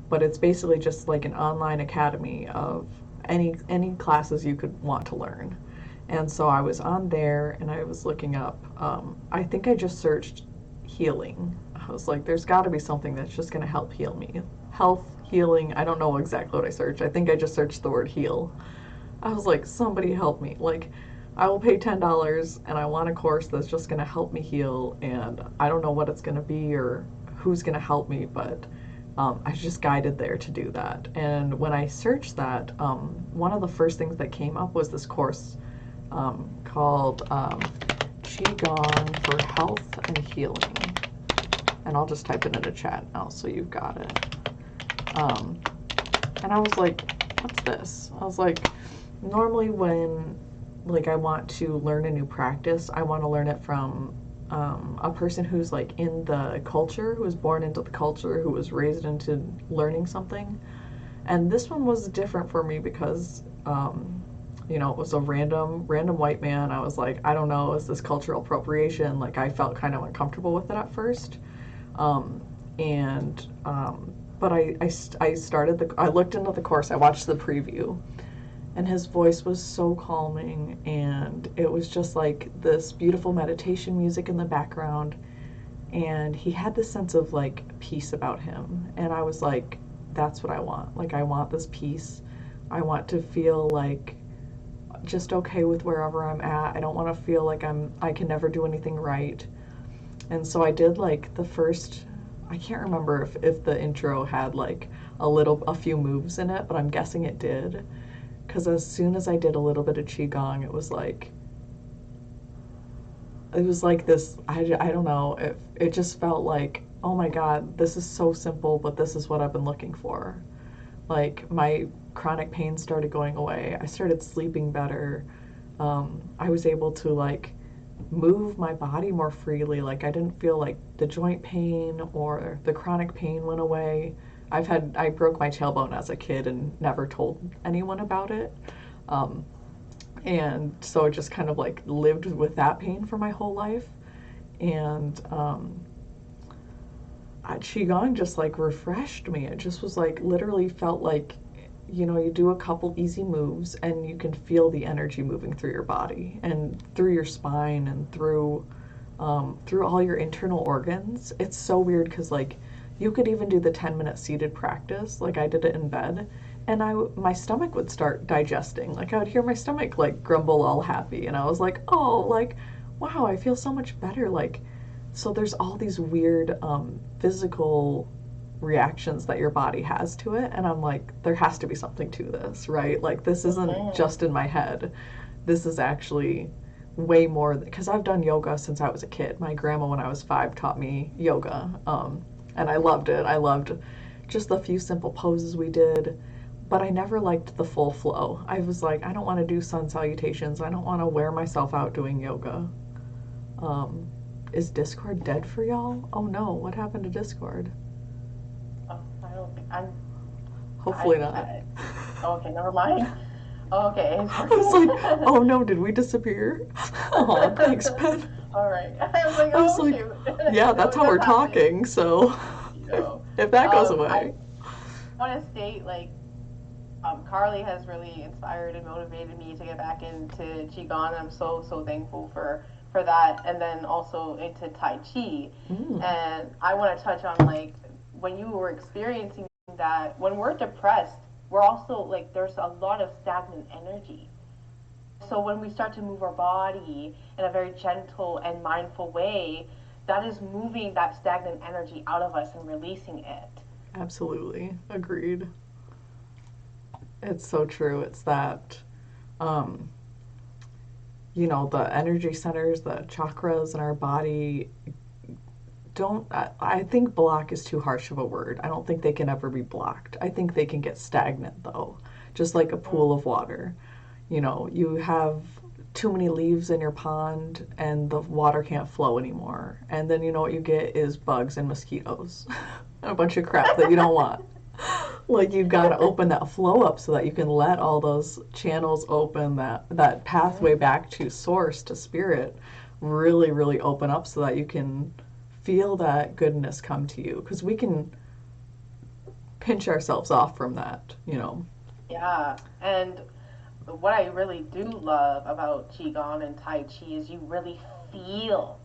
but it's basically just like an online academy of any classes you could want to learn. And so I was on there and I was looking up, I think I just searched healing. I was like, there's got to be something that's just going to help heal me. healing. I don't know exactly what I searched. I think I just searched the word heal. I was like, somebody help me. Like, I will pay $10 and I want a course that's just going to help me heal. And I don't know what it's going to be or who's going to help me, but I was just guided there to do that. And when I searched that, one of the first things that came up was this course called Qigong for Health and Healing. And I'll just type it into chat now so you've got it. And I was like, what's this? I was like, normally when like I want to learn a new practice, I want to learn it from a person who's like in the culture, who was born into the culture, who was raised into learning something. And this one was different for me because you know, it was a random white man. I was like, I don't know, is this cultural appropriation? Like, I felt kind of uncomfortable with it at first. Um, and but I started I looked into the course, I watched the preview, and his voice was so calming, and it was just like this beautiful meditation music in the background, and he had this sense of like peace about him, and I was like, that's what I want. Like, I want this peace. I want to feel like just okay with wherever I'm at. I don't want to feel like I can never do anything right. And so I did like the first, I can't remember if the intro had like a few moves in it, but I'm guessing it did. Because as soon as I did a little bit of Qigong, it was like this, I don't know, it just felt like, oh my God, this is so simple, but this is what I've been looking for. Like, my chronic pain started going away. I started sleeping better. I was able to like move my body more freely. Like, I didn't feel like the joint pain or the chronic pain went away. I broke my tailbone as a kid and never told anyone about it. And so I just kind of like lived with that pain for my whole life. And Qigong just like refreshed me. It just was like literally felt like, you know, you do a couple easy moves and you can feel the energy moving through your body and through your spine and through all your internal organs. It's so weird because like you could even do the 10-minute seated practice. Like, I did it in bed, and my stomach would start digesting. Like, I would hear my stomach like grumble all happy, and I was like, oh, like, wow, I feel so much better. Like, so there's all these weird physical reactions that your body has to it, and I'm like, there has to be something to this, right? Like, this isn't just in my head. This is actually way more, because I've done yoga since I was a kid. My grandma, when I was 5, taught me yoga, and I loved it. I loved just the few simple poses we did, but I never liked the full flow. I was like, I don't want to do sun salutations. I don't want to wear myself out doing yoga. Is Discord dead for y'all? Oh no, what happened to Discord? Oh, I don't think Hopefully not. Okay, never mind. Okay. I was like, oh no, did we disappear? Oh, thanks, Ben. All right. I was like, I was oh like, shoot. yeah, that's how we're talking, so You know. if that goes away. I want to state, like, Carly has really inspired and motivated me to get back into Qigong. I'm so thankful for that, and then also into Tai Chi. And I want to touch on, like, when you were experiencing that, when we're depressed, we're also like, there's a lot of stagnant energy. So when we start to move our body in a very gentle and mindful way, that is moving that stagnant energy out of us and releasing it. Absolutely. Agreed. It's so true. It's that, um, you know, the energy centers, the chakras in our body don't, I think block is too harsh of a word. I don't think they can ever be blocked. I think they can get stagnant though, just like a pool of water. You know, you have too many leaves in your pond and the water can't flow anymore. And then you know what you get is bugs and mosquitoes. A bunch of crap that you don't want. Like, you've got to open that flow up so that you can let all those channels open, that pathway back to source, to spirit, really, really open up so that you can feel that goodness come to you. Because we can pinch ourselves off from that, you know. Yeah, and what I really do love about Qigong and Tai Chi is you really feel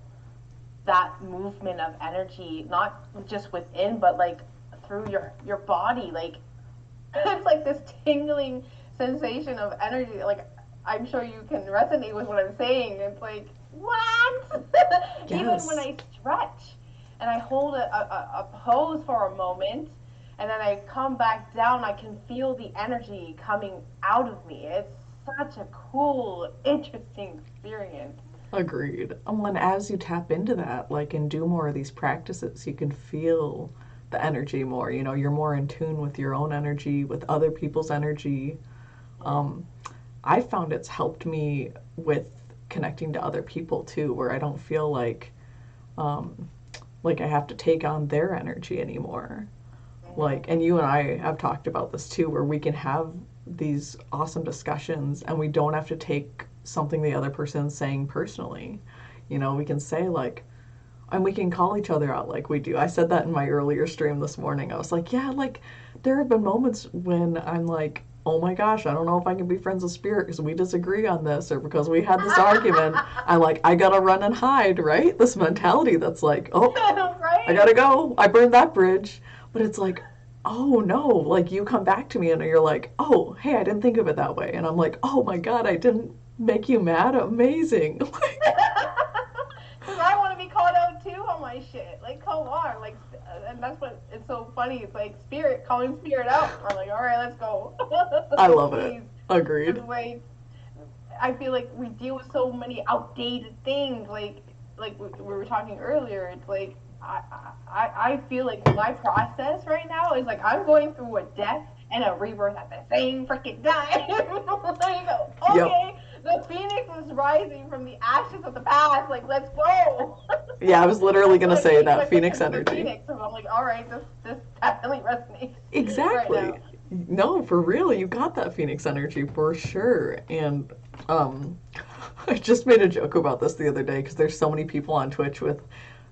that movement of energy, not just within, but like through your body. Like, it's like this tingling sensation of energy. Like, I'm sure you can resonate with what I'm saying. It's like, what? Even when Yes. I stretch and I hold a pose for a moment and then I come back down, I can feel the energy coming out of me. It's such a cool, interesting experience. Agreed. And as you tap into that, like, and do more of these practices, you can feel the energy more. You know, you're more in tune with your own energy, with other people's energy. Um, I found it's helped me with connecting to other people too, where I don't feel um, like I have to take on their energy anymore. Like, and you and I have talked about this too, where we can have these awesome discussions and we don't have to take something the other person's saying personally. You know, we can say, like, and we can call each other out like we do. I said that in my earlier stream this morning. I was like, yeah, like, there have been moments when I'm like, oh my gosh, I don't know if I can be friends with Spirit because we disagree on this or because we had this argument. I'm like, I gotta run and hide, right? This mentality that's like, oh, I Right? gotta go. I burned that bridge. But it's like, oh no, like, you come back to me and you're like, oh, hey, I didn't think of it that way. And I'm like, oh my God, I didn't make you mad. Amazing. Because I want to be called out too on my shit. Like, come on. Like, and that's what it's so funny. It's like Spirit calling Spirit out. I'm like, all right, let's go. I love it. Please. Agreed. This way, I feel like we deal with so many outdated things. Like we were talking earlier. It's like I feel like my process right now is like I'm going through a death and a rebirth at the same freaking time. Like, Yep. okay, the phoenix is rising from the ashes of the past. Like, let's go. Yeah, I was literally That's gonna what say makes that my Phoenix picture the energy. phoenix. And I'm like, all right, this definitely resonates right Exactly. now. No, for real, you got that Phoenix energy for sure. And um, I just made a joke about this the other day because there's so many people on Twitch with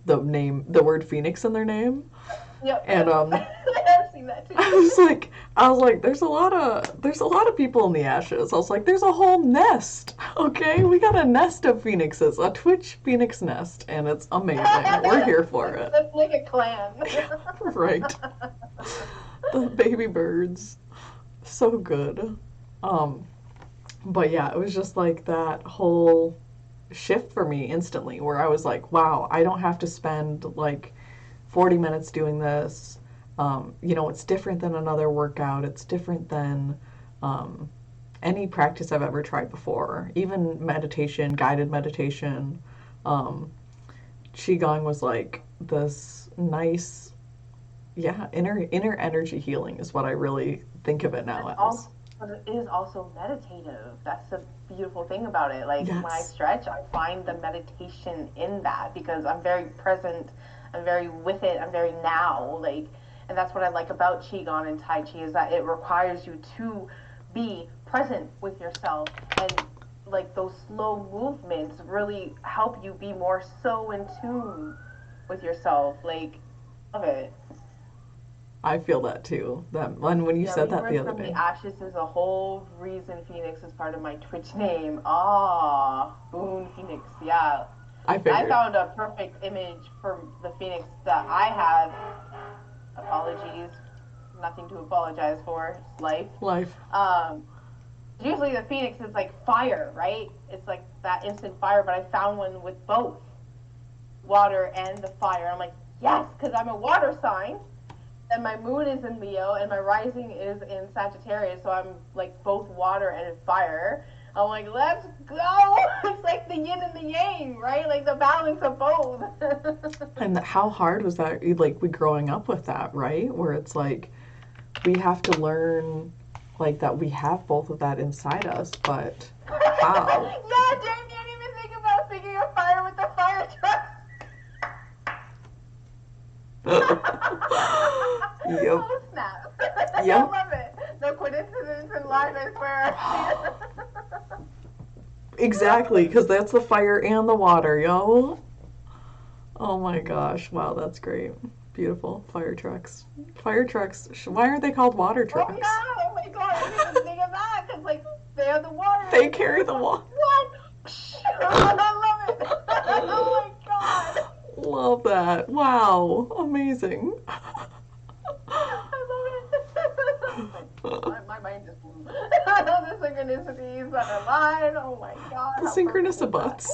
the word Phoenix in their name, Yep, and yep. I've seen that too. I was like, there's a lot of people in the ashes. I was like, there's a whole nest. Okay, we got a nest of phoenixes, a Twitch Phoenix nest, and it's amazing. We're here for it. That's like a clan. Right. The baby birds. So good. Um, but yeah, it was just like that whole shift for me instantly where I was like, wow, I don't have to spend like 40 minutes doing this. You know, it's different than another workout. It's different than any practice I've ever tried before. Even meditation, guided meditation. Um, Qigong was like this nice, yeah, inner energy healing is what I really think of it now as. But it is also meditative. That's the beautiful thing about it. Like when I Yes. stretch, I find the meditation in that because I'm very present, I'm very with it, I'm very now. Like, and that's what I like about Qigong and Tai Chi is that it requires you to be present with yourself and like those slow movements really help you be more so in tune with yourself. Like, love it. I feel that too. That when you Yeah, said that the rebirth other from the day, ashes is a whole reason Phoenix is part of my Twitch name. Ah, Boon Phoenix. Yeah, I I figured. found a perfect image for the Phoenix that I have. Apologies, nothing to apologize for. It's life. Life. Um, Usually the Phoenix is like fire, right? It's like that instant fire, but I found one with both water and the fire. I'm like, yes, because I'm a water sign and my moon is in Leo and my rising is in Sagittarius, so I'm like both water and fire. I'm like, let's go! It's like the yin and the yang, right? Like the balance of both. And how hard was that? Like, we growing up with that, right? Where it's like we have to learn, like, that we have both of that inside us, but how? Yeah, Jamie, I didn't even think about thinking of fire with the fire truck. Yep. Oh snap! I Yep. love it. No coincidence in life, I swear. Exactly, because that's the fire and the water, yo. Oh my gosh. Wow, that's great. Beautiful. Fire trucks. Fire trucks. Why aren't they called water Oh trucks? yeah! Oh my god! I didn't even think of that because like they have the water. They carry the water. What? I love it. Oh my god! Love that. Wow. Amazing. synchronicities that align. Oh my god. The synchronicibuts.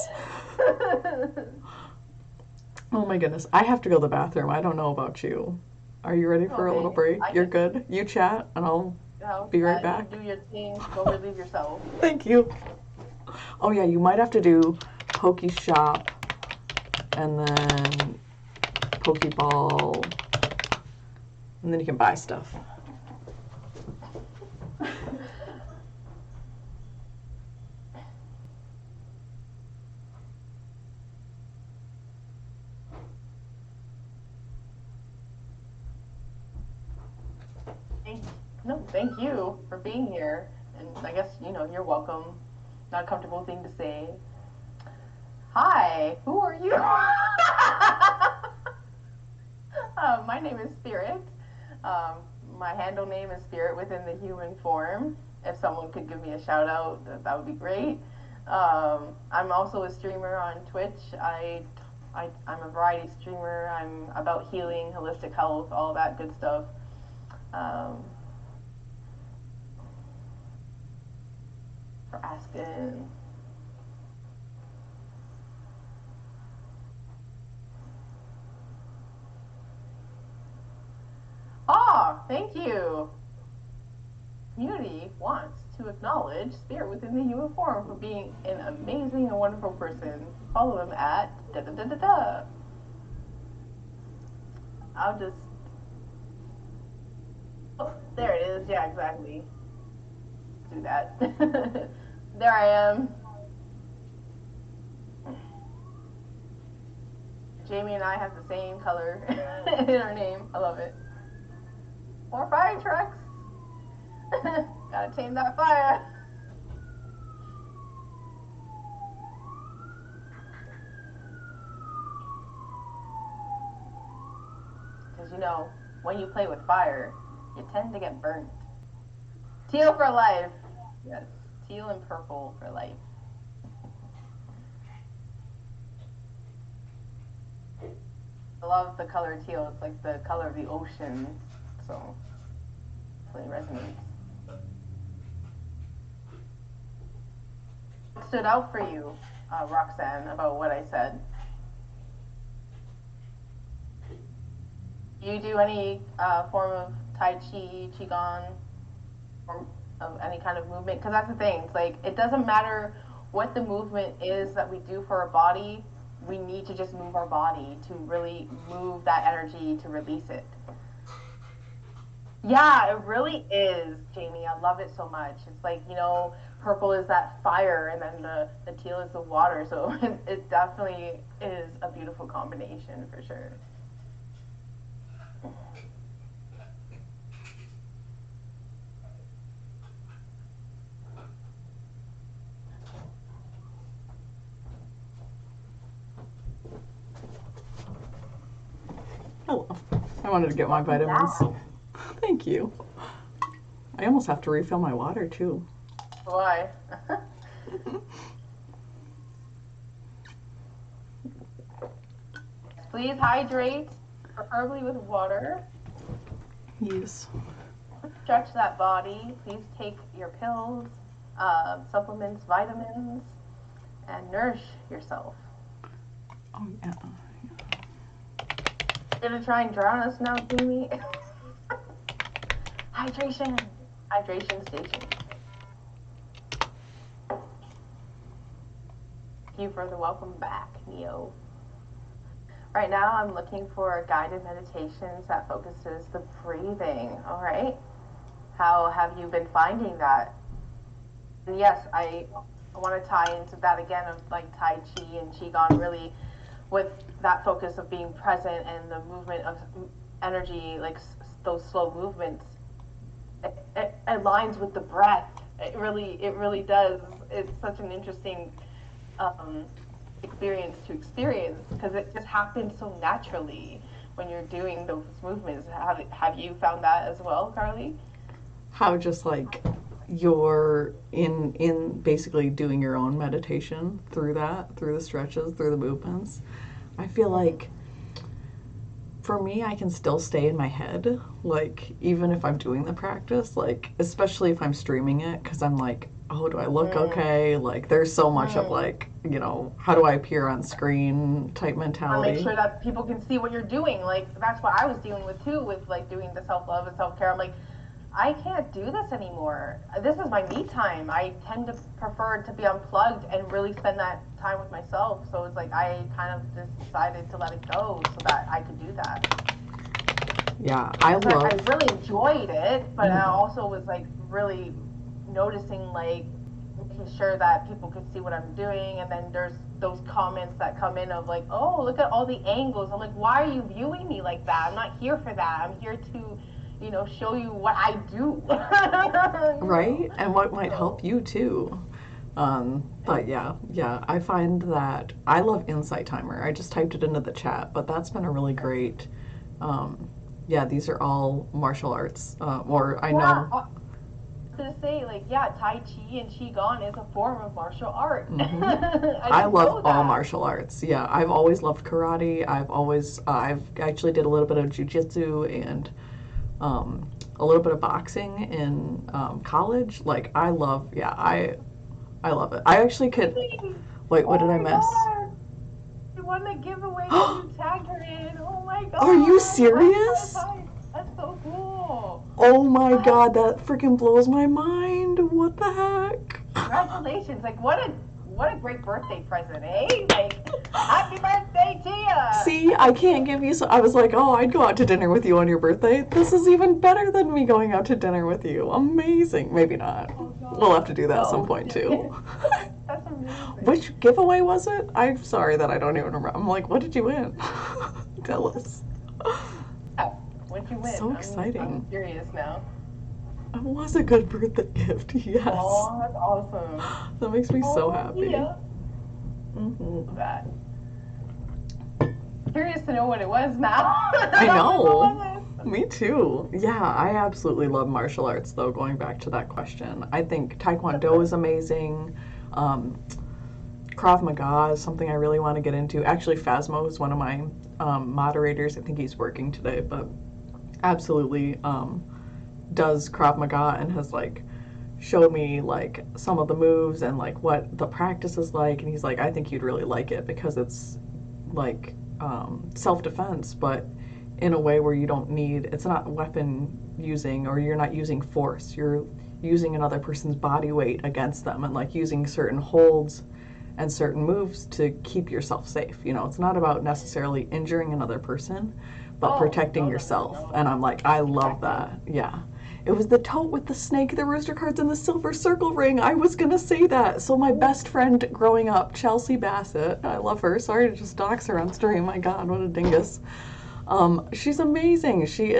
Oh my goodness. I have to go to the bathroom. I don't know about you. Are you ready for a little break? You're good? You chat and I'll be right back. You do your thing. Go relieve yourself. Thank you. Oh yeah, you might have to do Pokey Shop and then Pokeball, and then you can buy stuff. Thank you for being here. And I guess, you're welcome. Not a comfortable thing to say. Hi, who are you? My name is Spirit. My handle name is Spirit within the human form. If someone could give me a shout out, that would be great. I'm also a streamer on Twitch. I'm a variety streamer. I'm about healing, holistic health, all that good stuff. For asking. Thank you. Community wants to acknowledge Spirit within the human form for being an amazing and wonderful person. Follow them at da-da-da-da-da. I'll just... Oh, there it is. Yeah, exactly. Do that. There I am. Jamie and I have the same color in our name. I love it. More fire trucks. Gotta tame that fire. Because when you play with fire, you tend to get burnt. Teal for life. Yes, teal and purple for life. I love the color teal. It's like the color of the ocean. So, really resonates. What stood out for you, Roxanne, about what I said? Do you do any form of Tai Chi, Qigong, or of any kind of movement? Because that's the thing. It's like, it doesn't matter what the movement is that we do for our body. We need to just move our body to really move that energy to release it. Yeah, it really is, Jamie. I love it so much. It's like, purple is that fire, and then the teal is the water. So it definitely is a beautiful combination for sure. Hello. I wanted to get my vitamins. Thank you. I almost have to refill my water too. Why? Please hydrate, preferably with water. Yes. Stretch that body. Please take your pills, supplements, vitamins, and nourish yourself. Oh, yeah. You're gonna try and drown us now, Jamie? Hydration. Hydration station. Thank you for the welcome back, Neo. Right now, I'm looking for guided meditations that focuses the breathing. All right. How have you been finding that? And yes, I want to tie into that again of like Tai Chi and Qigong, really with that focus of being present and the movement of energy, like those slow movements. It aligns with the breath. It really does. It's such an interesting experience to experience because it just happens so naturally when you're doing those movements. Have you found that as well, Carly? How just like you're in basically doing your own meditation through the stretches, through the movements. I feel like for me, I can still stay in my head, like even if I'm doing the practice, like especially if I'm streaming it, because I'm like oh, do I look okay? Like, there's so much of like, how do I appear on screen type Or mentality. make sure that people can see what you're doing. Like that's what I was dealing with too, with like doing the self love and self care. I'm like, I can't do this anymore. This is my me time. I tend to prefer to be unplugged and really spend that time with myself. So it's like I kind of just decided to let it go so that I could do that. Yeah, I love. I really enjoyed it, but I also was like really noticing like making sure that people could see what I'm doing, and then there's those comments that come in of like, oh, look at all the angles. I'm like, why are you viewing me like that? I'm not here for that. I'm here to, show you what I do. Right, and what might help you too. But yeah, I find that I love Insight Timer. I just typed it into the chat, but that's been a really great. Yeah, these are all martial arts, or I know. To say like Tai Chi and Qigong is a form of martial art. I love all martial arts. Yeah, I've always loved karate. I've actually did a little bit of jujitsu and a little bit of boxing in college. Like I love it. I actually could. Wait, what did I miss? God. You won the giveaway that you tagged her in. Oh my god. Are you serious? That's so cool. Oh my god, that freaking blows my mind. What the heck? Congratulations. Like what a great birthday present, eh? Like happy birthday to you. See, I can't give you I was like, oh, I'd go out to dinner with you on your birthday. This is even better than me going out to dinner with you. Amazing. Maybe not. We'll have to do that at some point too. That's amazing. Which giveaway was it? I'm sorry that I don't even remember. I'm like, what did you win? Tell us. What'd you win? So exciting. I'm curious now. It was a good birthday gift, yes. Oh, that's awesome. That makes me so happy. Yeah. That. Curious to know what it was now. I know. Me too. Yeah, I absolutely love martial arts, though, going back to that question. I think Taekwondo is amazing. Krav Maga is something I really want to get into. Actually, Phasmo is one of my moderators. I think he's working today, but absolutely does Krav Maga and has like showed me like some of the moves and like what the practice is like. And he's like, I think you'd really like it because it's like self-defense, but in a way where you don't need, it's not weapon using, or you're not using force. You're using another person's body weight against them and like using certain holds and certain moves to keep yourself safe. It's not about necessarily injuring another person, but protecting yourself. And I'm like, I love that. Yeah. It was the tote with the snake, the rooster cards, and the silver circle ring. I was going to say that. So my best friend growing up, Chelsea Bassett, I love her. Sorry to just dox her on stream. My God, what a dingus. She's amazing. She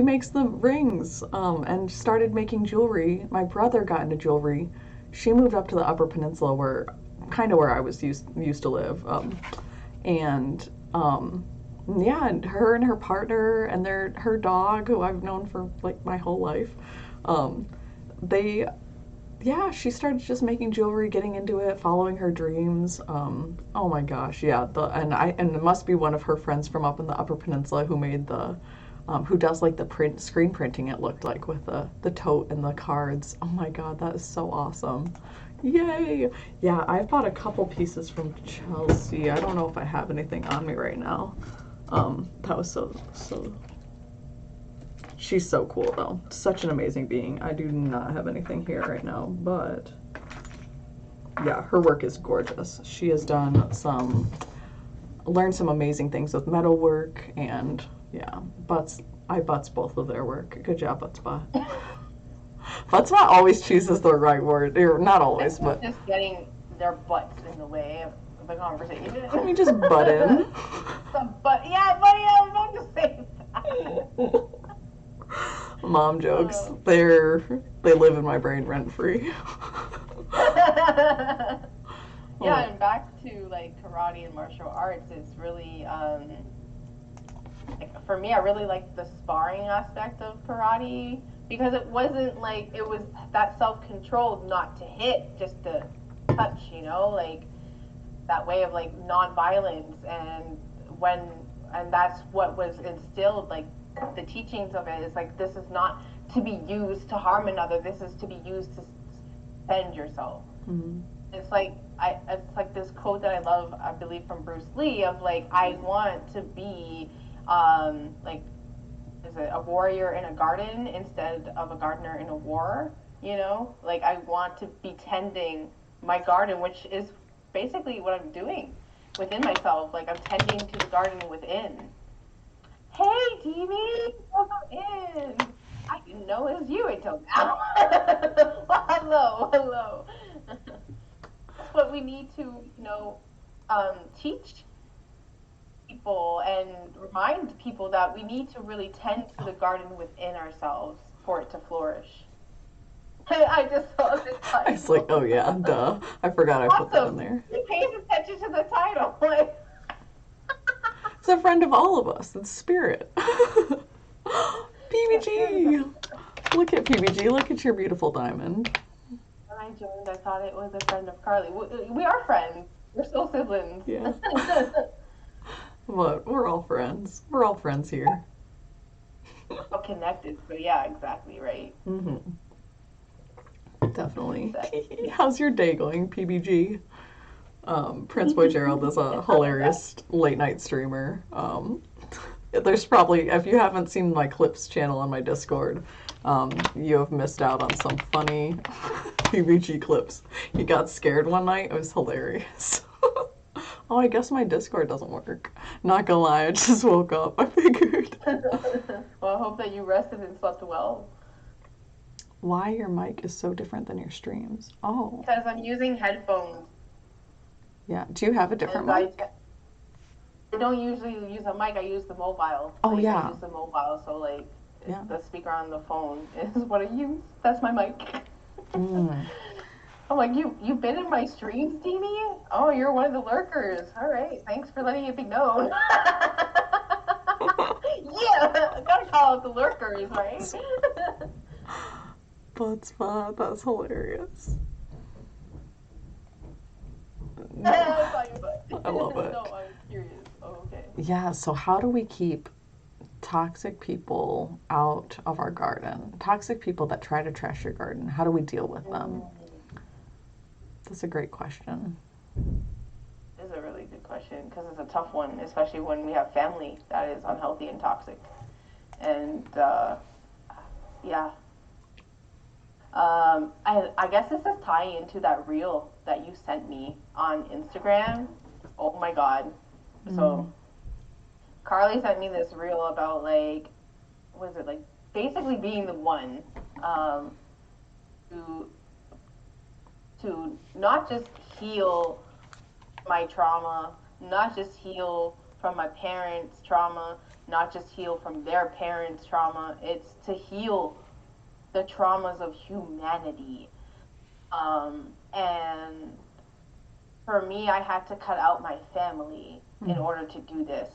makes the rings and started making jewelry. My brother got into jewelry. She moved up to the Upper Peninsula where I was used to live. And her and her partner and her dog, who I've known for like my whole life, she started just making jewelry, getting into it, following her dreams. Oh my gosh, yeah. And it must be one of her friends from up in the Upper Peninsula who made who does like the screen printing. It looked like with the tote and the cards. Oh my God, that is so awesome. Yay! Yeah, I've bought a couple pieces from Chelsea. I don't know if I have anything on me right now. That was so. She's so cool though. Such an amazing being. I do not have anything here right now, but yeah, her work is gorgeous. She has learned some amazing things with metalwork, and yeah, I butts both of their work. Good job, Buttsbot. Buttsbot always chooses the right word. Or not always, but just getting their butts in the way of the conversation. Let me just butt in. Buddy, I was about to say that. Mom jokes. They live in my brain rent free. Yeah, and back to like karate and martial arts, it's really for me, I really like the sparring aspect of karate because it wasn't like it was that self-control not to hit, just to touch, like that way of like non-violence, and that's what was instilled, like the teachings of it is like, this is not to be used to harm another, this is to be used to defend yourself. Mm-hmm. It's like this quote that I love, I believe from Bruce Lee, of like, I want to be like, is it a warrior in a garden instead of a gardener in a war? You know, like I want to be tending my garden, which is basically what I'm doing within myself. Like I'm tending to the garden within. Hey, Demi, welcome in. I didn't know it was you until now. Well, hello. That's what we need to, teach people and remind people that we need to really tend to the garden within ourselves for it to flourish. I just saw this I was like, title. oh yeah, duh. I forgot I put that in Awesome. there. He pays attention to the title. Like, It's a friend of all of us. It's Spirit. yes, PBG. Look at PBG. Look at your beautiful diamond. when I joined, I thought it was a friend of Carly. We are friends. We're still siblings. Yeah. But we're all friends. We're all friends here. All connected. So yeah, exactly right. Mm-hmm. Definitely. How's your day going, PBG? Prince Boy Gerald is a hilarious late night streamer. There's probably, if you haven't seen my clips channel on my Discord, you have missed out on some funny PBG clips. He got scared one night. It was hilarious. Oh, I guess my Discord doesn't work. Not gonna lie, I just woke up. I figured. Well, I hope that you rested and slept well. Why your mic is so different than your streams? Oh, Because I'm using headphones. yeah. Do you have a different And mic? I don't usually use a mic. I use the mobile. Oh, Like, yeah. I use the mobile, so like Yeah. the speaker on the phone is what I use. That's my mic. Mm. I'm like, you've been in my streams, Demi? Oh, you're one of the lurkers. All right, thanks for letting it be known. Yeah, I gotta call out the lurkers, right? That's fun. That's hilarious. I love it. No, I'm curious. Oh, okay. Yeah, so how do we keep toxic people out of our garden? Toxic people that try to trash your garden. How do we deal with them? That's a great question. This is a really good question because it's a tough one, especially when we have family that is unhealthy and toxic. And yeah, I guess this is tying into that reel that you sent me on Instagram. Oh my God! So Carly sent me this reel about like, was it like basically being the one to not just heal my trauma, not just heal from my parents' trauma, not just heal from their parents' trauma. It's to heal the traumas of humanity. And for me, I had to cut out my family in order to do this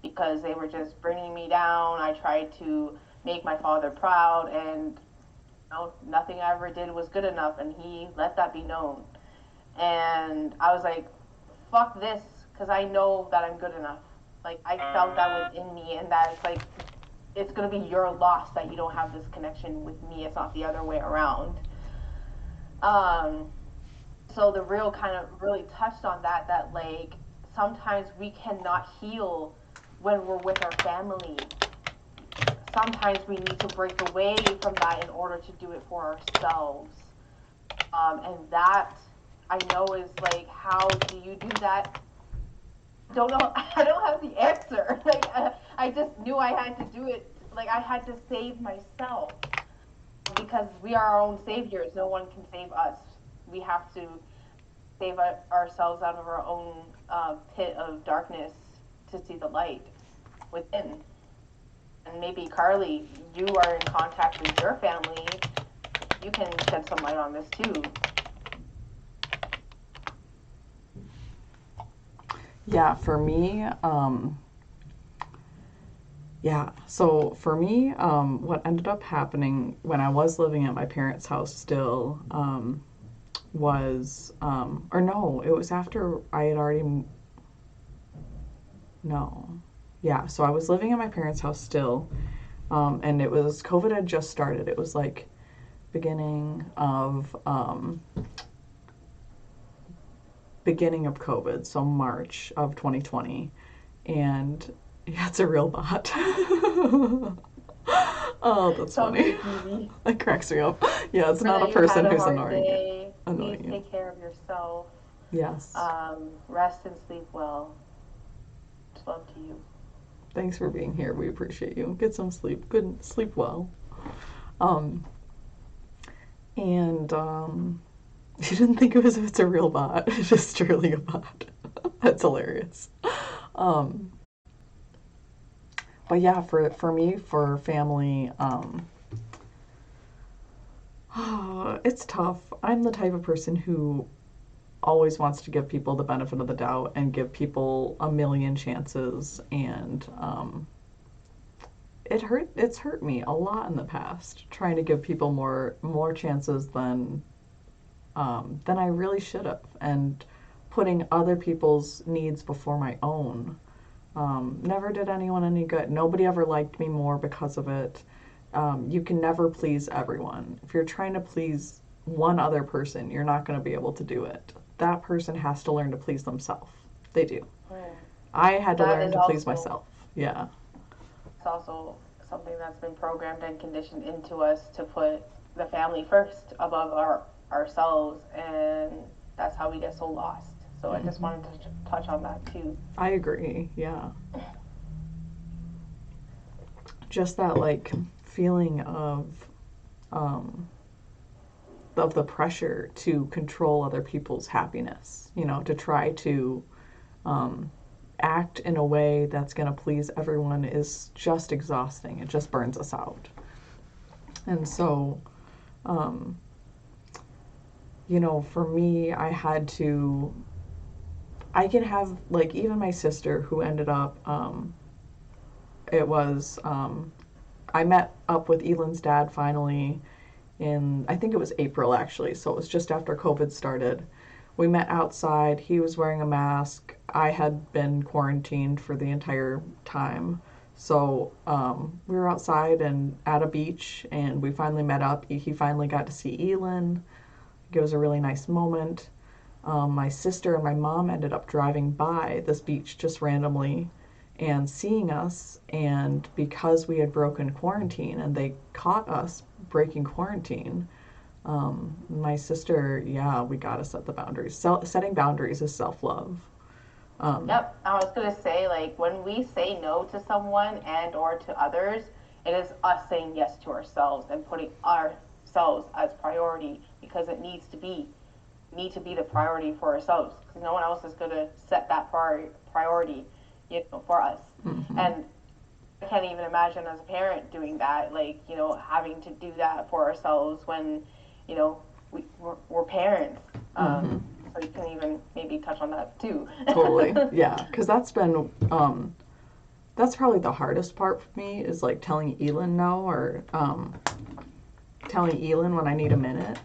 because they were just bringing me down. I tried to make my father proud, and nothing I ever did was good enough, and he let that be known. And I was like, fuck this, because I know that I'm good enough. Like, I felt that within me, and that it's like, it's going to be your loss that you don't have this connection with me. It's not the other way around. So the reel kind of really touched on that like, sometimes we cannot heal when we're with our family. Sometimes we need to break away from that in order to do it for ourselves. And that, I know, is like, how do you do that? Don't know. I don't have the answer. Like, I just knew I had to do it. Like, I had to save myself because we are our own saviors. No one can save us. We have to save ourselves out of our own pit of darkness to see the light within. And maybe, Carly, you are in contact with your family. You can shed some light on this too. Yeah, for me, what ended up happening when I was living at my parents' house still, was, or no, it was after I had already, no. Yeah, so I was living at my parents' house still, and it was, COVID had just started. It was like beginning of COVID, so March of 2020, and yeah, it's a real bot. Oh, that's funny. That cracks me up. Yeah, it's not a person who's annoying you. Please take care of yourself. Yes. Rest and sleep well. Much love to you. Thanks for being here. We appreciate you. Get some sleep. Good sleep well. And you didn't think it was if it's a real bot. It's just truly a bot. That's hilarious. But yeah, for me, for family, it's tough. I'm the type of person who always wants to give people the benefit of the doubt and give people a million chances, and it's hurt me a lot in the past, trying to give people more chances than I really should have, and putting other people's needs before my own. Never did anyone any good. Nobody ever liked me more because of it. You can never please everyone. If you're trying to please one other person, you're not going to be able to do it. That person has to learn to please themselves. They do. I had to learn to please myself. Yeah. It's also something that's been programmed and conditioned into us to put the family first above ourselves, and that's how we get so lost. So I just wanted to touch on that too. I agree, yeah. Just that like feeling of the pressure to control other people's happiness, to try to act in a way that's going to please everyone is just exhausting. It just burns us out. And so, for me, I can have, like, even my sister who ended up, I met up with Elan's dad finally in, I think it was April actually, so it was just after COVID started. We met outside. He was wearing a mask. I had been quarantined for the entire time. So we were outside and at a beach, and we finally met up. He finally got to see Elan. It was a really nice moment. My sister and my mom ended up driving by this beach just randomly and seeing us, and because we had broken quarantine and they caught us breaking quarantine, my sister, we gotta set the boundaries. Setting boundaries is self-love. Yep, I was gonna say, like, when we say no to someone and or to others, it is us saying yes to ourselves and putting ourselves as priority, because it need to be the priority for ourselves, because no one else is gonna set that priority, for us. And I can't even imagine as a parent doing that, like, having to do that for ourselves when, we're parents. So you can even maybe touch on that too. Totally, yeah, because that's probably the hardest part for me, is like telling Elan no, or telling Elan when I need a minute,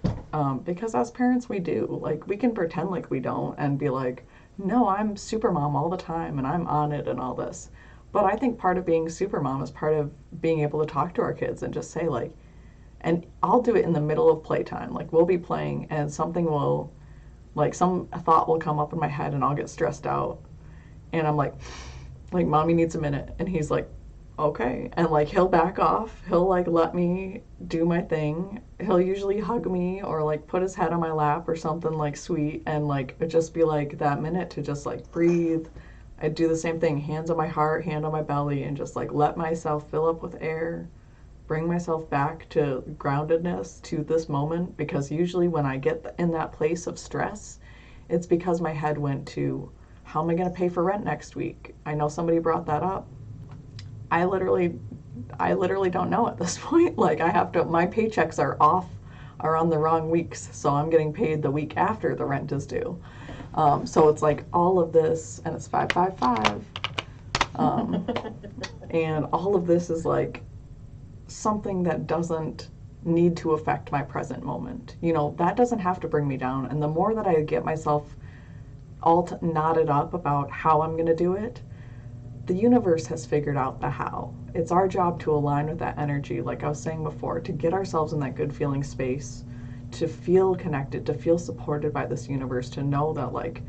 because as parents we do, like, we can pretend like we don't and be like, no, I'm super mom all the time and I'm on it and all this. But I think part of being super mom is part of being able to talk to our kids and just say, like, and I'll do it in the middle of playtime. Like, we'll be playing and something will, like, some thought will come up in my head and I'll get stressed out. And I'm like, mommy needs a minute. And he's like, okay. And, like, he'll back off. He'll, like, let me do my thing. He'll usually hug me or, like, put his head on my lap or something, like, sweet. And, like, it just be, like, that minute to just, like, breathe. I do the same thing, hands on my heart, hand on my belly, and just, like, let myself fill up with air. Bring myself back to groundedness, to this moment. Because usually when I get in that place of stress, it's because my head went to, how am I going to pay for rent next week? I know somebody brought that up. I literally don't know at this point. Like, my paychecks are on the wrong weeks, so I'm getting paid the week after the rent is due. So it's like all of this, and it's 555. And all of this is like something that doesn't need to affect my present moment. That doesn't have to bring me down. And the more that I get myself all knotted up about how I'm going to do it, the universe has figured out the how. It's our job to align with that energy, like I was saying before, to get ourselves in that good feeling space, to feel connected, to feel supported by this universe, to know that, like,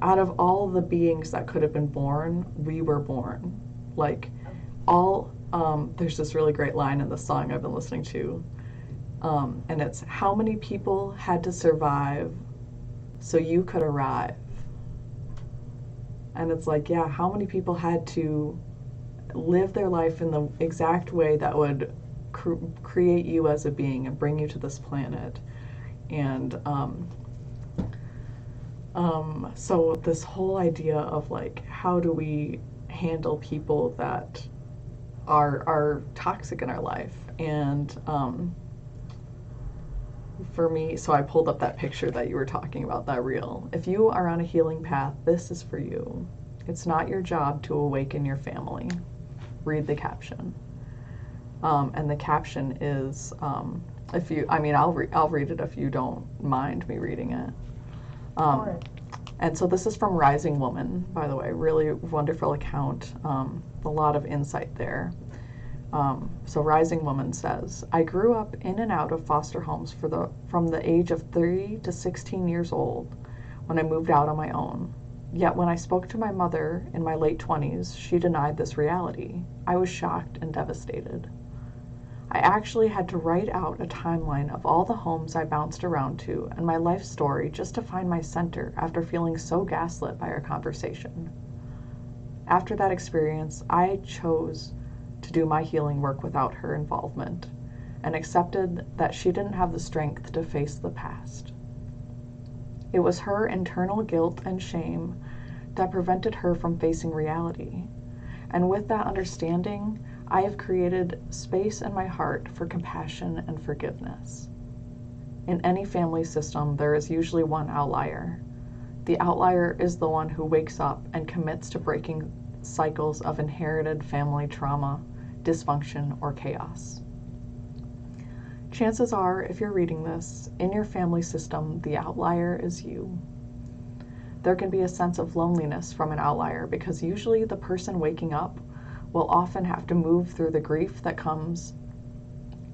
out of all the beings that could have been born, we were born. Like, there's this really great line in the song I've been listening to, and it's, how many people had to survive so you could arrive? And it's like, yeah, how many people had to live their life in the exact way that would create you as a being and bring you to this planet? And so this whole idea of, like, how do we handle people that are toxic in our life? And for me, so I pulled up that picture that you were talking about, that reel. If you are on a healing path, this is for you. It's not your job to awaken your family. Read the caption. And the caption is, if you, I mean, I'll read it if you don't mind me reading it. And so this is from Rising Woman, by the way, really wonderful account, a lot of insight there. So Rising Woman says, I grew up in and out of foster homes from the age of 3 to 16 years old when I moved out on my own. Yet when I spoke to my mother in my late 20s, she denied this reality. I was shocked and devastated. I actually had to write out a timeline of all the homes I bounced around to and my life story just to find my center after feeling so gaslit by our conversation. After that experience, I chose to do my healing work without her involvement and accepted that she didn't have the strength to face the past. It was her internal guilt and shame that prevented her from facing reality. And with that understanding, I have created space in my heart for compassion and forgiveness. In any family system, there is usually one outlier. The outlier is the one who wakes up and commits to breaking cycles of inherited family trauma, dysfunction, or chaos. Chances are, if you're reading this, in your family system, the outlier is you. There can be a sense of loneliness from an outlier because usually the person waking up will often have to move through the grief that comes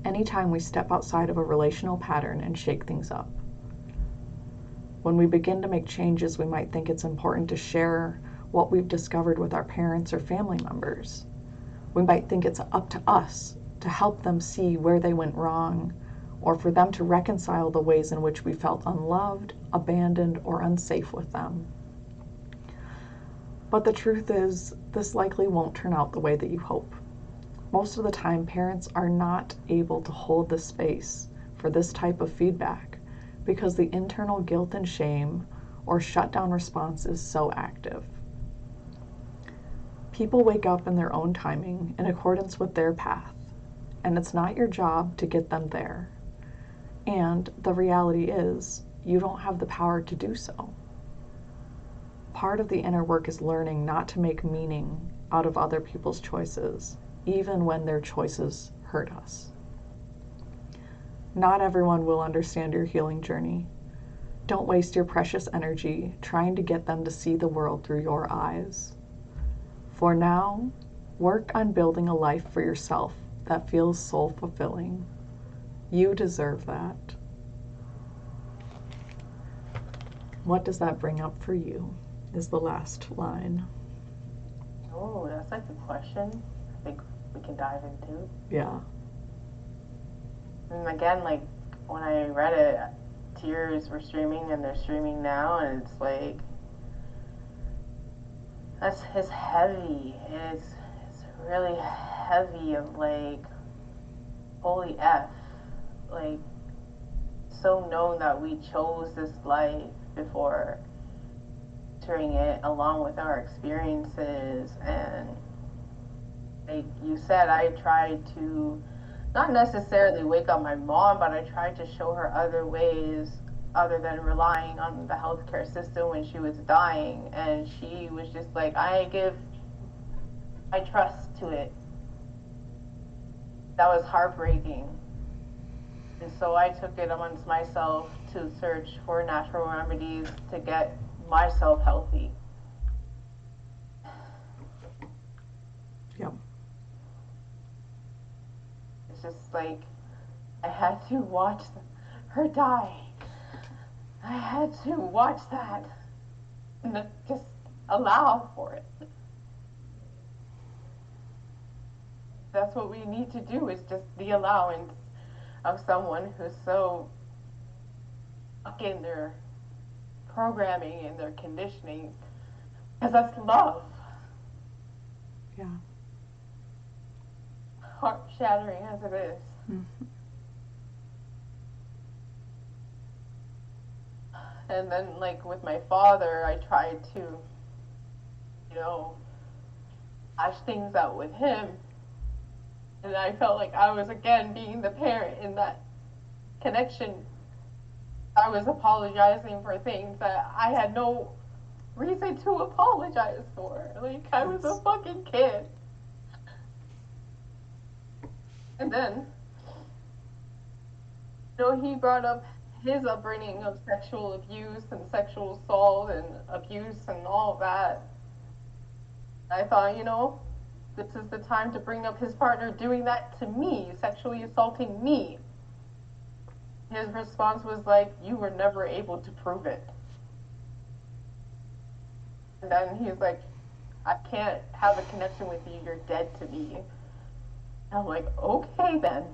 anytime we step outside of a relational pattern and shake things up. When we begin to make changes, we might think it's important to share what we've discovered with our parents or family members. We might think it's up to us to help them see where they went wrong, or for them to reconcile the ways in which we felt unloved, abandoned, or unsafe with them. But the truth is, this likely won't turn out the way that you hope. Most of the time, parents are not able to hold the space for this type of feedback because the internal guilt and shame or shutdown response is so active. People wake up in their own timing in accordance with their path, and it's not your job to get them there. And the reality is, you don't have the power to do so. Part of the inner work is learning not to make meaning out of other people's choices, even when their choices hurt us. Not everyone will understand your healing journey. Don't waste your precious energy trying to get them to see the world through your eyes. For now, work on building a life for yourself that feels soul-fulfilling. You deserve that. What does that bring up for you, is the last line. Oh, that's like a question I think we can dive into. Yeah. And again, like, when I read it, tears were streaming and they're streaming now, and it's like, it's heavy. It's really heavy of, like, holy F. Like, so known that we chose this life before entering it along with our experiences. And like you said, I tried to not necessarily wake up my mom, but I tried to show her other ways other than relying on the healthcare system when she was dying. And she was just like, I trust to it. That was heartbreaking. And so I took it amongst myself to search for natural remedies to get myself healthy. just like, I had to watch her die. I had to watch that and just allow for it. That's what we need to do, is just the allowance of someone who's so stuck in their programming and their conditioning, because that's love. Yeah. Heart shattering as it is. Mm-hmm. And then, like, with my father, I tried to, hash things out with him. And I felt like I was, again, being the parent in that connection. I was apologizing for things that I had no reason to apologize for. Like, I was a fucking kid. And then, he brought up his upbringing of sexual abuse and sexual assault and abuse and all of that. I thought, this is the time to bring up his partner doing that to me, sexually assaulting me. His response was like, you were never able to prove it. And then he's like, I can't have a connection with you, you're dead to me. And I'm like, okay then.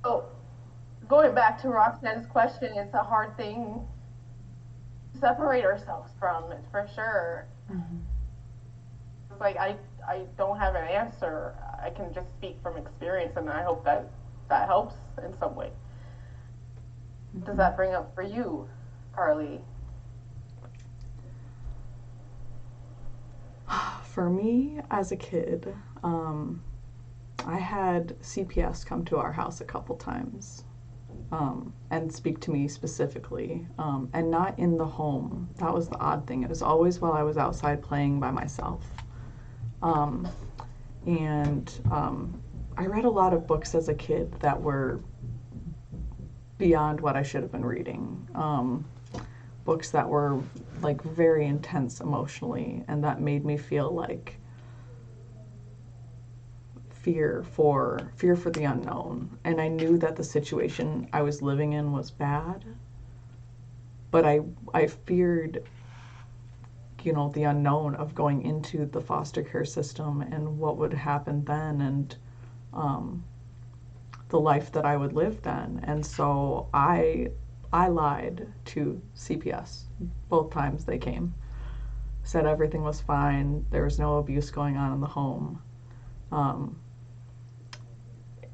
So, going back to Roxanne's question, it's a hard thing to separate ourselves from, it's for sure. Mm-hmm. It's like, I don't have an answer. I can just speak from experience, and I hope that helps in some way. Mm-hmm. What does that bring up for you, Carly? For me, as a kid, I had CPS come to our house a couple times and speak to me specifically, and not in the home. That was the odd thing. It was always while I was outside playing by myself. I read a lot of books as a kid that were beyond what I should have been reading. Books that were like very intense emotionally, and that made me feel like fear for the unknown. And I knew that the situation I was living in was bad, but I feared the unknown of going into the foster care system and what would happen then, and the life that I would live then. And so I lied to CPS both times they came. Said everything was fine, there was no abuse going on in the home.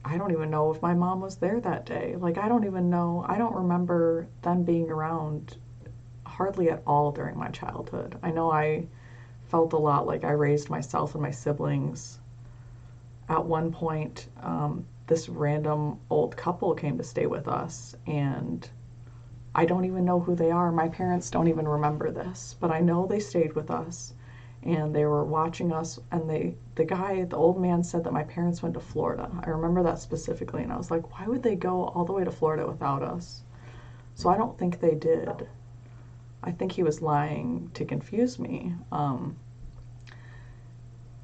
I don't even know if my mom was there that day. Like, I don't even know. I don't remember them being around hardly at all during my childhood. I know I felt a lot like I raised myself and my siblings. At one point, this random old couple came to stay with us, and I don't even know who they are. My parents don't even remember this, but I know they stayed with us, and they were watching us, and the old man said that my parents went to Florida. I remember that specifically, and I was like, why would they go all the way to Florida without us? So I don't think they did. I think he was lying to confuse me.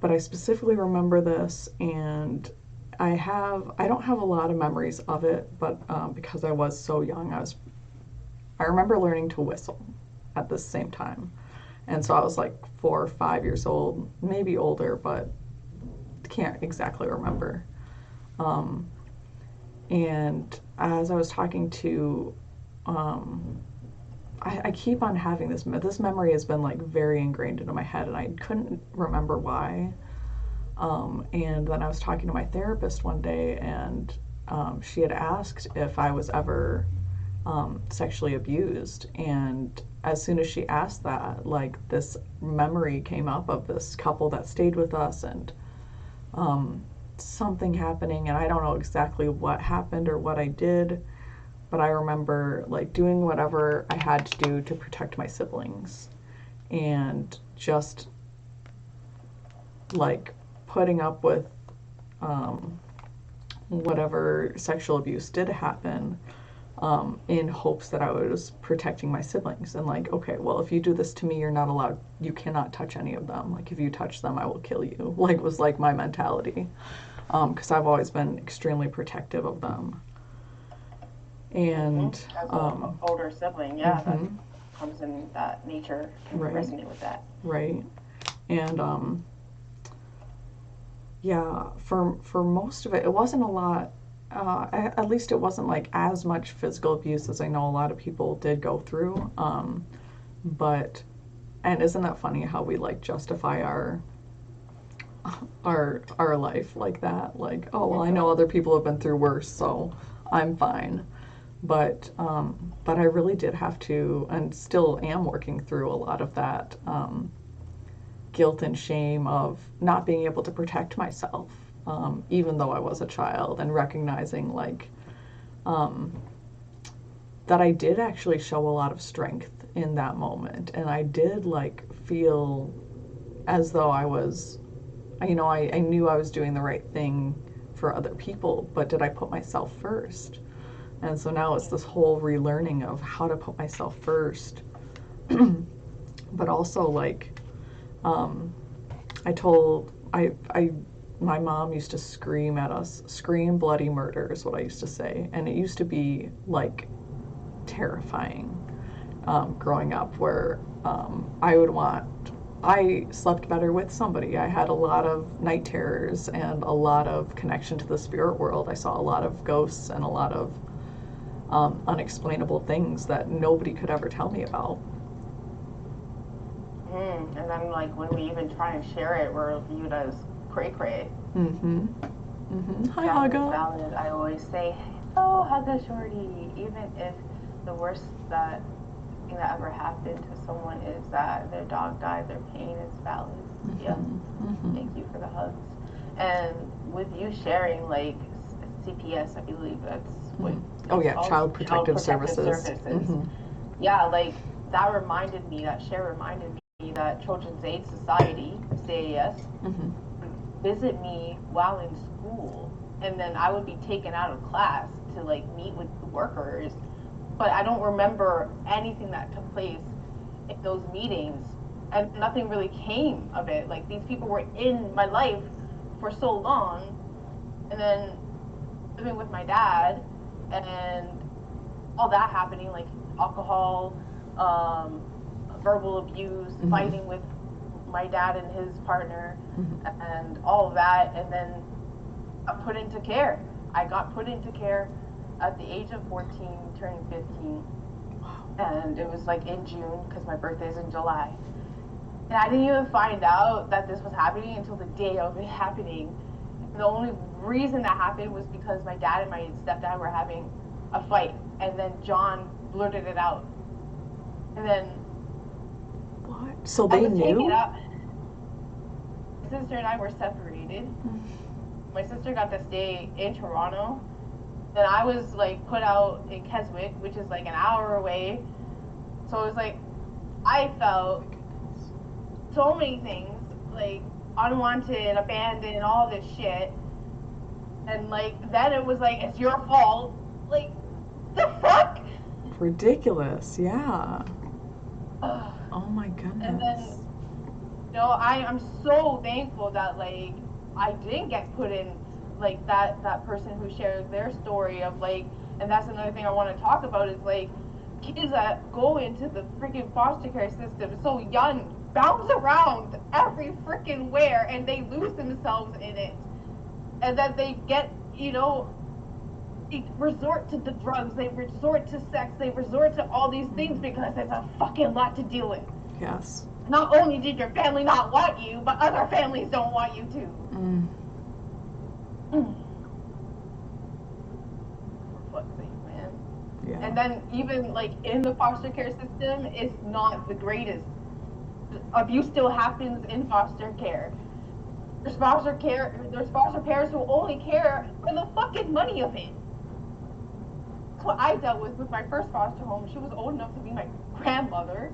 But I specifically remember this, and I don't have a lot of memories of it, but because I was so young, I remember learning to whistle at the same time. And so I was like 4 or 5 years old, maybe older, but can't exactly remember. And as I was talking to, I keep on having this memory has been like very ingrained into my head, and I couldn't remember why. And then I was talking to my therapist one day, and she had asked if I was ever sexually abused. And as soon as she asked that, like, this memory came up of this couple that stayed with us, and something happening, and I don't know exactly what happened or what I did, but I remember like doing whatever I had to do to protect my siblings, and just like putting up with whatever sexual abuse did happen. in hopes that I was protecting my siblings. And like, okay, well, if you do this to me, you're not allowed, you cannot touch any of them. Like, if you touch them, I will kill you. Like, was like my mentality. Because I've always been extremely protective of them. And as an older sibling, that comes in that nature, can resonate with that. Right. And yeah, for most of it, it wasn't a lot. At least it wasn't like as much physical abuse as I know a lot of people did go through. But, and isn't that funny how we like justify our life like that? Like, oh well, I know other people have been through worse, so I'm fine. But I really did have to, and still am working through a lot of that guilt and shame of not being able to protect myself, even though I was a child, and recognizing like that I did actually show a lot of strength in that moment, and I did like feel as though I was, you know, I knew I was doing the right thing for other people, but did I put myself first? And so now it's this whole relearning of how to put myself first, but also like, my mom used to scream at us, scream bloody murder is what I used to say. And it used to be like terrifying growing up, where I slept better with somebody. I had a lot of night terrors and a lot of connection to the spirit world. I saw a lot of ghosts and a lot of unexplainable things that nobody could ever tell me about. And then, like, when we even try and share it, we're viewed as cray-cray. Hi, Haga. Valid. I always say, oh, Haga Shorty, even if the worst that thing that ever happened to someone is that their dog died, their pain is valid. Thank you for the hugs. And with you sharing, like, CPS, I believe that's what. Oh yeah, Child Protective Services. Yeah, like that reminded me. That share reminded me that Children's Aid Society, CAS, visit me while in school, and then I would be taken out of class to like meet with the workers. But I don't remember anything that took place in those meetings, and nothing really came of it. Like these people were in my life for so long, and then living with my dad and all that happening, like alcohol, verbal abuse, fighting with my dad and his partner, and all of that, and then got put into care. I got put into care at the age of 14, turning 15, and it was like in June because my birthday's in July. And I didn't even find out that this was happening until the day of it happening. The only reason that happened was because my dad and my stepdad were having a fight, and then John blurted it out. And then what? So they knew? My sister and I were separated. My sister got to stay in Toronto, and I was like put out in Keswick, which is like an hour away. So it was like I felt so many things, like unwanted, abandoned, all this shit. And like then it was like it's your fault. Like the fuck? Ridiculous, yeah. Oh my goodness. And then I'm so thankful that like I didn't get put in like that person who shared their story of like, and that's another thing I want to talk about is like kids that go into the freaking foster care system so young, bounce around every freaking where, and they lose themselves in it, and then they get they resort to the drugs, they resort to sex, they resort to all these things because there's a fucking lot to deal with. Yes. Not only did your family not want you, but other families don't want you too. For fuck's sake, man. Yeah. And then even like in the foster care system is not the greatest. Abuse still happens in foster care. There's foster parents who only care for the fucking money of it. That's what I dealt with my first foster home. She was old enough to be my grandmother.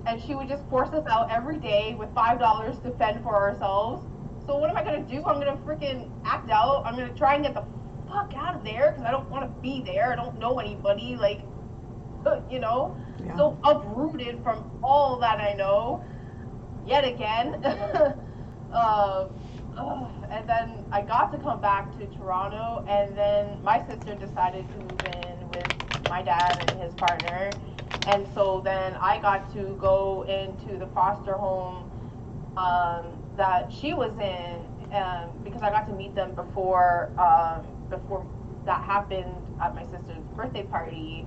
And she would just force us out every day with $5 to fend for ourselves. So what am I gonna do? I'm gonna freaking act out. I'm gonna try and get the fuck out of there because I don't want to be there. I don't know anybody. Like, you know, Yeah. so uprooted from all that I know yet again. And then I got to come back to Toronto, and then my sister decided to move in with my dad and his partner. And so then I got to go into the foster home that she was in, because I got to meet them before that happened at my sister's birthday party.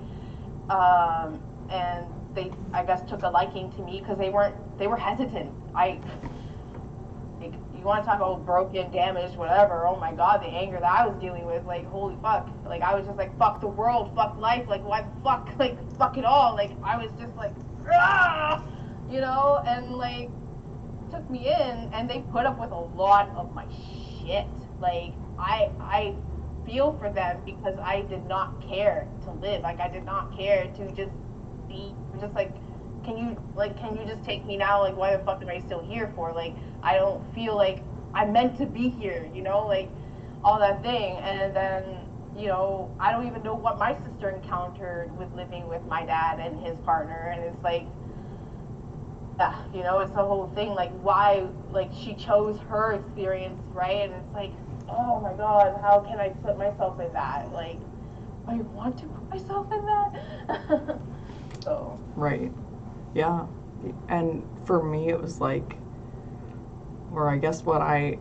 And they, I guess, took a liking to me because they were hesitant. You want to talk about broken, damaged, whatever. Oh my God, the anger that I was dealing with, like, holy fuck. Like, I was just like, fuck the world, fuck life, like, why the fuck, like, fuck it all. Like, I was just like, ah! You know, and like, took me in, and they put up with a lot of my shit. Like, I feel for them because I did not care to live. Like, I did not care to just be, just like, can you just take me now? Like, why the fuck am I still here for? Like, I don't feel like I'm meant to be here, you know, like, all that thing. And then, you know, I don't even know what my sister encountered with living with my dad and his partner. And it's like, you know, it's the whole thing, like, why, like, she chose her experience, right? And it's like, oh my God, how can I put myself in that? Like, I want to put myself in that. So. Right. Yeah. And for me, it was like, or I guess what I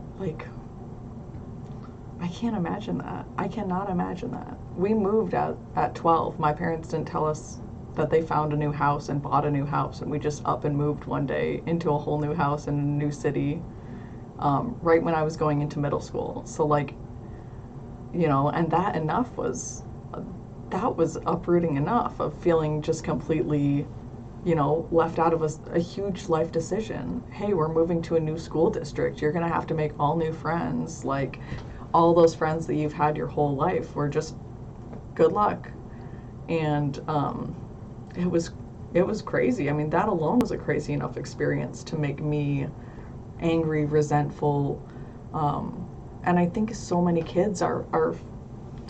can't imagine that. I cannot imagine that. We moved at 12. My parents didn't tell us that they found a new house and bought a new house, and we just up and moved one day into a whole new house in a new city, right when I was going into middle school. So, like, you know, and that was uprooting enough of feeling just completely, you know, left out of a huge life decision. Hey, we're moving to a new school district. You're going to have to make all new friends. Like, all those friends that you've had your whole life were just good luck. And it was crazy. I mean, that alone was a crazy enough experience to make me angry, resentful. And I think so many kids are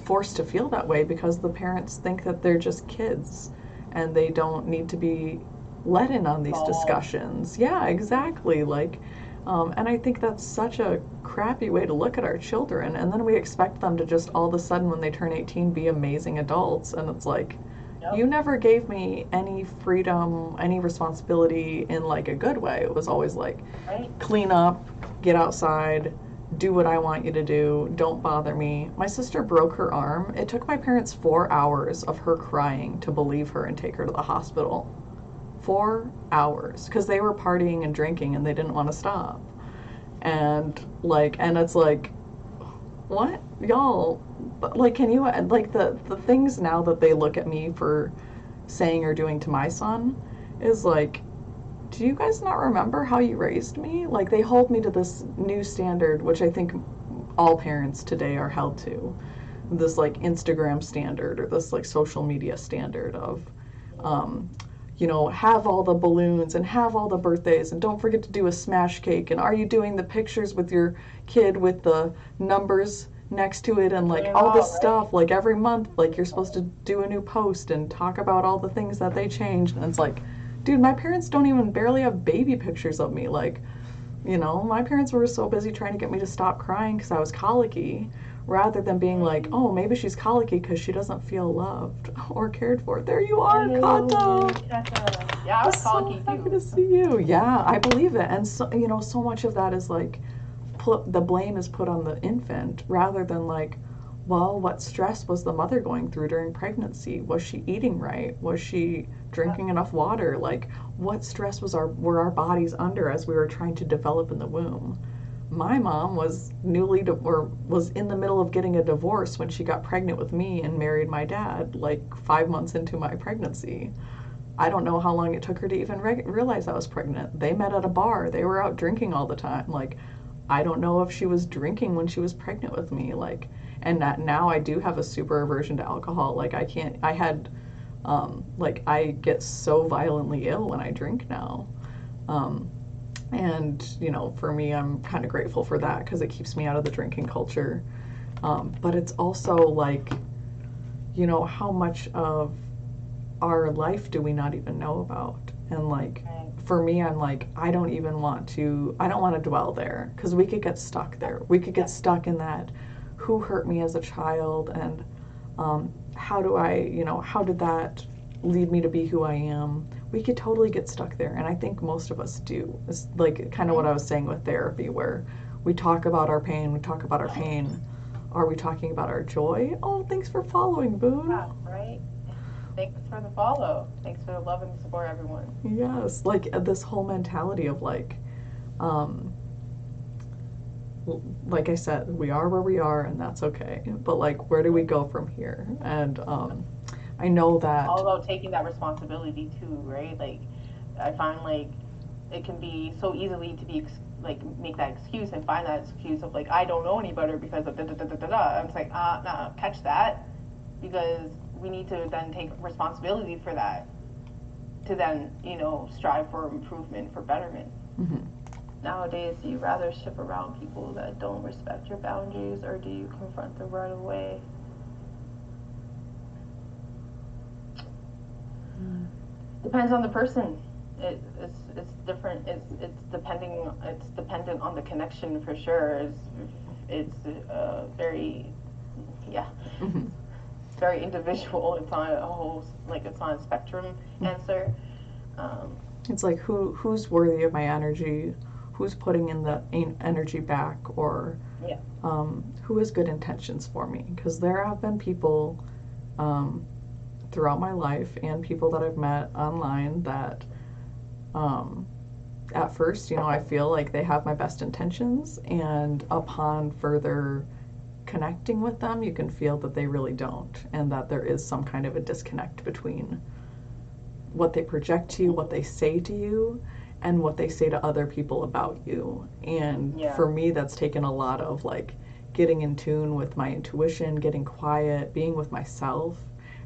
forced to feel that way because the parents think that they're just kids and they don't need to be let in on these discussions. Yeah, exactly. Like, and I think that's such a crappy way to look at our children. And then we expect them to just all of a sudden, when they turn 18, be amazing adults. And it's like, Yep. you never gave me any freedom, any responsibility in like a good way. It was always like, Right? clean up, get outside, do what I want you to do, don't bother me. My sister broke her arm. It took my parents 4 hours of her crying to believe her and take her to the hospital. 4 hours, because they were partying and drinking and they didn't want to stop. And it's like, what, y'all? Like, can you, like, the things now that they look at me for saying or doing to my son is like, do you guys not remember how you raised me? Like, they hold me to this new standard, which I think all parents today are held to. This, like, Instagram standard or this, like, social media standard of, you know, have all the balloons and have all the birthdays and don't forget to do a smash cake. And are you doing the pictures with your kid with the numbers next to it and, like, all this stuff? Like, every month, like, you're supposed to do a new post and talk about all the things that they changed. And it's like, dude, my parents don't even barely have baby pictures of me. Like, you know, my parents were so busy trying to get me to stop crying because I was colicky, rather than being like, oh, maybe she's colicky because she doesn't feel loved or cared for. There you are, Kata. Yeah, I was So colicky happy too. to see you. Yeah, I believe it. And so, you know, so much of that is like, the blame is put on the infant rather than like, well, what stress was the mother going through during pregnancy? Was she eating right? Was she drinking enough water? Like, what stress were our bodies under as we were trying to develop in the womb? My mom was was in the middle of getting a divorce when she got pregnant with me and married my dad, like 5 months into my pregnancy. I don't know how long it took her to even realize I was pregnant. They met at a bar. They were out drinking all the time. Like, I don't know if she was drinking when she was pregnant with me. Like, and that now I do have a super aversion to alcohol. Like, like, I get so violently ill when I drink now. And, you know, for me, I'm kind of grateful for that because it keeps me out of the drinking culture. But it's also like, you know, how much of our life do we not even know about? And like, for me, I'm like, I don't want to dwell there, because we could get stuck there. We could get stuck in that, who hurt me as a child, and how did that lead me to be who I am? We could totally get stuck there, and I think most of us do. It's like kind of what I was saying with therapy, where we talk about our pain, Are we talking about our joy? Oh, thanks for following, Boone. Yeah, right? Thanks for the follow. Thanks for the love and support, everyone. Yes, like this whole mentality of like I said, we are where we are, and that's okay. But like, where do we go from here? And I know that all about taking that responsibility too, right? Like, I find like it can be so easily to be like make that excuse and find that excuse of like, I don't know any better because of da da da da da da. And it's like, nah, catch that, because we need to then take responsibility for that, to then, strive for improvement, for betterment. Mm-hmm. Nowadays, do you rather ship around people that don't respect your boundaries, or do you confront them right away? Depends on the person. It's different. It's dependent on the connection for sure. It's very, yeah. Mm-hmm. Very individual. It's not a whole, like, it's not a spectrum answer. It's like, who's worthy of my energy, who's putting in the energy back, or yeah. Who has good intentions for me. Because there have been people throughout my life, and people that I've met online, that at first, I feel like they have my best intentions, and upon further connecting with them, you can feel that they really don't, and that there is some kind of a disconnect between what they project to you, what they say to you, and what they say to other people about you. And for me, that's taken a lot of like getting in tune with my intuition, getting quiet, being with myself,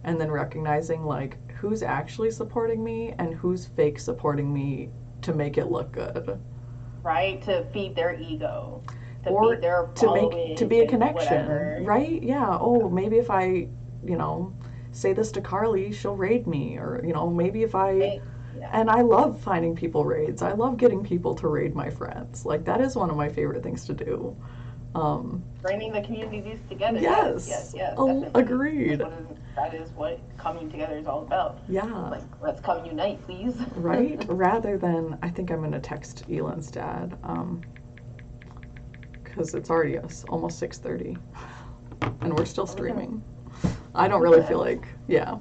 and then recognizing like who's actually supporting me and who's fake supporting me to make it look good. Right? To feed their ego. Or feed their to be a connection, whatever. Right? Yeah. Oh, maybe if I, say this to Carly, she'll raid me, or maybe if I. Yeah. And I love finding people raids. I love getting people to raid my friends. Like, that is one of my favorite things to do. Bringing the communities together. Yes. Agreed. That is what coming together is all about. Yeah. Like, let's come unite, please. Right? Rather than, I think I'm going to text Elon's dad, because it's already almost 6:30, and we're still streaming. I don't really feel like,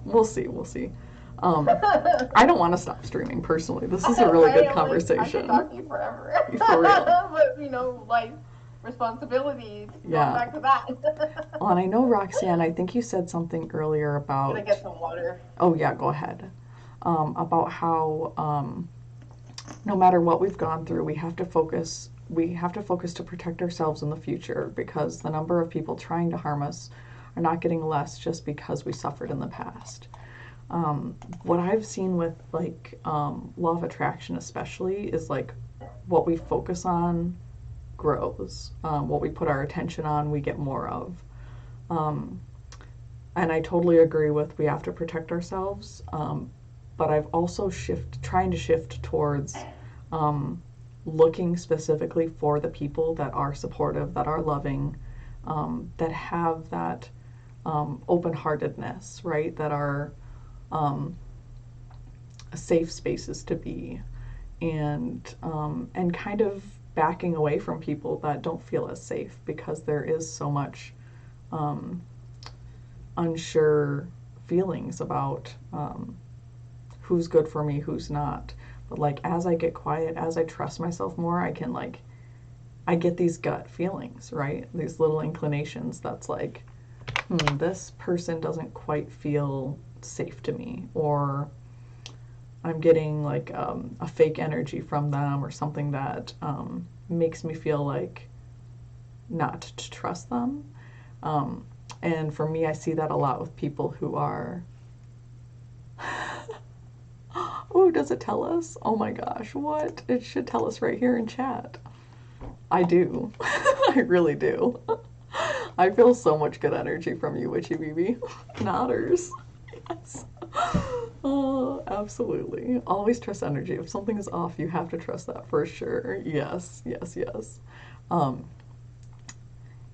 we'll see. I don't want to stop streaming personally. This is a really good conversation. I could talk to you forever. For real. But life responsibilities. Yeah. Back to that. Well, and I know, Roxanne, I think you said something earlier about. Can I get some water? Oh yeah, go ahead. About how no matter what we've gone through, we have to focus. We have to focus to protect ourselves in the future, because the number of people trying to harm us are not getting less just because we suffered in the past. What I've seen with like law of attraction especially is like what we focus on grows. What we put our attention on, we get more of. And I totally agree with, we have to protect ourselves. But I've also trying to shift towards looking specifically for the people that are supportive, that are loving, that have that open-heartedness, right? That are safe spaces to be, and kind of backing away from people that don't feel as safe, because there is so much unsure feelings about who's good for me, who's not. But like, as I get quiet, as I trust myself more, I can like, I get these gut feelings, right? These little inclinations that's like, this person doesn't quite feel safe to me, or I'm getting like a fake energy from them, or something that makes me feel like not to trust them. And for me, I see that a lot with people who are oh, does it tell us? Oh my gosh, what? It should tell us right here in chat. I do. I really do. I feel so much good energy from you, Witchy BB. Nodders. Yes. Oh, absolutely. Always trust energy. If something is off, you have to trust that for sure. Yes, yes, yes.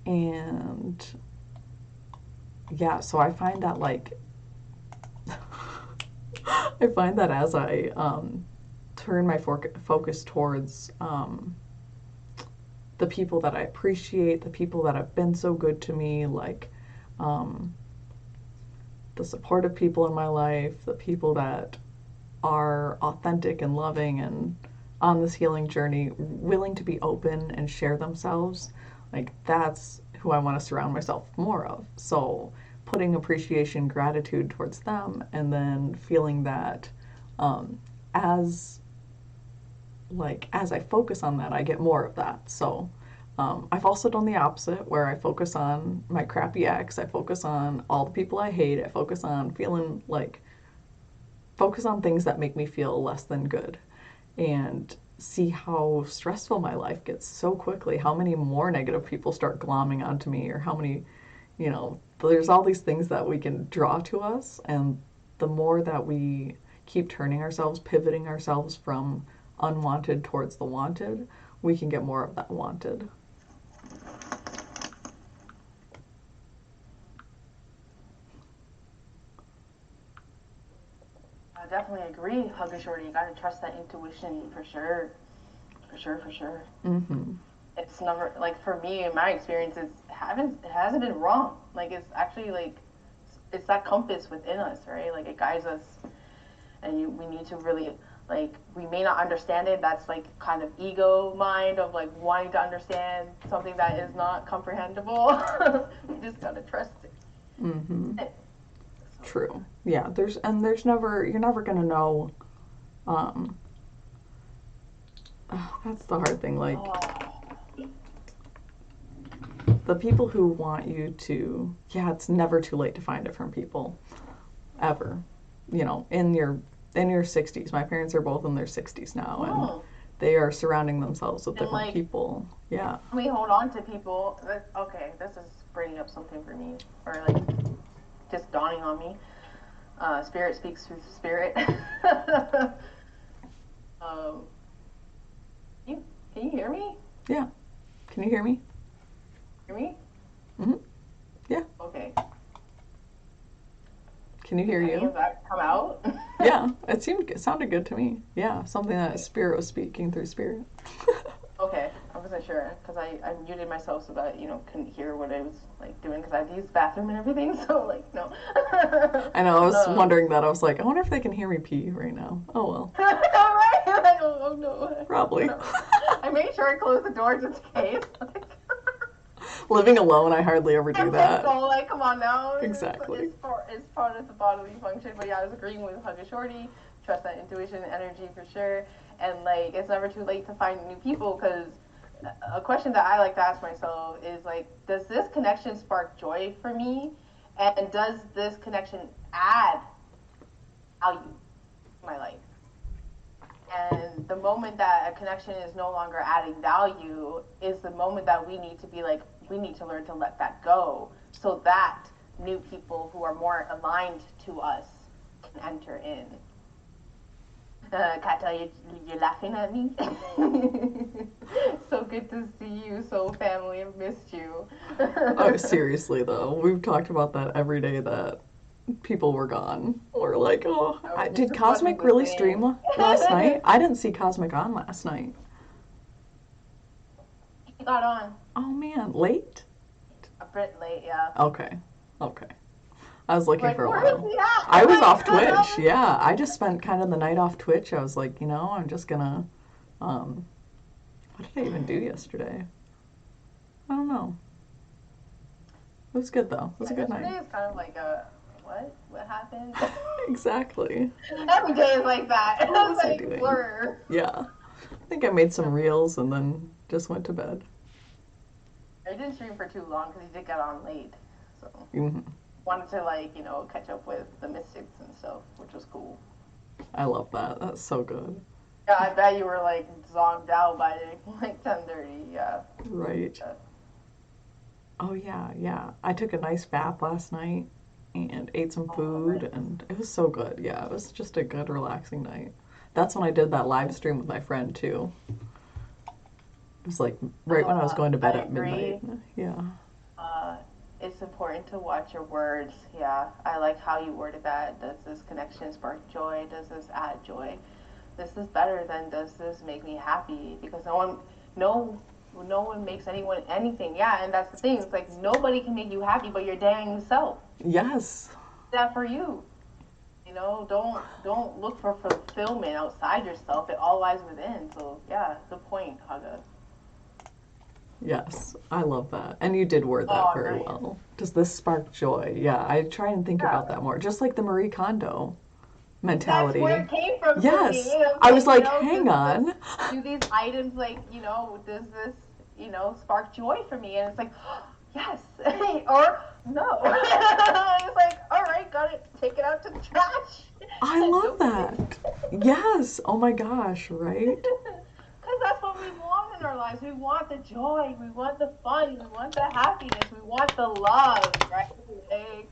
And yeah, so I find that like I find that as I turn my focus towards the people that I appreciate, the people that have been so good to me, like the supportive people in my life, the people that are authentic and loving and on this healing journey, willing to be open and share themselves, like that's who I want to surround myself more of. So putting appreciation, gratitude towards them, and then feeling that as I focus on that, I get more of that. So I've also done the opposite, where I focus on my crappy ex. I focus on all the people I hate. I focus on focus on things that make me feel less than good, and see how stressful my life gets so quickly. How many more negative people start glomming onto me, or how many, there's all these things that we can draw to us, and the more that we keep turning ourselves, pivoting ourselves from unwanted towards the wanted, we can get more of that wanted. I definitely agree, Hugger Shorty. You gotta trust that intuition for sure. For sure, for sure. Mm-hmm. It's never, like, for me, in my experience, it hasn't been wrong. Like, it's actually, like, it's that compass within us, right? Like, it guides us. And we need to really, like, we may not understand it. That's, like, kind of ego mind of, like, wanting to understand something that is not comprehensible. You just gotta trust it. Mm-hmm. True. Yeah, you're never gonna know. That's the hard thing. Like, the people who want you to, yeah, it's never too late to find it from people, ever. In your 60s. My parents are both in their 60s now, and they are surrounding themselves with different people. Yeah. We hold on to people. Okay, this is bringing up something for me, or like just dawning on me. Spirit speaks through spirit. Can you hear me? Yeah. Can you hear me? Hear me? Mm-hmm. Yeah. Okay. Can you hear you? Does that come out? Yeah, it sounded good to me. Yeah, something that spirit was speaking through spirit. Okay, I wasn't sure because I muted myself so that couldn't hear what I was like doing because I have to use the bathroom and everything. So like no. I know. I was wondering that. I was like, I wonder if they can hear me pee right now. Oh well. Right? Like, oh no. Probably. I made sure I closed the door just in case. Living alone, I hardly ever do that. So like, come on now. Exactly. It's part of the bodily function. But yeah, I was agreeing with Hugger Shorty. Trust that intuition, energy for sure. And like, it's never too late to find new people because a question that I like to ask myself is like, does this connection spark joy for me? And does this connection add value to my life? And the moment that a connection is no longer adding value is the moment that we need to be like, we need to learn to let that go so that new people who are more aligned to us can enter in. Kata, you're laughing at me? So good to see you, so family. I've missed you. Oh, seriously though, we've talked about that every day that people were gone. We're like, did Cosmic really stream last night? I didn't see Cosmic on last night. He got on. Oh man, late? A bit late, yeah. Okay. I was looking like, for a where while. is he at? I was off Twitch. Yeah, I just spent kind of the night off Twitch. I was like, I'm just gonna. What did I even do yesterday? I don't know. It was good though. It was a good night. Yesterday is kind of like a what? What happened? Exactly. Every day is like that. What was I like doing? blur. Yeah. I think I made some reels and then just went to bed. I didn't stream for too long because he did get on late, so wanted to catch up with the mystics and stuff, which was cool. I love that. That's so good. Yeah, I bet you were like zonked out by like 10:30. Yeah. Right. Oh yeah, yeah. I took a nice bath last night and ate some food, and it was so good. Yeah, it was just a good, relaxing night. That's when I did that live stream with my friend too. It was like right when I was going to I bed at midnight. agree. Yeah. Uh, it's important to watch your words. Yeah, I like how you worded that. Does this connection spark joy? Does this add joy? This is better than does this make me happy? Because no, no one makes anyone anything. Yeah, and that's the thing. It's like nobody can make you happy, but your dang self. Yes. That for you. You know, don't look for fulfillment outside yourself. It all lies within. So yeah, good point, Haga. Yes. I love that. And you did word that Oh, very nice. well. Does this spark joy? Yeah, I try and think about Yeah. that more. Just like the Marie Kondo That's where mentality. it came from for me. Yes. It was I was like, like, hang on. do these items like, does this, spark joy for me? And it's like, yes, or no. It's like, all right, got it. Take it out to the trash. I love Don't use that. Yes. Oh my gosh, right? it. Because that's what we want in our lives. We want the joy. We want the fun. We want the happiness. We want the love, right? Like,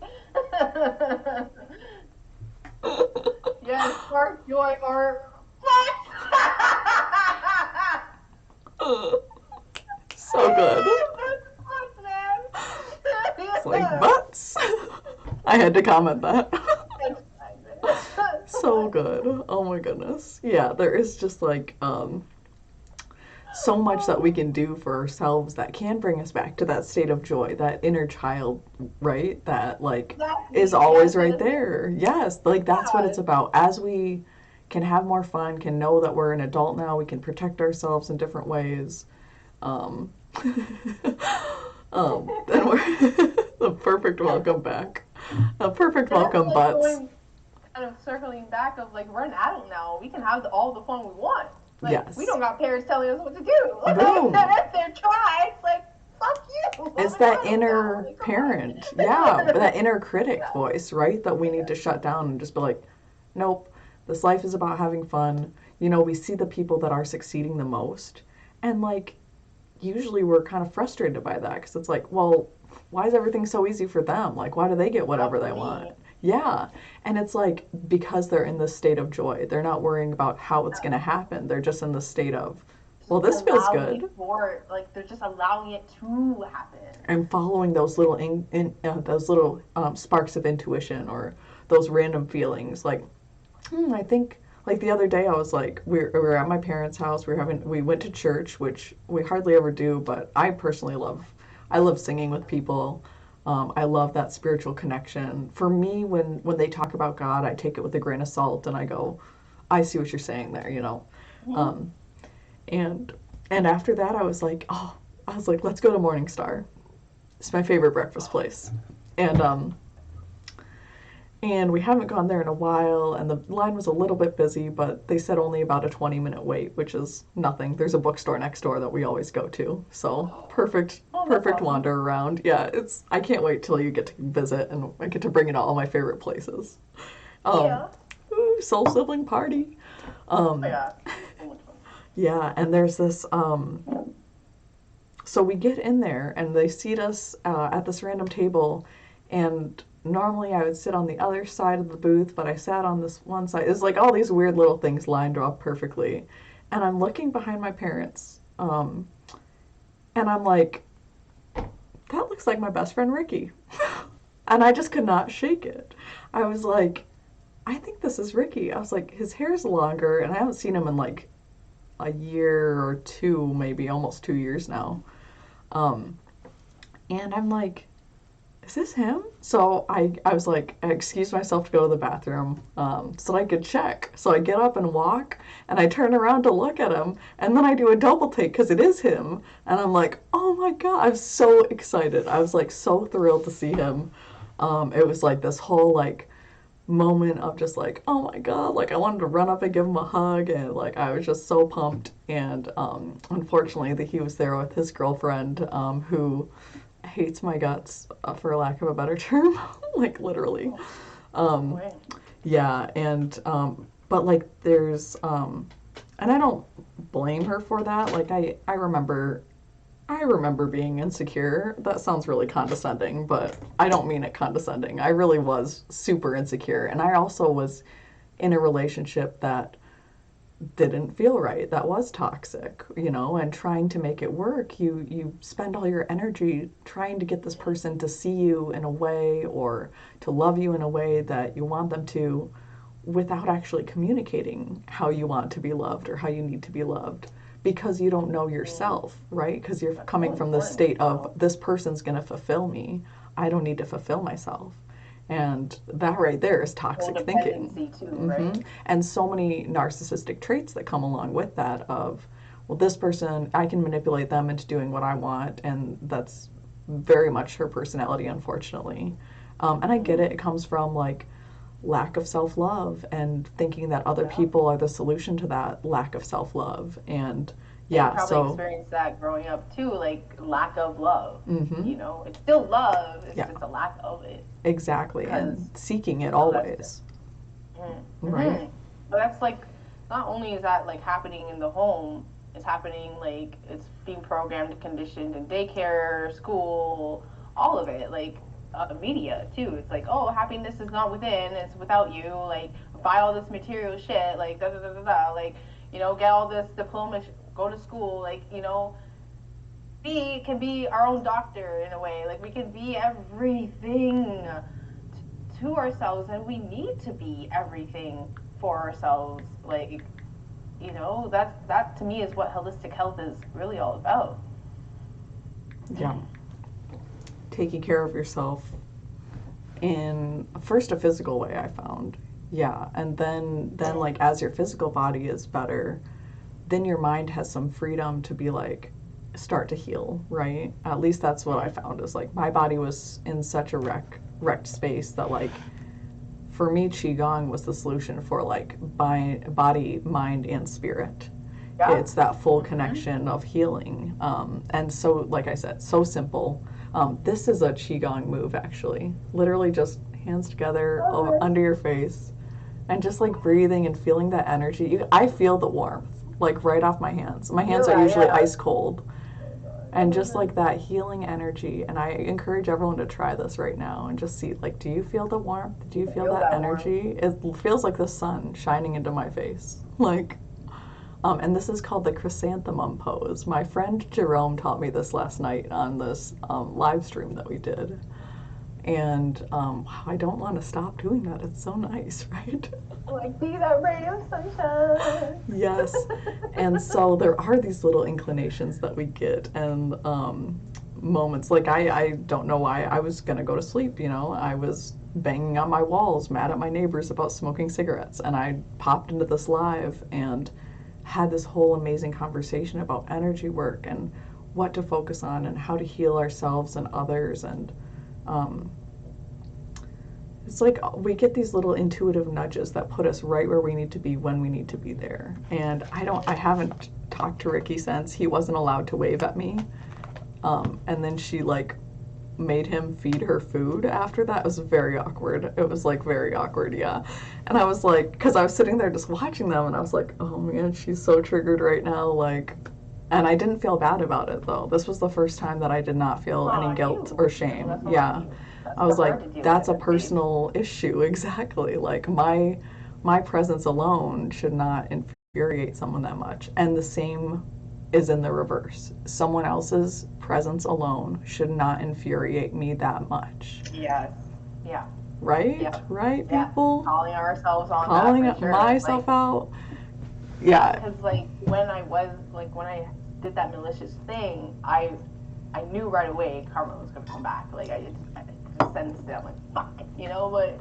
yes, spark joy or what? So good. That's man. It's like butts. I had to comment that. That's fine, man. So good. Oh my goodness. Yeah, there is just like so much that we can do for ourselves that can bring us back to that state of joy, that inner child, right? That like is Exactly. always Yes, right there. Yes, like that's what it's yeah. about. As we can have more fun, can know that we're an adult now, we can protect ourselves in different ways. Um, then we're the perfect welcome back. A perfect That's welcome like butts. going kind of circling back of like we're an adult now. We can have all the fun we want. Like we Yes. don't got parents telling us what to do. Like Boom. if they're trying, it's like fuck you. I'm It's an that adult now. inner Like come parent. Yeah, that on. inner critic Yeah. voice, right? That we need Yeah. to shut down and just be like, nope, this life is about having fun. We see the people that are succeeding the most. And like, usually we're kind of frustrated by that because it's like, well, why is everything so easy for them? Like, why do they get Not whatever for they want? me. Yeah. And it's like, because they're in this state of joy, they're not worrying about how it's going to happen. They're just in the state of, Just well, this feels allowing it good. for like they're just allowing it to happen. And following those little those little sparks of intuition or those random feelings. Like, I think like the other day I was like, we were at my parents' house. We went to church, which we hardly ever do, but I personally love. I love singing with people. I love that spiritual connection. For me, when they talk about God, I take it with a grain of salt, and I go, I see what you're saying there. Mhm. Um, and and after that, I was like, let's go to Morningstar. It's my favorite breakfast place. And and we haven't gone there in a while, and the line was a little bit busy, but they said only about a 20-minute wait, which is nothing. There's a bookstore next door that we always go to. So, perfect Oh, that's perfect awesome. wander around. Yeah, it's I can't wait till you get to visit and I get to bring you to all my favorite places. Um Yeah. Soul Sibling Party. Oh Um yeah. So much fun. yeah, and there's this so we get in there and they seat us at this random table, and normally I would sit on the other side of the booth, but I sat on this one side. It's like all these weird little things lined up perfectly, and I'm looking behind my parents, and I'm like, that looks like my best friend Ricky. And I just could not shake it. I was like, I think this is Ricky. I was like, his hair's longer, and I haven't seen him in like a year or two, maybe almost 2 years now. Um, and I'm like, is this him? So I was like, I excused myself to go to the bathroom so I could check. So I get up and walk, and I turn around to look at him, and then I do a double take because it is him. And I'm like, oh my God, I'm so excited. I was like so thrilled to see him. It was like this whole like moment of just like, oh my God, like I wanted to run up and give him a hug, and like I was just so pumped. And unfortunately, that he was there with his girlfriend, who hates my guts, for lack of a better term, like literally. No Um, way. yeah, and but like and I don't blame her for that. Like I remember I remember being insecure. That sounds really condescending, but I don't mean it condescending. I really was super insecure. And I also was in a relationship that didn't feel right, that was toxic, and trying to make it work. You spend all your energy trying to get this person to see you in a way or to love you in a way that you want them to without actually communicating how you want to be loved or how you need to be loved because you don't know yourself, right? Because you're coming from the state of this person's going to fulfill me. I don't need to fulfill myself. And that right there is toxic thinking. Too, right? And so many narcissistic traits that come along with that of, well, this person, I can manipulate them into doing what I want. And that's very much her personality, unfortunately. And I get it. It comes from like lack of self-love and thinking that other people are the solution to that lack of self-love. And yeah, probably experienced that growing up too, like lack of love. It's still love, it's just a lack of it. Exactly, and seeking it always. Right. But that's like, not only is that like happening in the home, it's happening like it's being programmed, conditioned in daycare, school, all of it. Like media too. It's like, oh, happiness is not within, it's without you. Like buy all this material shit, like da da da da da. Like get all this diploma, go to school, like we can be our own doctor in a way. Like we can be everything to ourselves, and we need to be everything for ourselves. Like that to me is what holistic health is really all about. Yeah. Taking care of yourself in first a physical way, I found. Yeah, and then like as your physical body is better, then your mind has some freedom to be like start to heal, right? At least that's what I found, is like my body was in such a wrecked space that like for me Qigong was the solution for like body, mind, and spirit. Yeah. It's that full connection of healing. And so, like I said, so simple. This is a Qigong move, actually. Literally just hands together under your face and just like breathing and feeling that energy. I feel the warmth like right off my hands. My hands are usually ice cold. And just like that healing energy. And I encourage everyone to try this right now and just see, like, do you feel the warmth? Do you feel that energy? It feels like the sun shining into my face. Like, and this is called the chrysanthemum pose. My friend Jerome taught me this last night on this live stream that we did. And I don't want to stop doing that. It's so nice, right? Like, be that ray of sunshine. Yes. And so there are these little inclinations that we get and moments. Like, I don't know why I was going to go to sleep, I was banging on my walls, mad at my neighbors about smoking cigarettes. And I popped into this live and had this whole amazing conversation about energy work and what to focus on and how to heal ourselves and others. And it's like we get these little intuitive nudges that put us right where we need to be when we need to be there. And I haven't talked to Ricky since. He wasn't allowed to wave at me. And then she like made him feed her food after that. It was very awkward. It was like very awkward, yeah. And I was like, because I was sitting there just watching them and I was like, oh man, she's so triggered right now, like. And I didn't feel bad about it though. This was the first time that I did not feel any guilt or shame. Yeah. I was like, that's a personal issue, exactly. Like my presence alone should not infuriate someone that much. And the same is in the reverse. Someone else's presence alone should not infuriate me that much. Yes. Yeah. Right? Yeah. Right, people? Calling ourselves on calling that. Calling myself out. Yeah. Because like when I did that malicious thing, I knew right away karma was gonna come back. Like I just sensed it. I'm like, fuck, but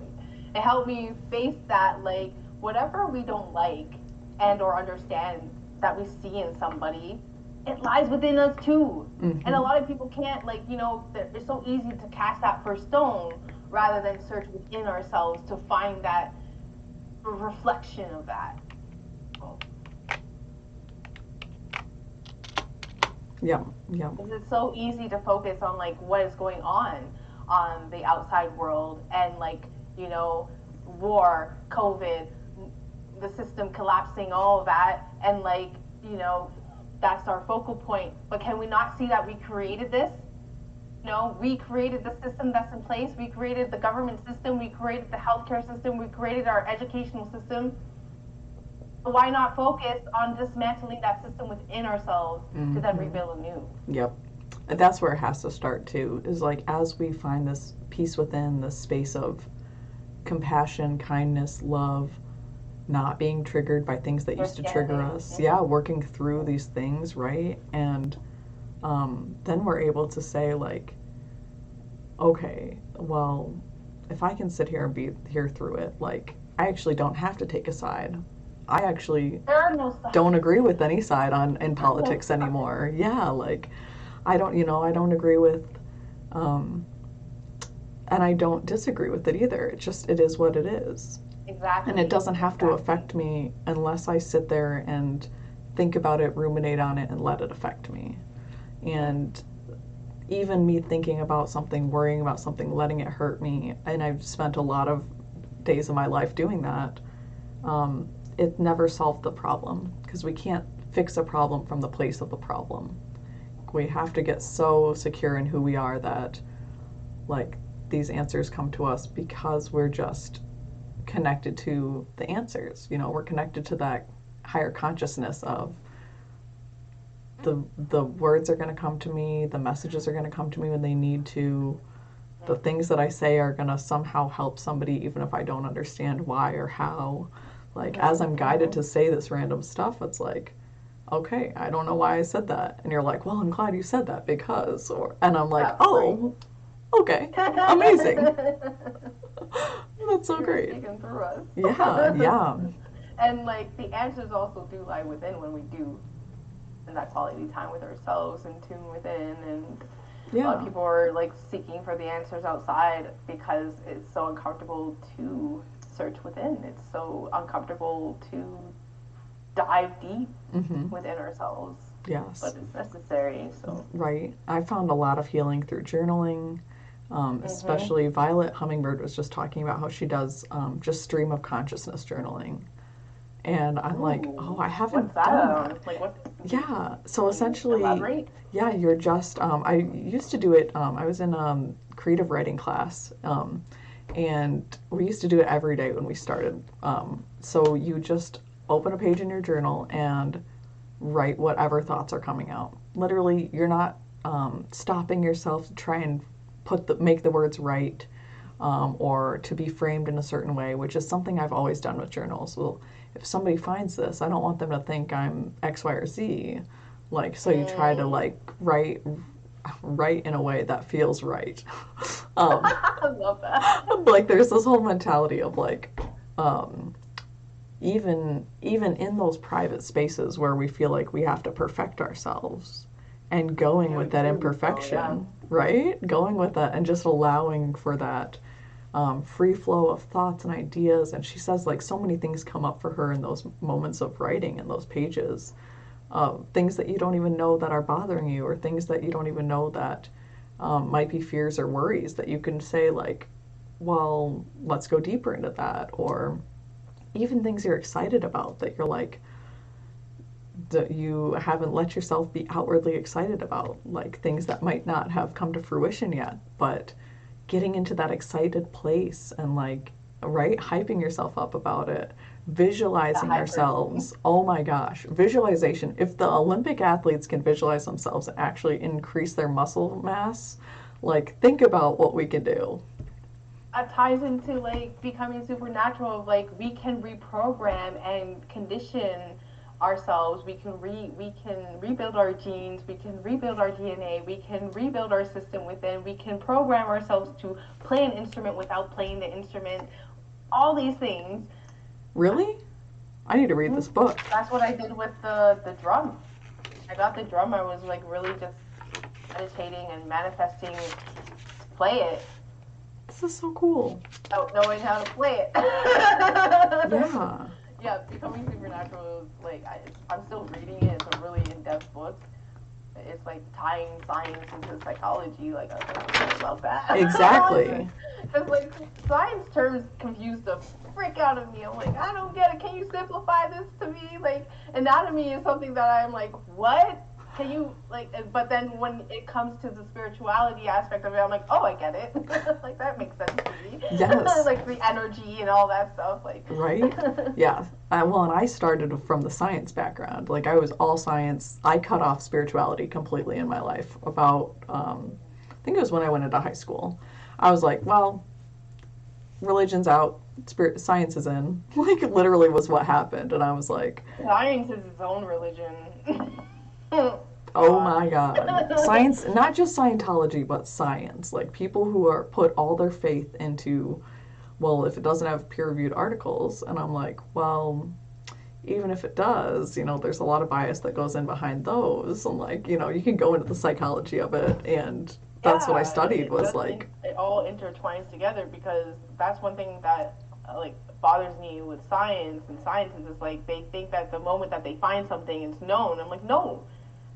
it helped me face that, like, whatever we don't like and or understand that we see in somebody, it lies within us too. Mm-hmm. And a lot of people can't, like, it's so easy to cast that first stone rather than search within ourselves to find that reflection of that. Yeah. Because it's so easy to focus on like what is going on the outside world and like war, COVID, the system collapsing, all of that, and like that's our focal point. But can we not see that we created this? No, we created the system that's in place. We created the government system. We created the healthcare system. We created our educational system. Why not focus on dismantling that system within ourselves to then rebuild anew? Yep. And that's where it has to start too, is like as we find this peace within, this space of compassion, kindness, love, not being triggered by things that used to trigger us. Yeah, working through these things, right? And then we're able to say, like, okay, well, if I can sit here and be here through it, like, I actually don't have to take a side. I actually don't agree with any side in politics anymore. Yeah, like, I don't agree with, and I don't disagree with it either. It is what it is. Exactly. And it doesn't have to affect me unless I sit there and think about it, ruminate on it, and let it affect me. And even me thinking about something, worrying about something, letting it hurt me, and I've spent a lot of days of my life doing that, it never solved the problem, because we can't fix a problem from the place of the problem. We have to get so secure in who we are that, like, these answers come to us because we're just connected to the answers. We're connected to that higher consciousness of the words are going to come to me, the messages are going to come to me when they need to, the things that I say are going to somehow help somebody even if I don't understand why or how. Like, as I'm guided to say this random stuff, it's like, okay, I don't know why I said that. And you're like, well, I'm glad you said that because, and I'm like, oh, okay, amazing. That's so great. Through us. Yeah. And like the answers also do lie within when we do, and that quality time with ourselves and tune within. And a lot of people are like seeking for the answers outside because it's so uncomfortable to search within. It's so uncomfortable to dive deep within ourselves. Yes. But it's necessary. So. Right. I found a lot of healing through journaling. Especially Violet Hummingbird was just talking about how she does just stream of consciousness journaling. And I'm like, oh, I haven't done that. Like what? Yeah. So essentially, elaborate? Yeah, you're just, I used to do it, I was in creative writing class, and we used to do it every day when we started. So you just open a page in your journal and write whatever thoughts are coming out. Literally, you're not stopping yourself to try and make the words right, or to be framed in a certain way, which is something I've always done with journals. Well, if somebody finds this, I don't want them to think I'm X, Y, or Z. Like, so you try to like write in a way that feels right. I love that. Like, there's this whole mentality of like, even in those private spaces where we feel like we have to perfect ourselves, and going with that imperfection, right? Going with that and just allowing for that free flow of thoughts and ideas. And she says, like, so many things come up for her in those moments of writing in those pages. Things that you don't even know that are bothering you, or things that you don't even know that might be fears or worries, that you can say, like, well, let's go deeper into that. Or even things you're excited about that you're like, that you haven't let yourself be outwardly excited about, like things that might not have come to fruition yet, but getting into that excited place and like, right, hyping yourself up about it, visualizing ourselves. Oh my gosh, visualization. If the Olympic athletes can visualize themselves and actually increase their muscle mass, like, think about what we can do. That ties into like becoming supernatural. Like, we can reprogram and condition ourselves. We can rebuild our genes. We can rebuild our DNA. We can rebuild our system within. We can program ourselves to play an instrument without playing the instrument. All these things. Really? I need to read this book. That's what I did with the drum. I got the drum. I was like really just meditating and manifesting to play it. This is so cool. Without knowing how to play it. Yeah. Yeah, Becoming Supernatural is like, I'm still reading it. It's a really in-depth book. it's like tying science into psychology. Like, I love that. Exactly. Because like science terms confuse the frick out of me. I'm like, I don't get it. Can you simplify this to me? Like, anatomy is something that I'm like, what? Can you like? But then when it comes to the spirituality aspect of it, I'm like, oh, I get it. Like that makes sense to me. Yes. Like the energy and all that stuff. Like Right? Yeah. Well, and I started from the science background. Like I was all science. I cut off spirituality completely in my life. About I think it was when I went into high school. I was like, well, religion's out, science is in. Like literally was what happened, and I was like, science is its own religion. oh my god, science, not just Scientology, but science. Like people who are put all their faith into, well, if it doesn't have peer-reviewed articles, and I'm like, well, even if it does, there's a lot of bias that goes in behind those. And like, you can go into the psychology of it, and that's what I studied was like. It all intertwines together because that's one thing that like bothers me with science and scientists is like they think that the moment that they find something it's known. I'm like, no.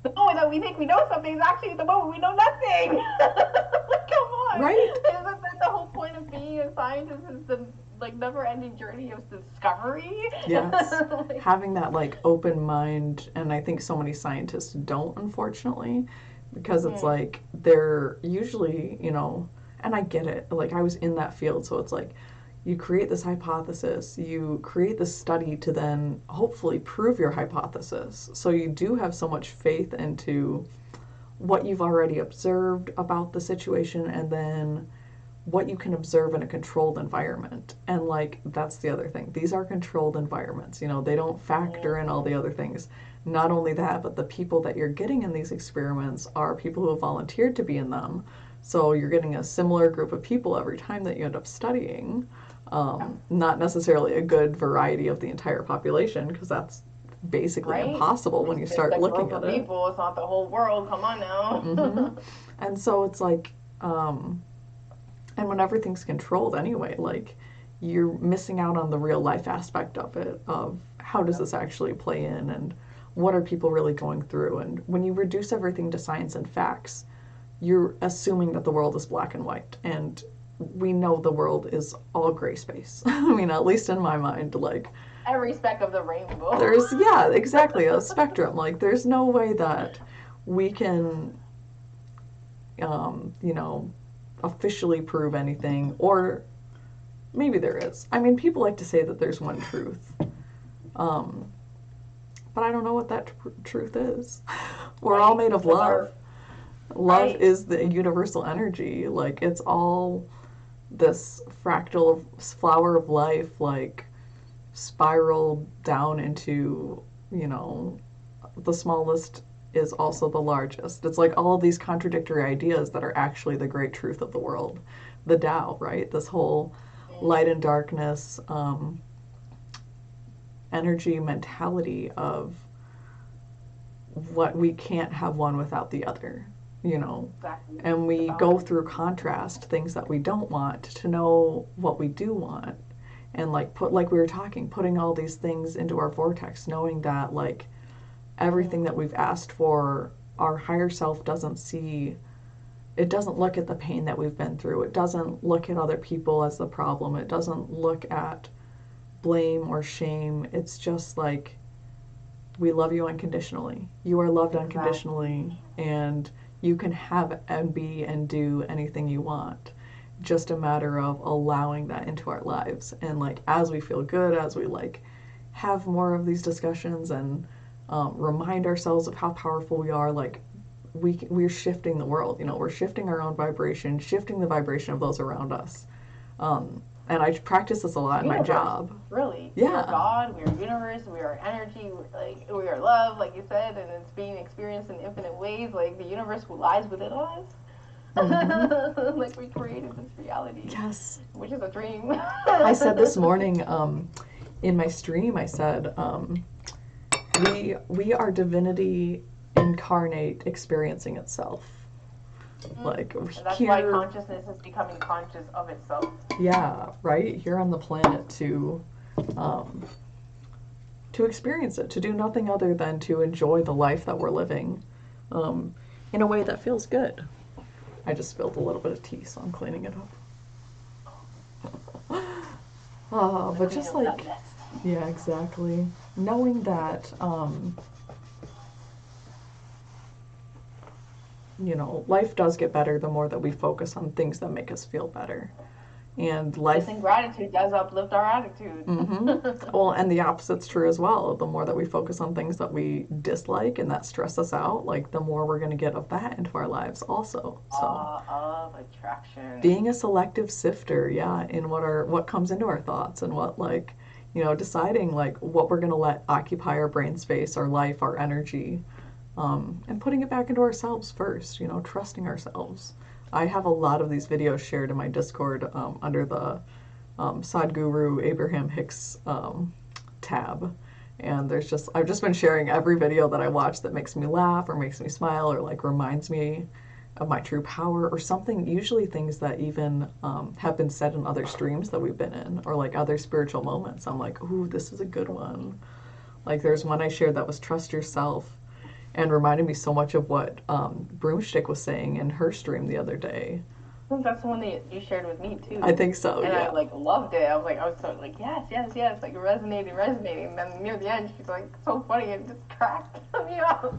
The moment that we think we know something is actually the moment we know nothing. Like, come on. Right. Isn't that the whole point of being a scientist is the like never-ending journey of discovery? Yes. Like, having that like open mind, and I think so many scientists don't, unfortunately, because it's like they're usually, and I get it. Like I was in that field, so it's like you create this hypothesis, you create this study to then hopefully prove your hypothesis. So you do have so much faith into what you've already observed about the situation, and then what you can observe in a controlled environment. And like that's the other thing, these are controlled environments, they don't factor in all the other things. Not only that, but the people that you're getting in these experiments are people who have volunteered to be in them, so you're getting a similar group of people every time that you end up studying. Not necessarily a good variety of the entire population, because that's basically impossible when you start looking at it. People, it's not the whole world. Come on now. Mm-hmm. And so it's like, and when everything's controlled anyway, like you're missing out on the real life aspect of it, of how does this actually play in, and what are people really going through. And when you reduce everything to science and facts, you're assuming that the world is black and white, and we know the world is all gray space. I mean, at least in my mind, like every speck of the rainbow. There's exactly a spectrum. Like there's no way that we can, officially prove anything, or maybe there is. I mean, people like to say that there's one truth, but I don't know what that truth is. We're all made of love. Love is the universal energy. Like it's all this fractal flower of life, like spiraled down into, the smallest is also the largest. It's like all these contradictory ideas that are actually the great truth of the world. The Tao, right? This whole light and darkness energy mentality of what we can't have one without the other. Exactly. And we go through contrast, things that we don't want, to know what we do want. And like we were talking, putting all these things into our vortex, knowing that like everything that we've asked for, our higher self doesn't see. It doesn't look at the pain that we've been through. It doesn't look at other people as the problem. It doesn't look at blame or shame. It's just like, we love you unconditionally. You are loved unconditionally, and you can have and be and do anything you want. Just a matter of allowing that into our lives. And like as we feel good, as we like have more of these discussions and remind ourselves of how powerful we are, like we're shifting the world. We're shifting our own vibration, shifting the vibration of those around us. And I practice this a lot in my job. Really? Yeah. We are God, we are universe, we are energy, we are love, like you said, and it's being experienced in infinite ways. Like the universe lies within us. Mm-hmm. Like we created this reality. Yes. Which is a dream. I said this morning in my stream, I said, we are divinity incarnate experiencing itself. Like and that's why consciousness is becoming conscious of itself. Yeah, right? Here on the planet to experience it, to do nothing other than to enjoy the life that we're living. in a way that feels good. I just spilled a little bit of tea, so I'm cleaning it up. But just like, yeah, exactly. Knowing that, you know, life does get better the more that we focus on things that make us feel better. And life. And gratitude does uplift our attitude. Well, and the opposite's true as well. The more that we focus on things that we dislike and that stress us out, like the more we're going to get of that into our lives also. So Of attraction. being a selective sifter, yeah, in what comes into our thoughts and what, like, you know, deciding like what we're going to let occupy our brain space, our life, our energy, and putting it back into ourselves first, you know, trusting ourselves. I have a lot of these videos shared in my Discord under the Sadhguru Abraham Hicks tab. And I've just been sharing every video that I watch that makes me laugh or makes me smile or like reminds me of my true power or something, usually things that even have been said in other streams that we've been in or like other spiritual moments. I'm like, ooh, this is a good one. Like there's one I shared that was trust yourself and reminded me so much of what Broomstick was saying in her stream the other day. I think that's the one that you shared with me too. I think so, and yeah. I like loved it. I was so like, yes, like resonating. And then near the end, she's like so funny and just cracked me up.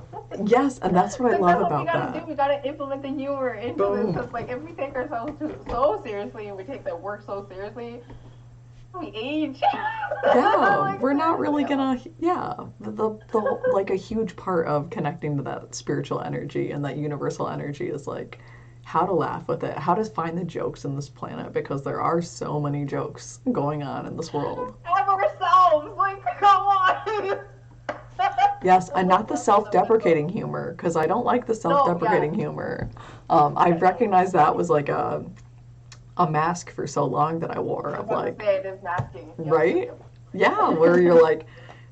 Yes, and that's what I love about that. We gotta implement the humor into this because like if we take ourselves so seriously and we take that work so seriously, we age. Yeah, like, we're not really gonna. Yeah, the like a huge part of connecting to that spiritual energy and that universal energy is like how to laugh with it, how to find the jokes in this planet because there are so many jokes going on in this world. Have ourselves, like, come on. Yes, and not the self-deprecating humor because I don't like the self-deprecating humor. I recognize that was like a mask for so long that I wore of like, it is masking. Right? Yeah, where you're like,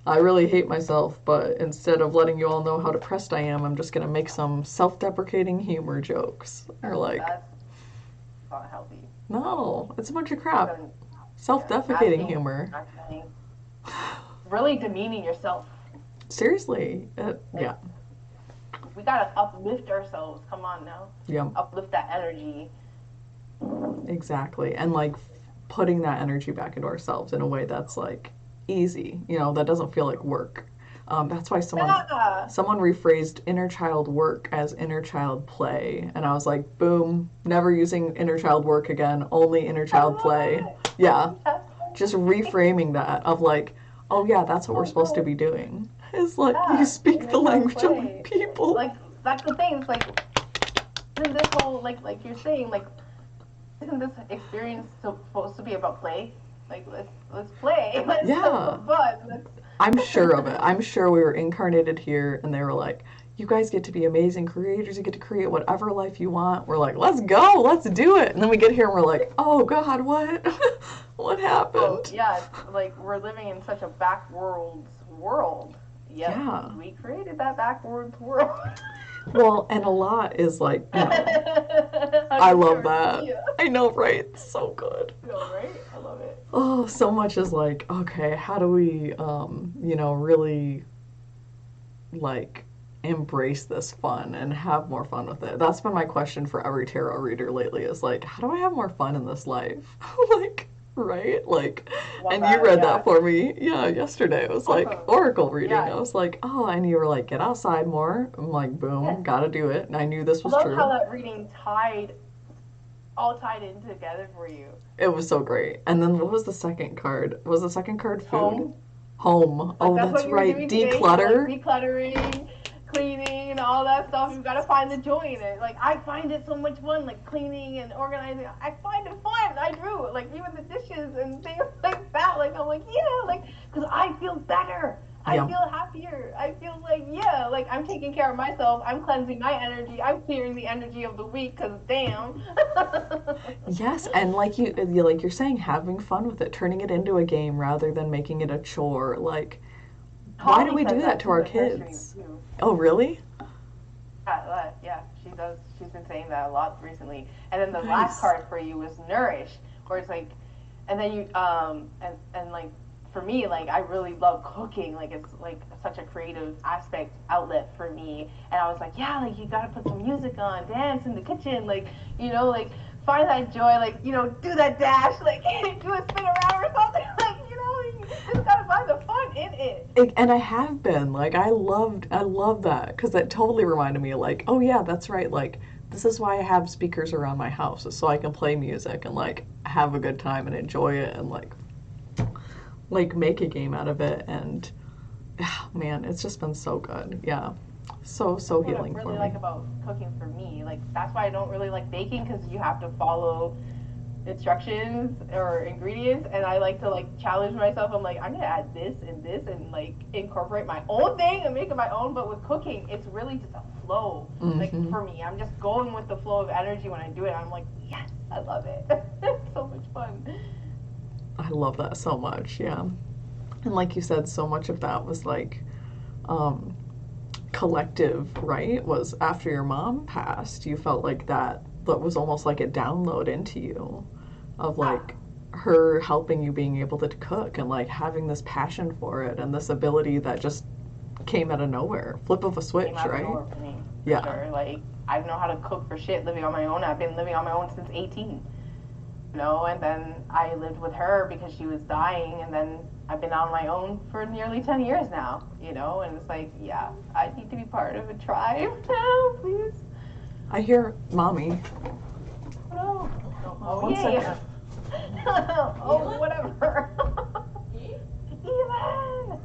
I really hate myself, but instead of letting you all know how depressed I am, I'm just gonna make some self-deprecating humor jokes. Or like, that's not healthy. No, it's a bunch of crap. Self-defecating humor. Really demeaning yourself. Seriously, yeah. We gotta uplift ourselves. Come on now. Yeah. Uplift that energy. Exactly, and like putting that energy back into ourselves in a way that's like easy, you know, that doesn't feel like work. That's why someone rephrased inner child work as inner child play, and I was like, boom, never using inner child work again, only inner child play. Yeah, just reframing that of like, oh yeah, that's what we're supposed to be doing. It's like you speak the language of people. Like that's the thing. It's like isn't this whole like you're saying like isn't this experience supposed to be about play? Like let's play. Let's have fun. I'm sure of it. I'm sure we were incarnated here and they were like, you guys get to be amazing creators. You get to create whatever life you want. We're like, let's go. Let's do it. And then we get here and we're like, oh, God, what? What happened? Oh, yeah, it's like we're living in such a backwards world. Yeah. We created that backwards world. Well, and a lot is like, you know, I love that. Yeah. I know, right? It's so good. I know, right? I love it. Oh, so much is like, okay, how do we, you know, really, like, embrace this fun and have more fun with it? That's been my question for every tarot reader lately is like, how do I have more fun in this life? Like, right? Like, and you read that for me, yesterday. It was like oracle reading. Yeah. I was like, oh, and you were like, get outside more. I'm like, boom, gotta do it. And I knew this was true. I love how that reading all tied in together for you. It was so great. And then what was the second card? Was the second card food? Home. Like, oh, that's right. Declutter. Like, decluttering, cleaning, and all that stuff. You've got to find the joy in it. Like, I find it so much fun, like cleaning and organizing. I find it fun. I do. Like, even the dishes and things like that. Like, I'm like, yeah, like, because I feel better. I feel happier. I feel like, like I'm taking care of myself. I'm cleansing my energy. I'm clearing the energy of the week because damn. Yes, and like you're saying, having fun with it, turning it into a game rather than making it a chore. Like, why do we do that to our kids? Oh, really? Yeah, she does. She's been saying that a lot recently. And then the last card for you was Nourish, where it's like, and then you and like for me, like, I really love cooking. Like, it's like such a creative aspect outlet for me. And I was like, yeah, like, you gotta put some music on, dance in the kitchen, like, like, find that joy, like, do that dash, like, do a spin around or something, like, you just gotta find the fun in it. And I have been like, I love that because that totally reminded me, like, oh yeah, that's right, like, this is why I have speakers around my house, is so I can play music and like have a good time and enjoy it and like make a game out of it. And man, it's just been so good. Yeah, so healing what I for really me. like about cooking for me, like, that's why I don't really like baking, because you have to follow instructions or ingredients, and I like to like challenge myself. I'm like, I'm gonna add this and like incorporate my own thing and make it my own. But with cooking, it's really just a flow. Like, for me, I'm just going with the flow of energy when I do it. I'm like, yes, I love it. It's so much fun. I love that so much. Yeah, and like you said, so much of that was like um, collective, right? Was after your mom passed, you felt like that was almost like a download into you of like her helping you being able to cook and like having this passion for it and this ability that just came out of nowhere, flip of a switch, Came out of right? nowhere for me, for Yeah. sure. Like, I know how to cook for shit living on my own. I've been living on my own since 18. And then I lived with her because she was dying, and then I've been on my own for nearly 10 years now, and it's like, yeah, I need to be part of a tribe now, please. I hear mommy. No. Oh, One yeah. second. Oh, whatever. Even.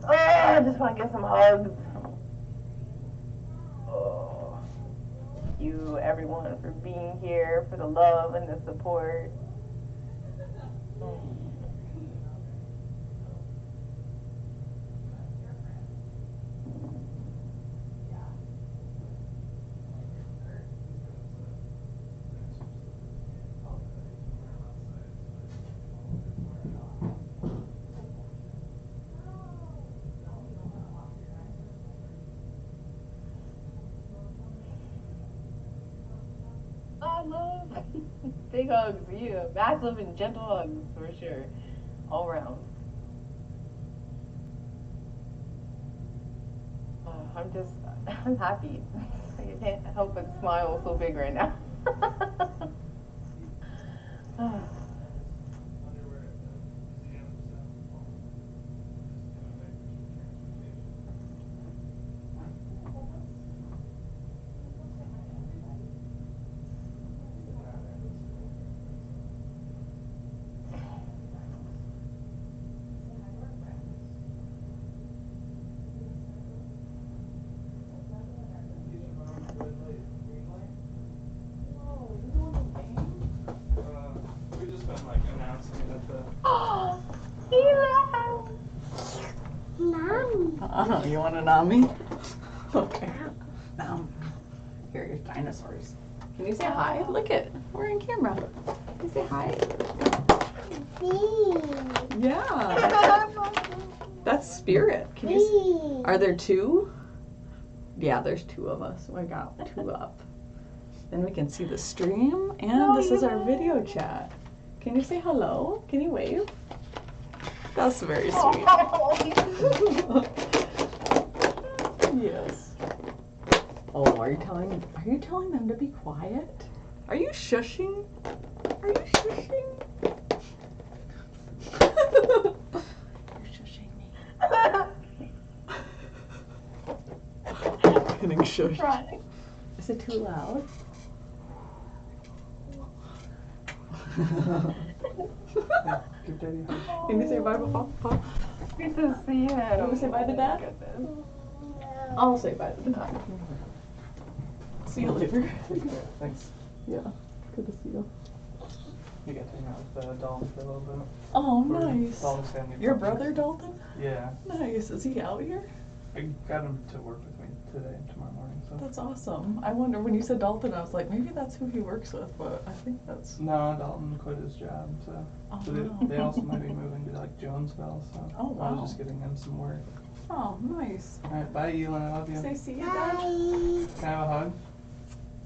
Oh, I just want to get some hugs. Oh, you, everyone, for being here, for the love and the support. I love big hugs, yeah, massive and gentle hugs for sure, all around. I'm happy. I can't help but smile so big right now. We've just been like announcing it at the. You want a nami? Okay. Here are your dinosaurs. Can you say hi? Look it. We're in camera. Can you say hi? Yeah. That's Spirit. Can you? Are there two? Yeah, there's two of us. I got two up. Then we can see the stream, and this is our video chat. Can you say hello? Can you wave? That's very sweet. Yes. Oh, are you telling them to be quiet? Are you shushing? Are you shushing? You're shushing me. Getting shushed. Right. Is it too loud? Give Daddy a hug. Can you say bye, Papa? Good to see you. You want to say bye to Dad? I'll say bye to Dad. See you later. Thanks. Yeah, good to see you. You got to hang out with Dalton for a little bit. Oh, Or nice. Dalton's family. Your brother Dalton? Yeah. Nice. Is he out here? I got him to work with me today and tomorrow morning. So. That's awesome. I wonder, when you said Dalton, I was like, maybe that's who he works with, but I think that's... No, Dalton quit his job, so. Oh, So wow. they also might be moving to like Jonesville, so Oh, I wow. was just getting him some work. Oh, nice. All right, bye, Elin. I love you. Say see you, Dad. Can I have a hug?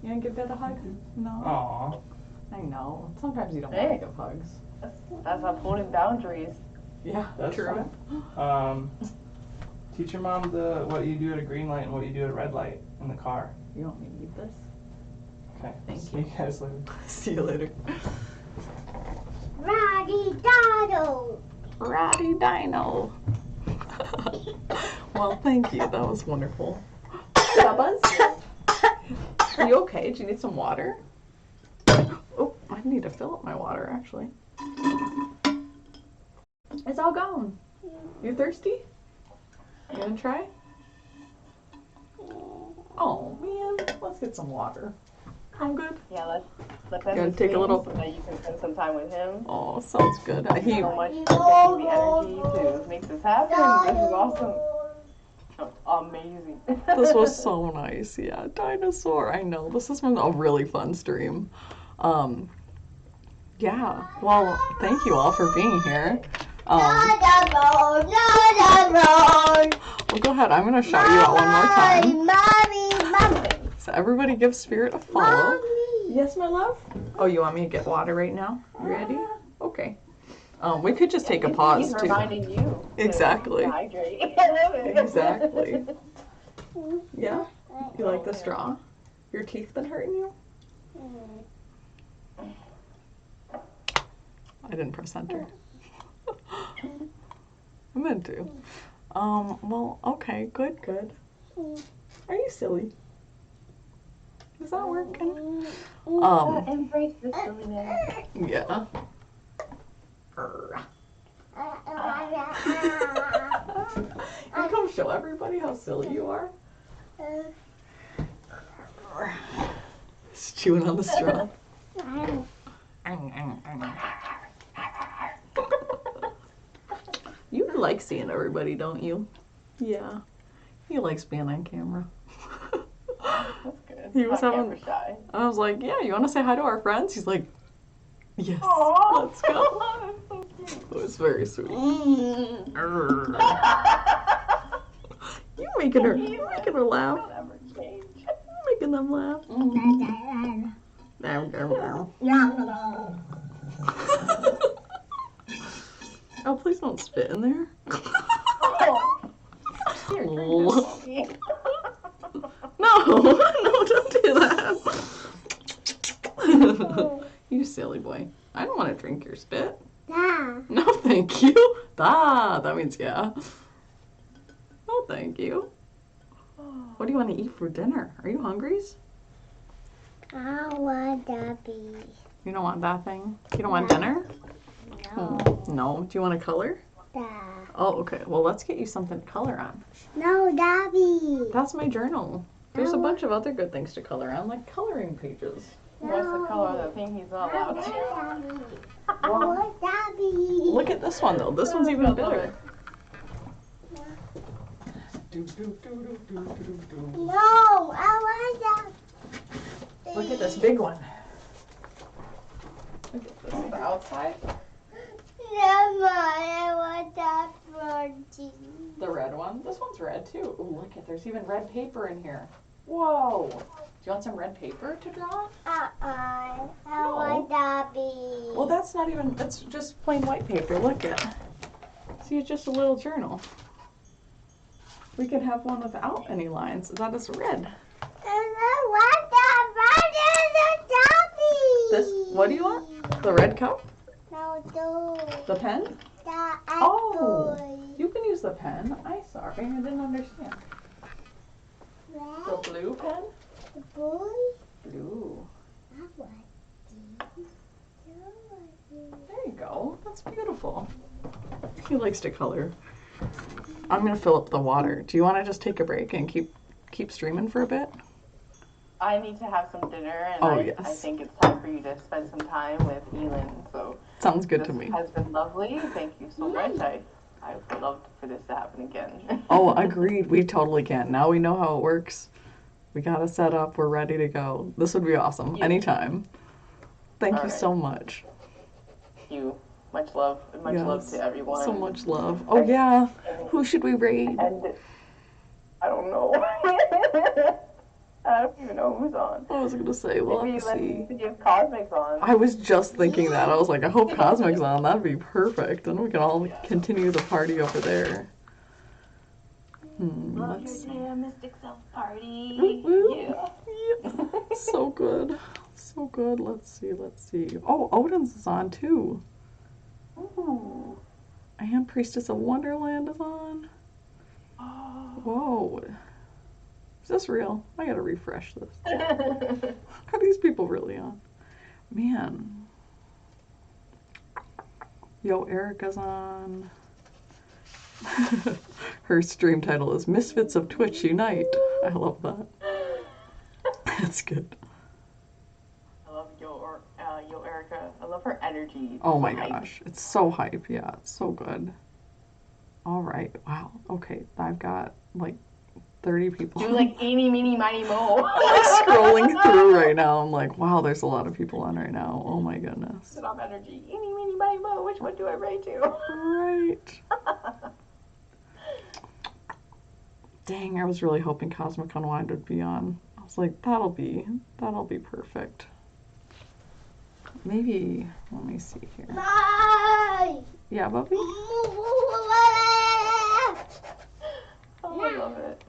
You want to give Dad a hug? No. Aw. I know. Sometimes you don't want to give hugs. That's upholding boundaries. Yeah, That's true. fine. Teach your mom what you do at a green light and what you do at a red light in the car. You want me to eat this? Okay. Thank See you guys later. See you later. Roddy Dino. Roddy Dino. Well, thank you. That was wonderful. Yeah, Buzz? Are you okay? Do you need some water? Oh, I need to fill up my water, actually. It's all gone. You thirsty? You gonna try? Oh, man. Let's get some water. I'm good. Yeah, let's Gotta end the take a little- so that you can spend some time with him. Oh, sounds good. So much for taking the energy to make this happen. This is awesome. Amazing. This was so nice. Yeah, dinosaur. I know. This has been a really fun stream. Yeah. Well, thank you all for being here. Well, go ahead. I'm gonna shout you out one more time. Mommy. So everybody give Spirit a follow. Yes, my love. Oh, you want me to get water right now? You ready? Okay. We could just take a pause He's too. reminding you. To Exactly. hydrate. I love it. Exactly. Yeah. You like the straw? Your teeth been hurting you? I didn't press enter. I meant to. Well, okay, good. Are you silly? Is that working? Embrace the silliness. Yeah. You come show everybody how silly you are. Just chewing on the straw. You like seeing everybody, don't you? Yeah. He likes being on camera. That's good. He was Not having. camera shy. I was like, yeah, you want to say hi to our friends? He's like, yes, Aww. let's go. That's so cute. It was very sweet. You're making her laugh. Don't ever change. You're making them laugh. Oh, please don't spit in there. Oh. Here, drink this, Mommy. No, don't do that. You silly boy. I don't want to drink your spit. No, thank you. That means yeah. No, thank you. What do you want to eat for dinner? Are you hungry? I want that be. You don't want that thing? You don't want dinner? No. No. Do you want to color? Oh, okay. Well, let's get you something to color on. No, Daddy. That's my journal. There's a bunch of other good things to color on, like coloring pages. What's the color of the thing he's not allowed to? I want Daddy. Look at this one, though. This one's even better. No, I want that. Look at this big one. Look at this. The outside? Never, I want that for The red one. This one's red, too. Ooh, look at, there's even red paper in here. Whoa. Do you want some red paper to draw? I want Daddy. Well, that's not even, that's just plain white paper. Look at. See, it's just a little journal. We could have one without any lines. That is red. I want that Daddy. This, what do you want? The red cup? No, The pen? the Oh, you can use the pen. Sorry, I didn't understand. The blue pen? boy. Blue. I want these. There you go. That's beautiful. He likes to color. I'm gonna fill up the water. Do you want to just take a break and keep streaming for a bit? I need to have some dinner, and Oh, I yes. think it's time for you to spend some time with Elin. So Sounds good this to me. has been lovely. Thank you so much. I would love for this to happen again. Oh, agreed. We totally can. Now we know how it works. We got it set up. We're ready to go. This would be awesome. Yeah. Anytime. Thank All you right. so much. You. Much love Yes. to everyone. So much love. Oh yeah. Who should we raid? And I don't know. I don't even know who's on. I was gonna say, we'll Maybe have to let's see. see if Cosmic's on. I was just thinking that. I was like, I hope Cosmic's on. That'd be perfect. And we can all continue the party over there. Let's see. Mystic Self Party. Woo, woo. Yeah. Yeah. So good. So good. Let's see. Oh, Odin's is on too. Ooh. And Priestess of Wonderland is on. Whoa. Is this real? I gotta refresh this. Are these people really on? Man. Yo, Erica's on. Her stream title is Misfits of Twitch Unite. I love that. That's good. I love Yo Erica. I love her energy. Oh my Hype. gosh. It's so hype. Yeah, it's so good. All right. Wow. Okay. I've got like 30 people. Do like eeny, meeny, miny, mo. I'm scrolling through right now. I'm like, wow, there's a lot of people on right now. Oh my goodness. Stop energy. Eeny, meeny, miny, mo. Which one do I rate to? Right. Dang, I was really hoping Cosmic Unwind would be on. I was like, that'll be perfect. Maybe, let me see here. Bye. Yeah, Bubby? Oh, I love it.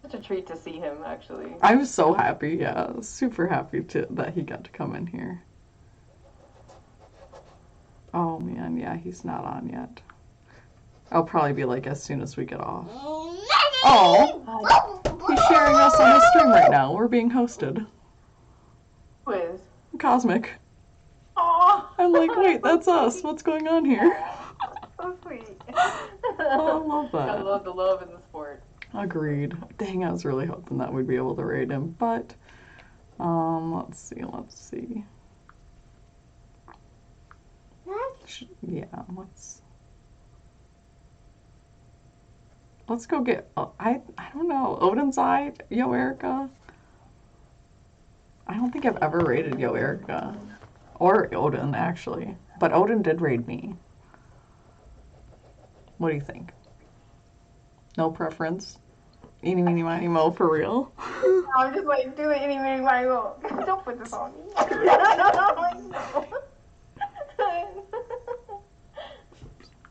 Such a treat to see him, actually. I was so happy, yeah. Super happy that he got to come in here. Oh man, yeah, he's not on yet. I'll probably be like as soon as we get off. Oh, he's sharing us on his stream right now. We're being hosted. Who is? Cosmic. Aw. I'm like, wait, that's us. What's going on here? So sweet. Oh, I love that. I love the love in the sport. Agreed. Dang, I was really hoping that we'd be able to raid him, but let's see. Yeah, let's go get. I don't know. Odin's Eye, Yo Erica. I don't think I've ever raided Yo Erica or Odin actually, but Odin did raid me. What do you think? No preference? Eeny, meeny, miny, mo, for real? I'm just like, do the eeny, meeny, miny, mo. Don't put this on me.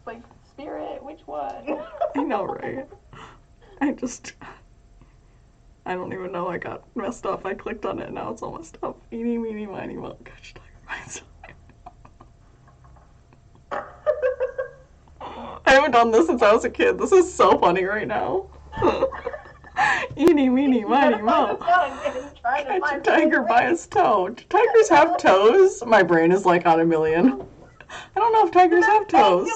Like, spirit, which one? I know, right? I don't even know I got messed up. I clicked on it and now it's all messed up. Eeny, meeny, miny, mo. Gosh, tiger myself. I haven't done this since I was a kid. This is so funny right now. Eeny, meeny, miny, mo. Catch a tiger by his toe. Do tigers have toes? My brain is like on a million. I don't know if tigers have toes.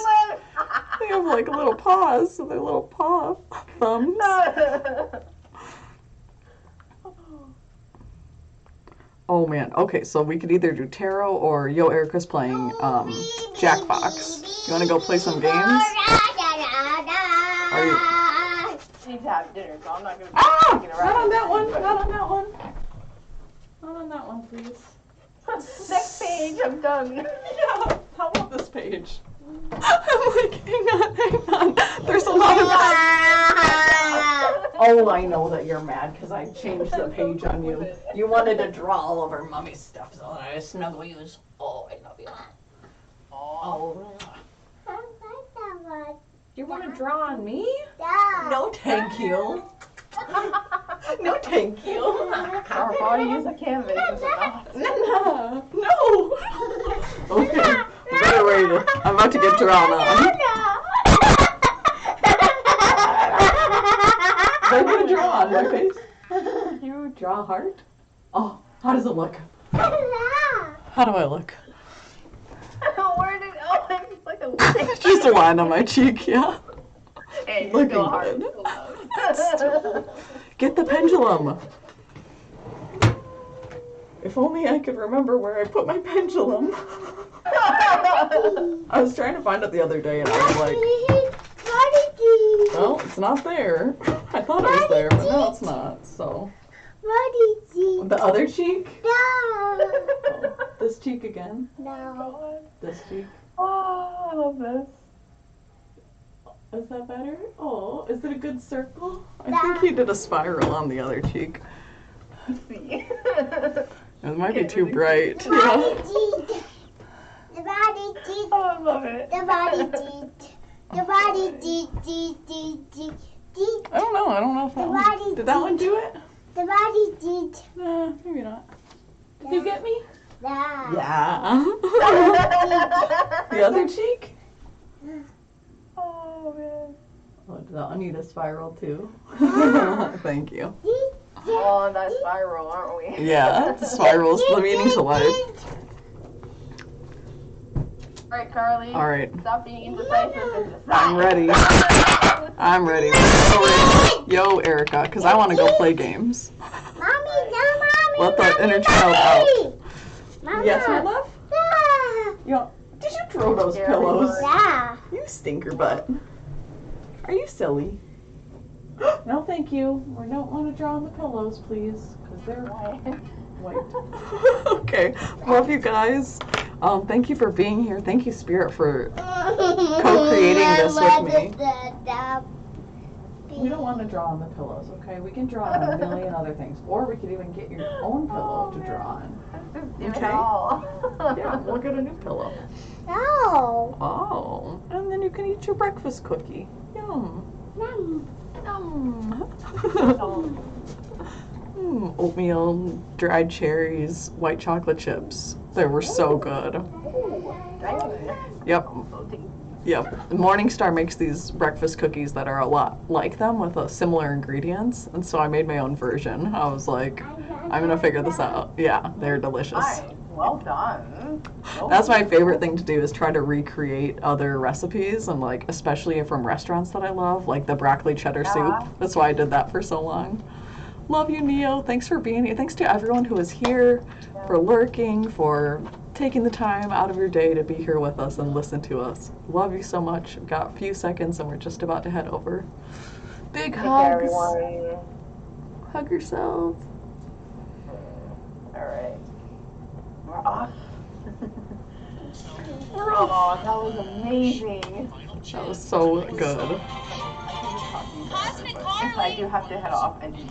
They have like little paws, so they're little paw thumbs. Oh man, okay, so we could either do tarot or Yo Erica's playing Jackbox. You want to go play some games? Are you... I need to have dinner, so I'm not going to be taking Not on that one, not on that one. Not on that one, please. Next page, I'm done. Yeah, how about this page? I'm like, hang on. There's a lot of... Oh, I know that you're mad because I changed the page on you. You wanted to draw all over Mommy's stuff, so I snuggle yous. Oh, I love you. Oh. You want to draw on me? No, thank you. No, thank you. Our body is a canvas, is it not? No. Okay, we better wait. I'm about to get drawn on. What are you gonna draw on my face? You draw a heart? Oh, how does it look? How do I look? Where did it's like a line. Just a line on my cheek, yeah. Hey, Looking still hard. good. Still love. Get the pendulum. If only I could remember where I put my pendulum. I was trying to find it the other day and I was like, well, it's not there. I thought it was there, but no, it's not. So, the other cheek? Oh, this cheek again? No. This cheek. Oh, I love this. Is that better? Oh, is it a good circle? I think you did a spiral on the other cheek. Let's see. It might be too bright. The body teeth. The body teeth. Oh, I love it. The body teeth. The body teeth. I don't know. I don't know if that The one. body Did that one teeth. do it? The body teeth. Nah, maybe not. Did you get me? Yeah. Yeah. The other cheek? Oh, man. Oh, did that one need a spiral too? Thank you. All on that spiral, aren't we? Yeah, spirals, the meaning to life. All right, Carly. All right, Stop being indecisive and decide. I'm ready. I'm ready. Yo, Erica, because I want to go play games. Mommy, no, mommy. Let the mommy, inner child out. Mama. Yes, my love? Yeah. Yo, did you throw those Yeah. pillows? Yeah. You stinker butt. Are you silly? No, thank you. We don't want to draw on the pillows, please, because they're white. Okay, love you guys. Thank you for being here. Thank you, Spirit, for co-creating this with me. We don't want to draw on the pillows, okay? We can draw on a million other things, or we could even get your own pillow to draw on. Just do it Okay. all. Yeah, we'll get a new pillow. No. Oh, and then you can eat your breakfast cookie. Yum. Mom. Yum. Oatmeal, dried cherries, white chocolate chips. They were so good. Yep. Yep. Morningstar makes these breakfast cookies that are a lot like them with similar ingredients, and so I made my own version. I was like, I'm gonna figure this out. Yeah, they're delicious. Nice. Well done. That's my favorite thing to do is try to recreate other recipes, and like especially from restaurants that I love, like the broccoli cheddar soup. That's why I did that for so long. Love you, Neo. Thanks for being here. Thanks to everyone who is here, for lurking, for taking the time out of your day to be here with us and listen to us. Love you so much. We've got a few seconds and we're just about to head over. Big Take care, hugs. everyone. Hug yourself. All right. We're off. Oh, that was amazing. That was so good. If I do have to head off, I do.